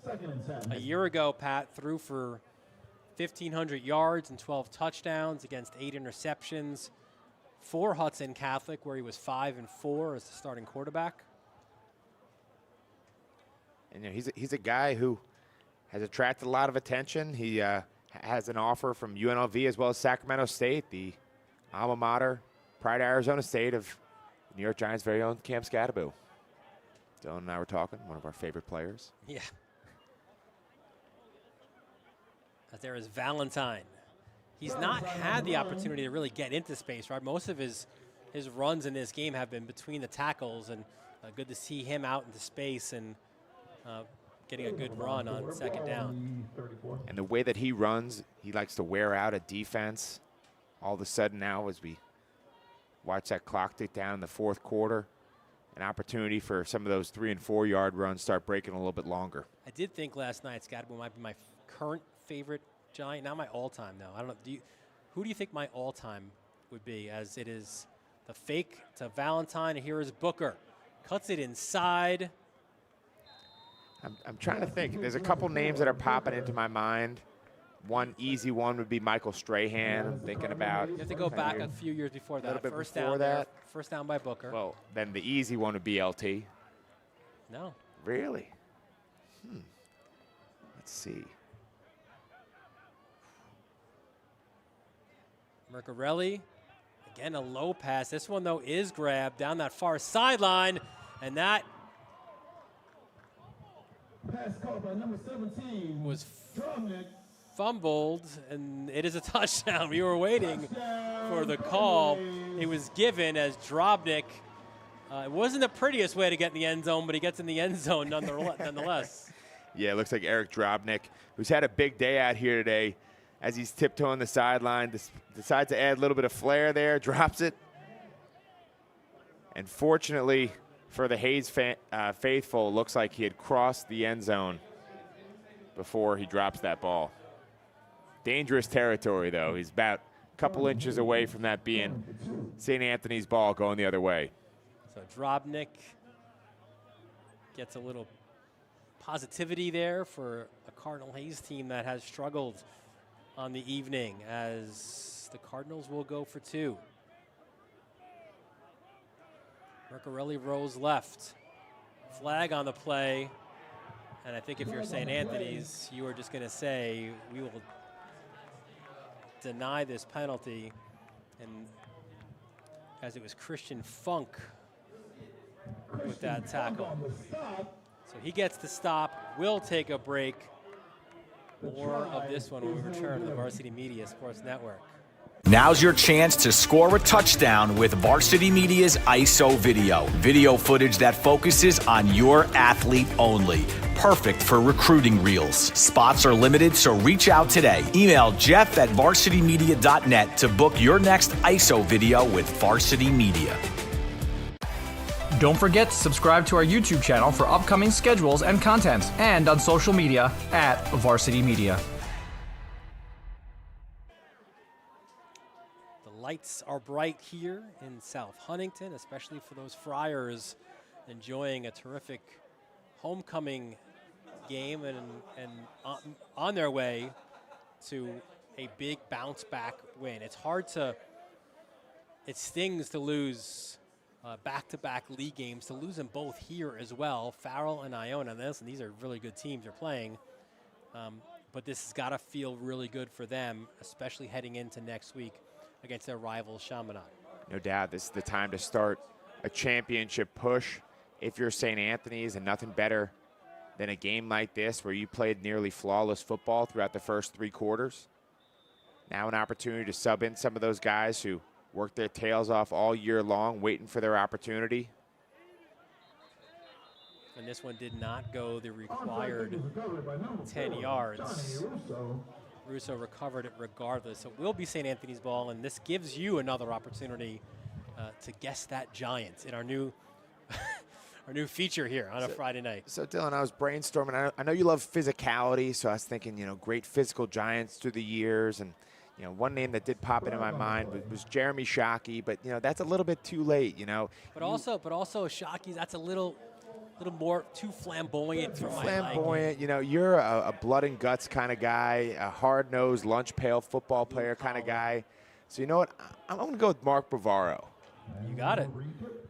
2nd and 10. A year ago, Pat threw for 1,500 yards and 12 touchdowns against 8 interceptions for Hudson Catholic, where he was 5-4 as the starting quarterback. And he's a guy who has attracted a lot of attention. He has an offer from UNLV as well as Sacramento State, the alma mater, Pride Arizona State of New York Giants' very own Cam Scadaboo. Dylan and I were talking, one of our favorite players. Yeah. As there is Valentine. He's not had the opportunity to really get into space, right? Most of his runs in this game have been between the tackles, and good to see him out into space and getting a good run on 2nd down. And the way that he runs, he likes to wear out a defense. All of a sudden now, as we watch that clock tick down in the 4th quarter, an opportunity for some of those 3- and 4-yard runs start breaking a little bit longer. I did think last night Scadaboo might be my current favorite Giant, not my all-time though. I don't know. Who do you think my all-time would be? As it is the fake to Valentine. Here is Booker, cuts it inside. I'm trying to think. There's a couple names that are popping into my mind. One easy one would be Michael Strahan. I'm thinking about. You have to go back a few years before that. Bit First before down that. there. First down by Booker. Well, then the easy one would be LT. No. Really? Let's see. Mercarelli, again a low pass. This one, though, is grabbed down that far sideline, and that Pass caught by number 17. was Drumnick. fumbled, and it is a touchdown. We were waiting for the call. It was given as Drobnik. It wasn't the prettiest way to get in the end zone, but he gets in the end zone nonetheless. Yeah, it looks like Eric Drobnik, who's had a big day out here today, as he's tiptoeing the sideline, decides to add a little bit of flair there, drops it. And fortunately for the Hayes faithful, looks like he had crossed the end zone before he drops that ball. Dangerous territory, though. He's about a couple inches away from that being St. Anthony's ball going the other way. So Drobnik gets a little positivity there for a Cardinal Hayes team that has struggled on the evening, as the Cardinals will go for 2. Mercarelli rolls left. Flag on the play. And I think if you're St. Anthony's, you are just going to say, we will deny this penalty. And as it was Christian Funk with that tackle. So he gets the stop. We'll take a break. More of this one when we return to the Varsity Media Sports Network. Now's your chance to score a touchdown with Varsity Media's ISO video. Video footage that focuses on your athlete only. Perfect for recruiting reels. Spots are limited, so reach out today. Email jeff@varsitymedia.net to book your next ISO video with Varsity Media. Don't forget to subscribe to our YouTube channel for upcoming schedules and content, and on social media @Varsity Media. Lights are bright here in South Huntington, especially for those Friars enjoying a terrific homecoming game and on their way to a big bounce back win. It stings to lose back-to-back league games, to lose them both here as well. Farrell and Iona, and these are really good teams they're playing, but this has got to feel really good for them, especially heading into next week against their rival Chaminade. No doubt, this is the time to start a championship push if you're St. Anthony's, and nothing better than a game like this where you played nearly flawless football throughout the first 3 quarters. Now an opportunity to sub in some of those guys who worked their tails off all year long waiting for their opportunity. And this one did not go the required 10 yards. Russo recovered it regardless. So it will be St. Anthony's ball, and this gives you another opportunity to guess that giant in our new our new feature here on a Friday night. So Dylan, I was brainstorming. I know you love physicality, so I was thinking, great physical giants through the years, and one name that did pop into my mind was Jeremy Shockey, but that's a little bit too late, But also Shockey's, that's a little more too flamboyant for my flamboyant. liking. You're a blood and guts kind of guy, a hard-nosed, lunch pail football player kind of guy. So you know what? I'm going to go with Mark Bavaro. You got it.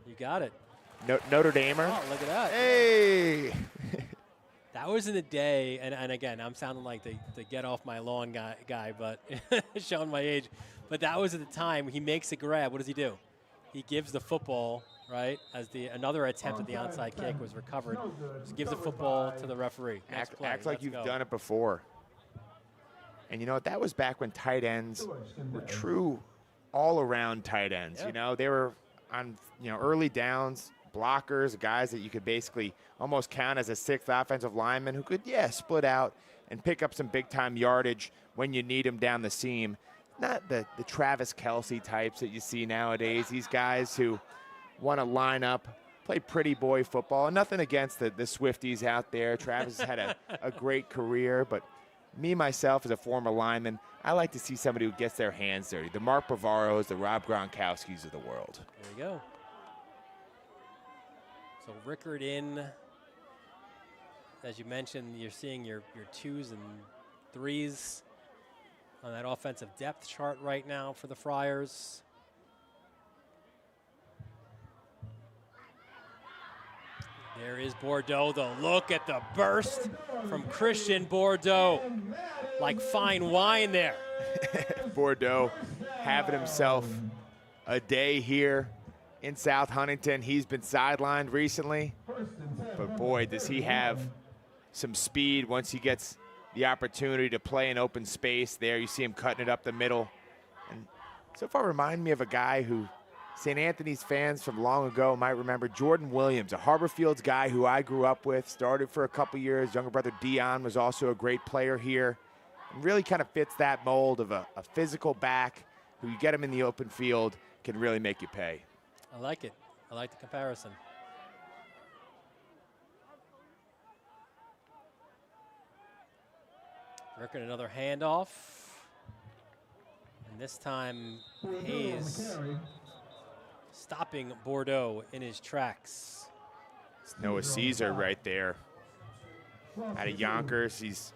You got it. Notre Damer. Oh, look at that. Hey! That was in the day, and again, I'm sounding like the get off my lawn guy, but showing my age. But that was at the time. He makes a grab. What does he do? He gives the football, right, as another attempt at the onside kick was recovered. Just gives the football to the referee. Act like you've done it before. And you know what? That was back when tight ends were true all-around tight ends. Yeah. They were on early downs, blockers, guys that you could basically almost count as a 6th offensive lineman who could, split out and pick up some big-time yardage when you need them down the seam. Not the Travis Kelce types that you see nowadays. These guys who want to line up, play pretty boy football. And nothing against the Swifties out there. Travis has had a great career, but me, myself, as a former lineman, I like to see somebody who gets their hands dirty. The Mark Bavaros, the Rob Gronkowskis of the world. There you go. So Rickard in. As you mentioned, you're seeing your 2s and 3s on that offensive depth chart right now for the Friars. There is Bordeaux, though. Look at the burst from Christian Bordeaux. Like fine wine there. Bordeaux having himself a day here in South Huntington. He's been sidelined recently, but boy, does he have some speed once he gets the opportunity to play in open space there. You see him cutting it up the middle. And so far remind me of a guy who St. Anthony's fans from long ago might remember, Jordan Williams, a Harbor Fields guy who I grew up with, started for a couple years. Younger brother Dion was also a great player here. And really kind of fits that mold of a physical back who you get him in the open field can really make you pay. I like it. I like the comparison. Rickard, another handoff. And this time, Hayes stopping Bordeaux in his tracks. It's Noah Caesar right there. Out of Yonkers, he's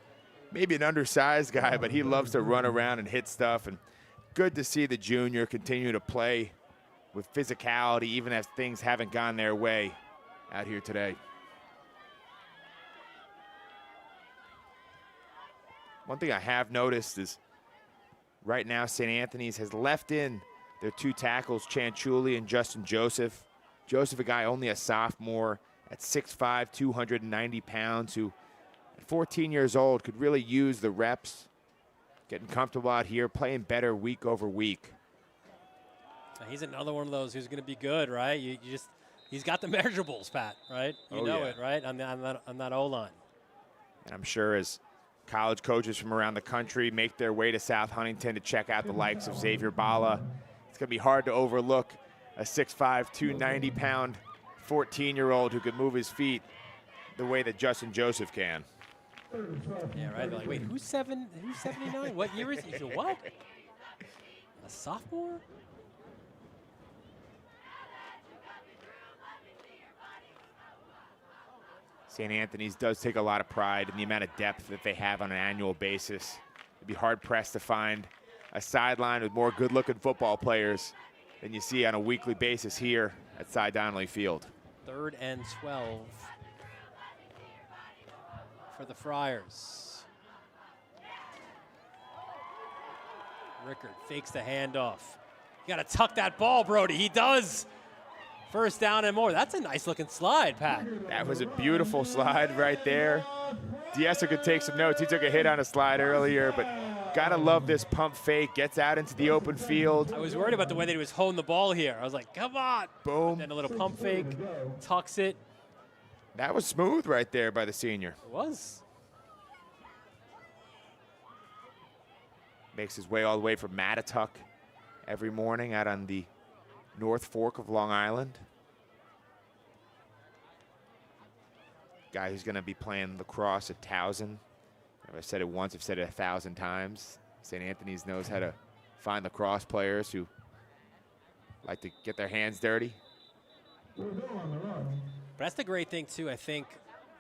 maybe an undersized guy, but he loves to run around and hit stuff. And good to see the junior continue to play with physicality, even as things haven't gone their way out here today. One thing I have noticed is right now St. Anthony's has left in their 2 tackles, Chanchuli and Justin Joseph. Joseph, a guy only a sophomore at 6'5", 290 pounds, who at 14 years old could really use the reps, getting comfortable out here, playing better week over week. He's another one of those who's going to be good, right? He's got the measurables, Pat, right? You know it, right? On that O-line. And I'm sure as college coaches from around the country make their way to South Huntington to check out the likes of Xavier Bala, it's going to be hard to overlook a 6'5", 290-pound 14-year-old who could move his feet the way that Justin Joseph can. Yeah, right. They're like, wait, who's 79? What year is he? So what? A sophomore? St. Anthony's does take a lot of pride in the amount of depth that they have on an annual basis. It'd be hard-pressed to find a sideline with more good-looking football players than you see on a weekly basis here at Cy Donnelly Field. 3rd and 12 for the Friars. Rickard fakes the handoff. You got to tuck that ball, Brody. He does. 1st down and more. That's a nice-looking slide, Pat. That was a beautiful slide right there. D'Ester could take some notes. He took a hit on a slide earlier, but gotta love this pump fake. Gets out into the open field. I was worried about the way that he was holding the ball here. I was like, come on. Boom. And a little pump fake, tucks it. That was smooth right there by the senior. It was. Makes his way all the way from Mattatuck every morning out on the North Fork of Long Island. Guy who's going to be playing lacrosse at Towson. I've said it once, I've said it 1,000 times. St. Anthony's knows how to find lacrosse players who like to get their hands dirty. But that's the great thing, too, I think,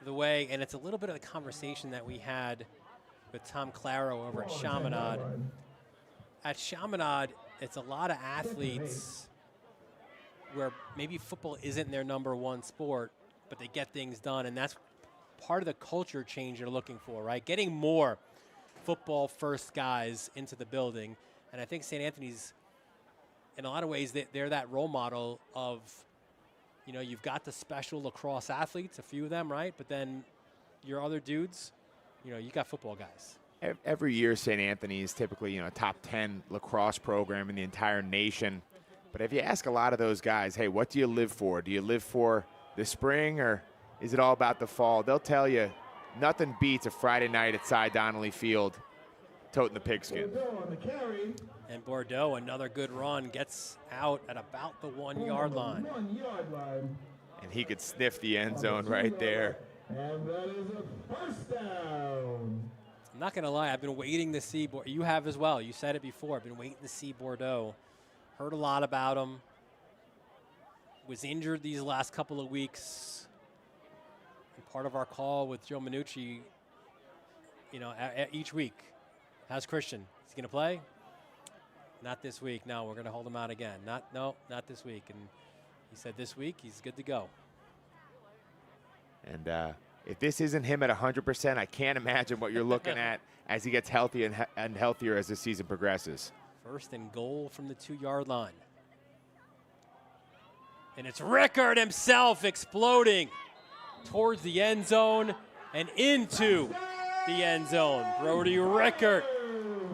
the way, and it's a little bit of the conversation that we had with Tom Claro over at Chaminade. At Chaminade, it's a lot of athletes where maybe football isn't their #1 sport, but they get things done, and that's part of the culture change you're looking for, right? Getting more football-first guys into the building, and I think St. Anthony's, in a lot of ways, they're that role model of, you know, you've got the special lacrosse athletes, a few of them, right? But then your other dudes, you know, you got football guys. Every year, St. Anthony's typically, you know, top 10 lacrosse program in the entire nation. But if you ask a lot of those guys, hey, what do you live for? Do you live for the spring or is it all about the fall? They'll tell you nothing beats a Friday night at Cy Donnelly Field toting the pigskin. And Bordeaux, another good run, gets out at about the 1-yard line. And he could sniff the end zone right there. And that is a 1st down. I'm not going to lie, I've been waiting to see, you have as well, you said it before, I've been waiting to see Bordeaux. Heard a lot about him. Was injured these last couple of weeks. And part of our call with Joe Minucci, you know, each week. How's Christian? Is he going to play? Not this week. No, we're going to hold him out again. Not this week. And he said this week he's good to go. And if this isn't him at 100%, I can't imagine what you're looking at as he gets healthy and healthier as the season progresses. 1st and goal from the 2-yard line. And it's Rickard himself exploding towards the end zone and into the end zone. Brody Rickard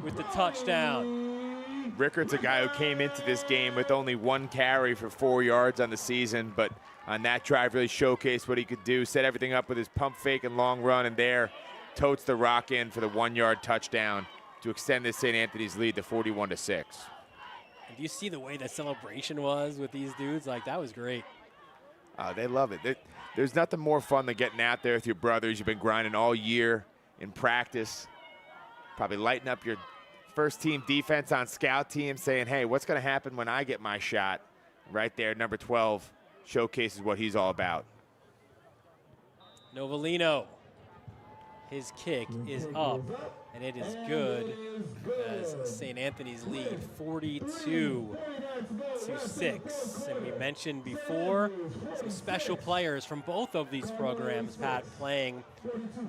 with the touchdown. Rickard's a guy who came into this game with only 1 carry for 4 yards on the season, but on that drive really showcased what he could do, set everything up with his pump fake and long run, and there totes the rock in for the 1-yard touchdown to extend this St. Anthony's lead to 41-6. And do you see the way that celebration was with these dudes? Like, that was great. They love it. There's nothing more fun than getting out there with your brothers. You've been grinding all year in practice, probably lighting up your first-team defense on scout team, saying, hey, what's going to happen when I get my shot? Right there, number 12 showcases what he's all about. Novellino, his kick is up, and it is good as St. Anthony's lead 42-6. And we mentioned before some special players from both of these programs, Pat, playing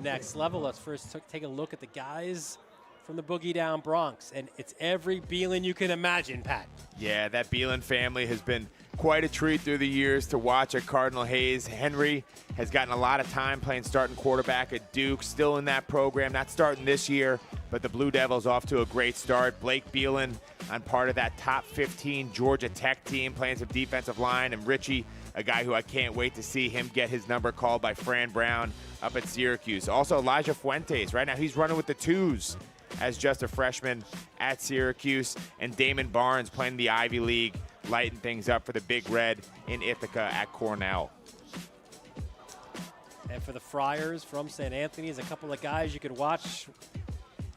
next level. Let's first take a look at the guys from the Boogie Down Bronx, and it's every Beelan you can imagine, Pat. Yeah, that Beelan family has been quite a treat through the years to watch at Cardinal Hayes. Henry has gotten a lot of time playing starting quarterback at Duke, still in that program, not starting this year, but the Blue Devils off to a great start. Blake Beelan on part of that top 15 Georgia Tech team, playing some defensive line, and Richie, a guy who I can't wait to see him get his number called by Fran Brown up at Syracuse. Also, Elijah Fuentes, right now he's running with the twos as just a freshman at Syracuse, and Damon Barnes playing the Ivy League, lighting things up for the Big Red in Ithaca at Cornell. And for the Friars from St. Anthony's, a couple of guys you could watch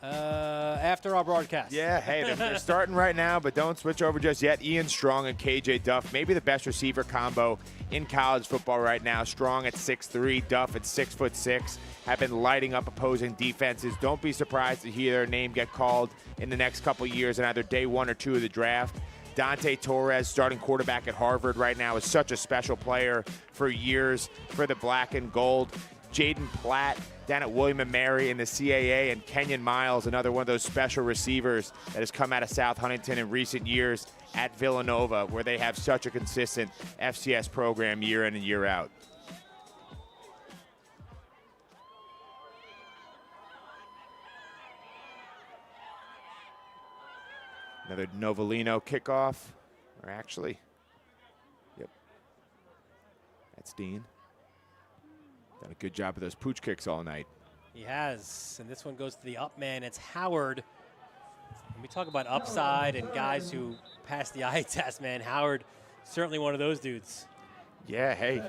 after our broadcast. Yeah, hey, they're starting right now, but don't switch over just yet. Ian Strong and KJ Duff, maybe the best receiver combo in college football right now. Strong at 6'3", Duff at 6'6", have been lighting up opposing defenses. Don't be surprised to hear their name get called in the next couple years in either day 1 or 2 of the draft. Dante Torres, starting quarterback at Harvard right now, is such a special player for years for the black and gold. Jaden Platt down at William & Mary in the CAA, and Kenyon Miles, another one of those special receivers that has come out of South Huntington in recent years at Villanova, where they have such a consistent FCS program year in and year out. Another Novellino kickoff, or actually, yep, that's Dean. Done a good job of those pooch kicks all night. He has, and this one goes to the up man. It's Howard. When we talk about upside and guys who pass the eye test, man, Howard, certainly one of those dudes. Yeah, hey,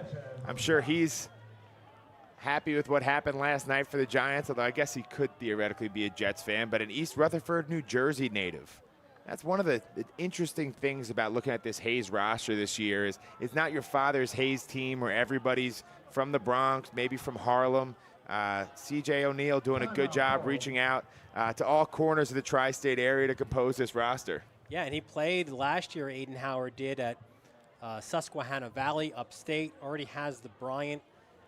I'm sure he's happy with what happened last night for the Giants, although I guess he could theoretically be a Jets fan, but an East Rutherford, New Jersey native. That's one of the interesting things about looking at this Hayes roster this year is it's not your father's Hayes team where everybody's from the Bronx, maybe from Harlem. C.J. O'Neill doing a good job reaching out to all corners of the tri-state area to compose this roster. Yeah, and he played last year, Aiden Howard did, at Susquehanna Valley, upstate. Already has the Bryant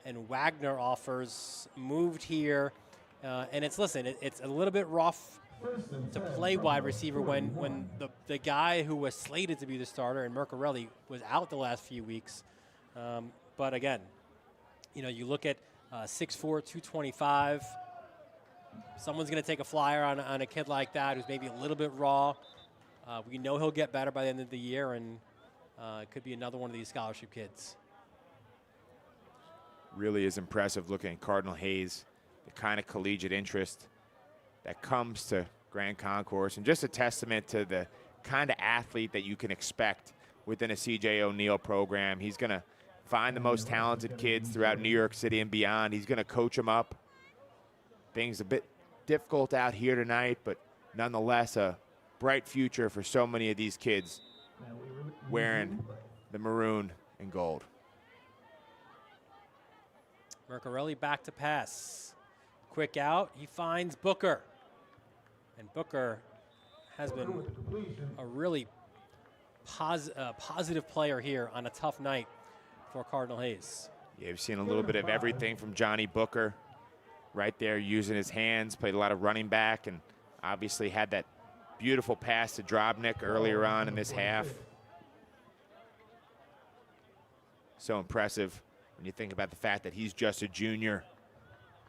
and Wagner offers, moved here. And it's a little bit rough to play wide receiver when the guy who was slated to be the starter, and Mercarelli, was out the last few weeks. But again, you look at 6'4", 225. Someone's going to take a flyer on a kid like that who's maybe a little bit raw. We know he'll get better by the end of the year, and it could be another one of these scholarship kids. Really is impressive looking at Cardinal Hayes, the kind of collegiate interest that comes to Grand Concourse, and just a testament to the kind of athlete that you can expect within a C.J. O'Neill program. He's going to find the most talented kids throughout New York City and beyond. He's going to coach them up. Things a bit difficult out here tonight, but nonetheless a bright future for so many of these kids wearing the maroon and gold. Mercarelli back to pass. Quick out. He finds Booker. And Booker has been a really positive player here on a tough night for Cardinal Hayes. Yeah, we've seen a little bit of everything from Johnny Booker. Right there using his hands, played a lot of running back, and obviously had that beautiful pass to Drobnik earlier on in this half. So impressive when you think about the fact that he's just a junior.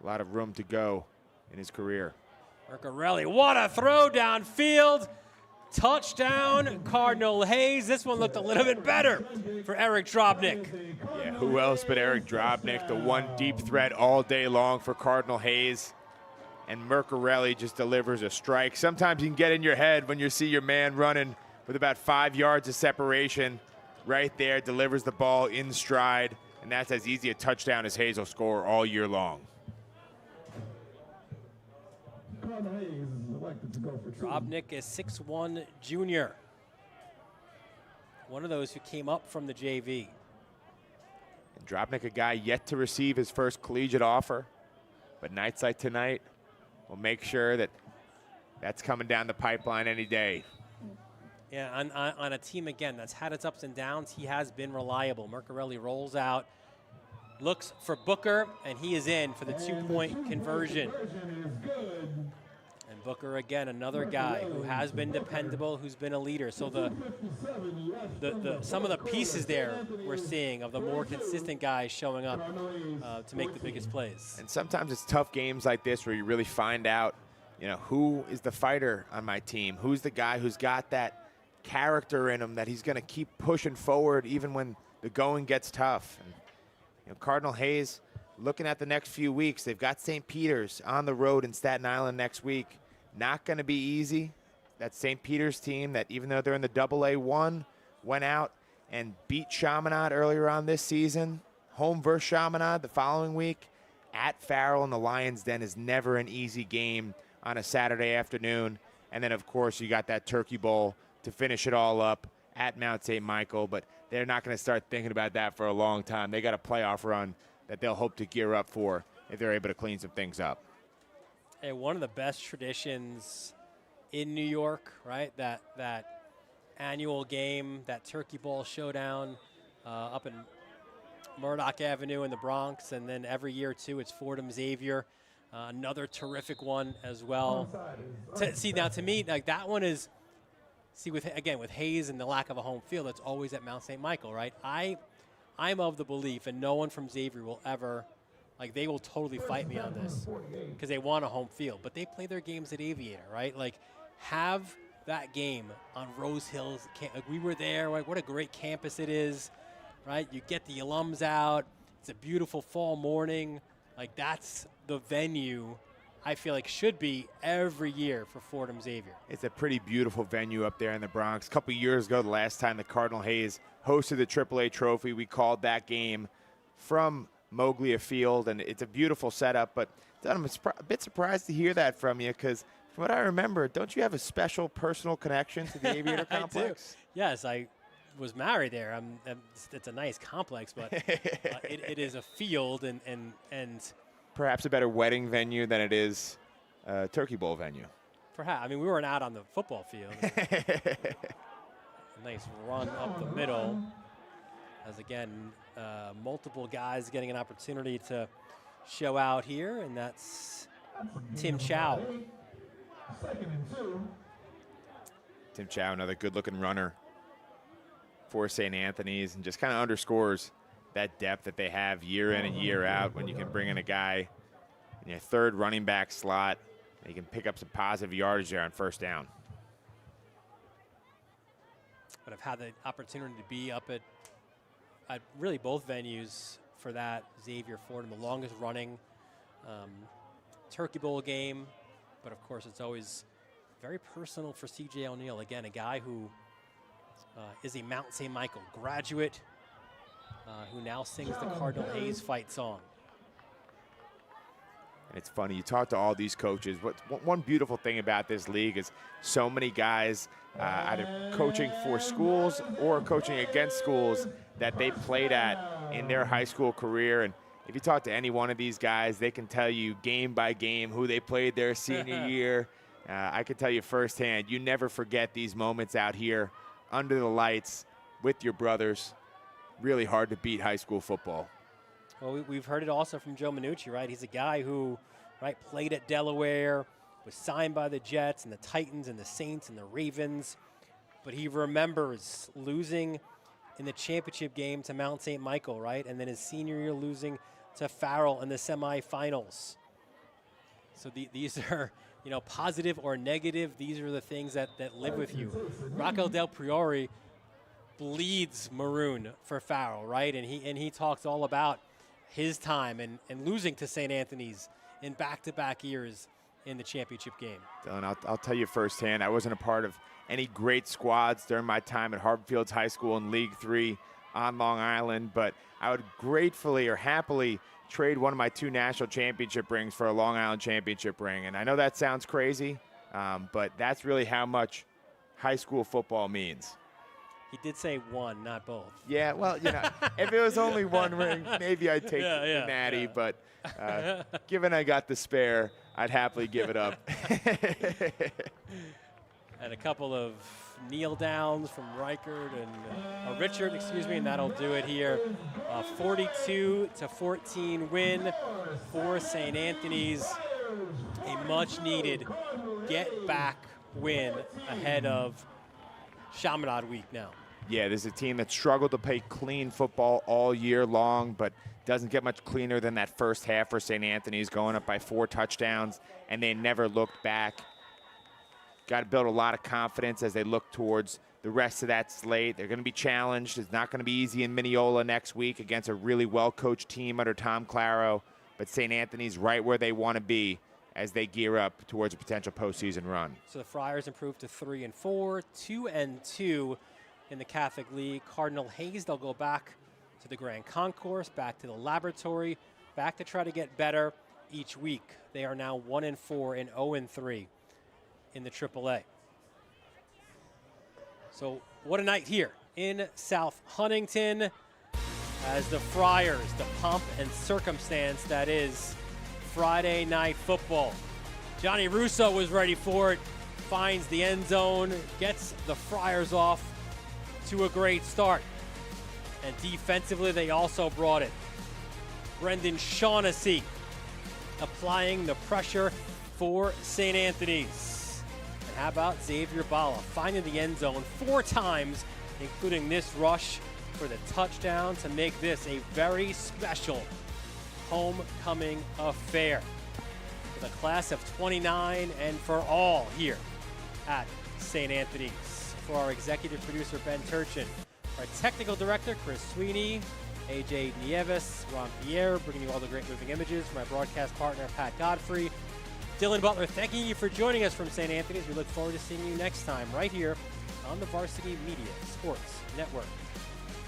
A lot of room to go in his career. Mercarelli, what a throw downfield. Touchdown, Cardinal Hayes. This one looked a little bit better for Eric Drobnik. Yeah, who else but Eric Drobnik, the one deep threat all day long for Cardinal Hayes. And Mercarelli just delivers a strike. Sometimes you can get in your head when you see your man running with about 5 yards of separation. Right there, delivers the ball in stride, and that's as easy a touchdown as Hayes will score all year long. Drobnik is 6'1" junior. One of those who came up from the JV. And Drobnik, a guy yet to receive his first collegiate offer, but nights like tonight will make sure that that's coming down the pipeline any day. Yeah, on a team, again, that's had its ups and downs, he has been reliable. Mercarelli rolls out, looks for Booker, and he is in for the two-point conversion. And And Booker, again, another guy who has been dependable, who's been a leader. So some of the pieces there we're seeing of the more consistent guys showing up to make the biggest plays. And sometimes it's tough games like this where you really find out, who is the fighter on my team? Who's the guy who's got that character in him that he's going to keep pushing forward even when the going gets tough. And Cardinal Hayes, looking at the next few weeks, they've got St. Peter's on the road in Staten Island next week. Not going to be easy. That St. Peter's team that, even though they're in the AA1, went out and beat Chaminade earlier on this season. Home versus Chaminade the following week. At Farrell in the Lions Den is never an easy game on a Saturday afternoon. And then, of course, you got that Turkey Bowl to finish it all up at Mount St. Michael. But they're not going to start thinking about that for a long time. They got a playoff run that they'll hope to gear up for if they're able to clean some things up. Hey, one of the best traditions in New York, right? That annual game, that Turkey Bowl showdown up in Murdoch Avenue in the Bronx, and then every year too, it's Fordham Xavier, another terrific one as well. To me, like that one is, with Hayes and the lack of a home field, it's always at Mount St. Michael, right? I'm of the belief, and no one from Xavier will ever, they will totally fight me on this because they want a home field, but they play their games at Aviator, right? Have that game on Rose Hills. We were there. What a great campus it is, right? You get the alums out. It's a beautiful fall morning. That's the venue I feel like should be every year for Fordham Xavier. It's a pretty beautiful venue up there in the Bronx. A couple years ago, the last time the Cardinal Hayes hosted the AAA Trophy, we called that game from Moglia Field, and it's a beautiful setup. But I'm a bit surprised to hear that from you because from what I remember, don't you have a special personal connection to the Aviator Complex? I do. Yes, I was married there. It's a nice complex, but it is a field and perhaps a better wedding venue than it is a Turkey Bowl venue. Perhaps. We weren't out on the football field. A nice run up the middle as, again, multiple guys getting an opportunity to show out here, and that's Tim Chow. Tim Chow, another good-looking runner for St. Anthony's, and just kind of underscores that depth that they have year in and year out when you can bring in a guy in your third running back slot and you can pick up some positive yardage there on first down. But I've had the opportunity to be up at really both venues for that Xavier Fordham, the longest running Turkey Bowl game. But of course, it's always very personal for C.J. O'Neill. Again, a guy who is a Mount St. Michael graduate who now sings the Cardinal Hayes fight song. And it's funny, you talk to all these coaches. One beautiful thing about this league is so many guys either coaching for schools or coaching against schools that they played at in their high school career. And if you talk to any one of these guys, they can tell you game by game who they played their senior year. I can tell you firsthand, you never forget these moments out here under the lights with your brothers. Really hard to beat high school football. Well, we've heard it also from Joe Minucci, right? He's a guy who, played at Delaware, was signed by the Jets and the Titans and the Saints and the Ravens, but he remembers losing in the championship game to Mount St. Michael, right? And then his senior year losing to Farrell in the semifinals. So these are, positive or negative. These are the things that live with you. Rocco Del Priore bleeds maroon for Farrell, right? And he talks all about his time and losing to St. Anthony's in back-to-back years in the championship game. Dylan, I'll tell you firsthand, I wasn't a part of any great squads during my time at Harvard Fields High School in League 3 on Long Island, but I would gratefully or happily trade one of my 2 national championship rings for a Long Island championship ring. And I know that sounds crazy, but that's really how much high school football means. He did say one, not both. Yeah, well, if it was only one ring, maybe I'd take the natty. Yeah. But given I got the spare, I'd happily give it up. And a couple of kneel downs from Richard, and that'll do it here. 42-14 win for St. Anthony's. a much-needed get-back win ahead of Chaminade Week now. Yeah, this is a team that struggled to play clean football all year long, but doesn't get much cleaner than that first half for St. Anthony's, going up by 4 touchdowns, and they never looked back. Got to build a lot of confidence as they look towards the rest of that slate. They're going to be challenged. It's not going to be easy in Mineola next week against a really well-coached team under Tom Claro, but St. Anthony's right where they want to be as they gear up towards a potential postseason run. So the Friars improved to 3-4, 2-2 in the Catholic League. Cardinal Hayes, they'll go back to the Grand Concourse, back to the laboratory, back to try to get better each week. They are now 1-4 and 0-3 in the AAA. So what a night here in South Huntington as the Friars, the pomp and circumstance that is Friday night football. Johnny Russo was ready for it, finds the end zone, gets the Friars off to a great start. And defensively, they also brought it. Brendan Shaughnessy applying the pressure for St. Anthony's. And how about Xavier Bala finding the end zone 4 times, including this rush for the touchdown to make this a very special homecoming affair for the class of 29 and for all here at St. Anthony's. For our executive producer, Ben Turchin, our technical director, Chris Sweeney, AJ Nieves, Ron Pierre, bringing you all the great moving images. For my broadcast partner, Pat Godfrey, Dylan Butler, thanking you for joining us from St. Anthony's. We look forward to seeing you next time right here on the Varsity Media Sports Network.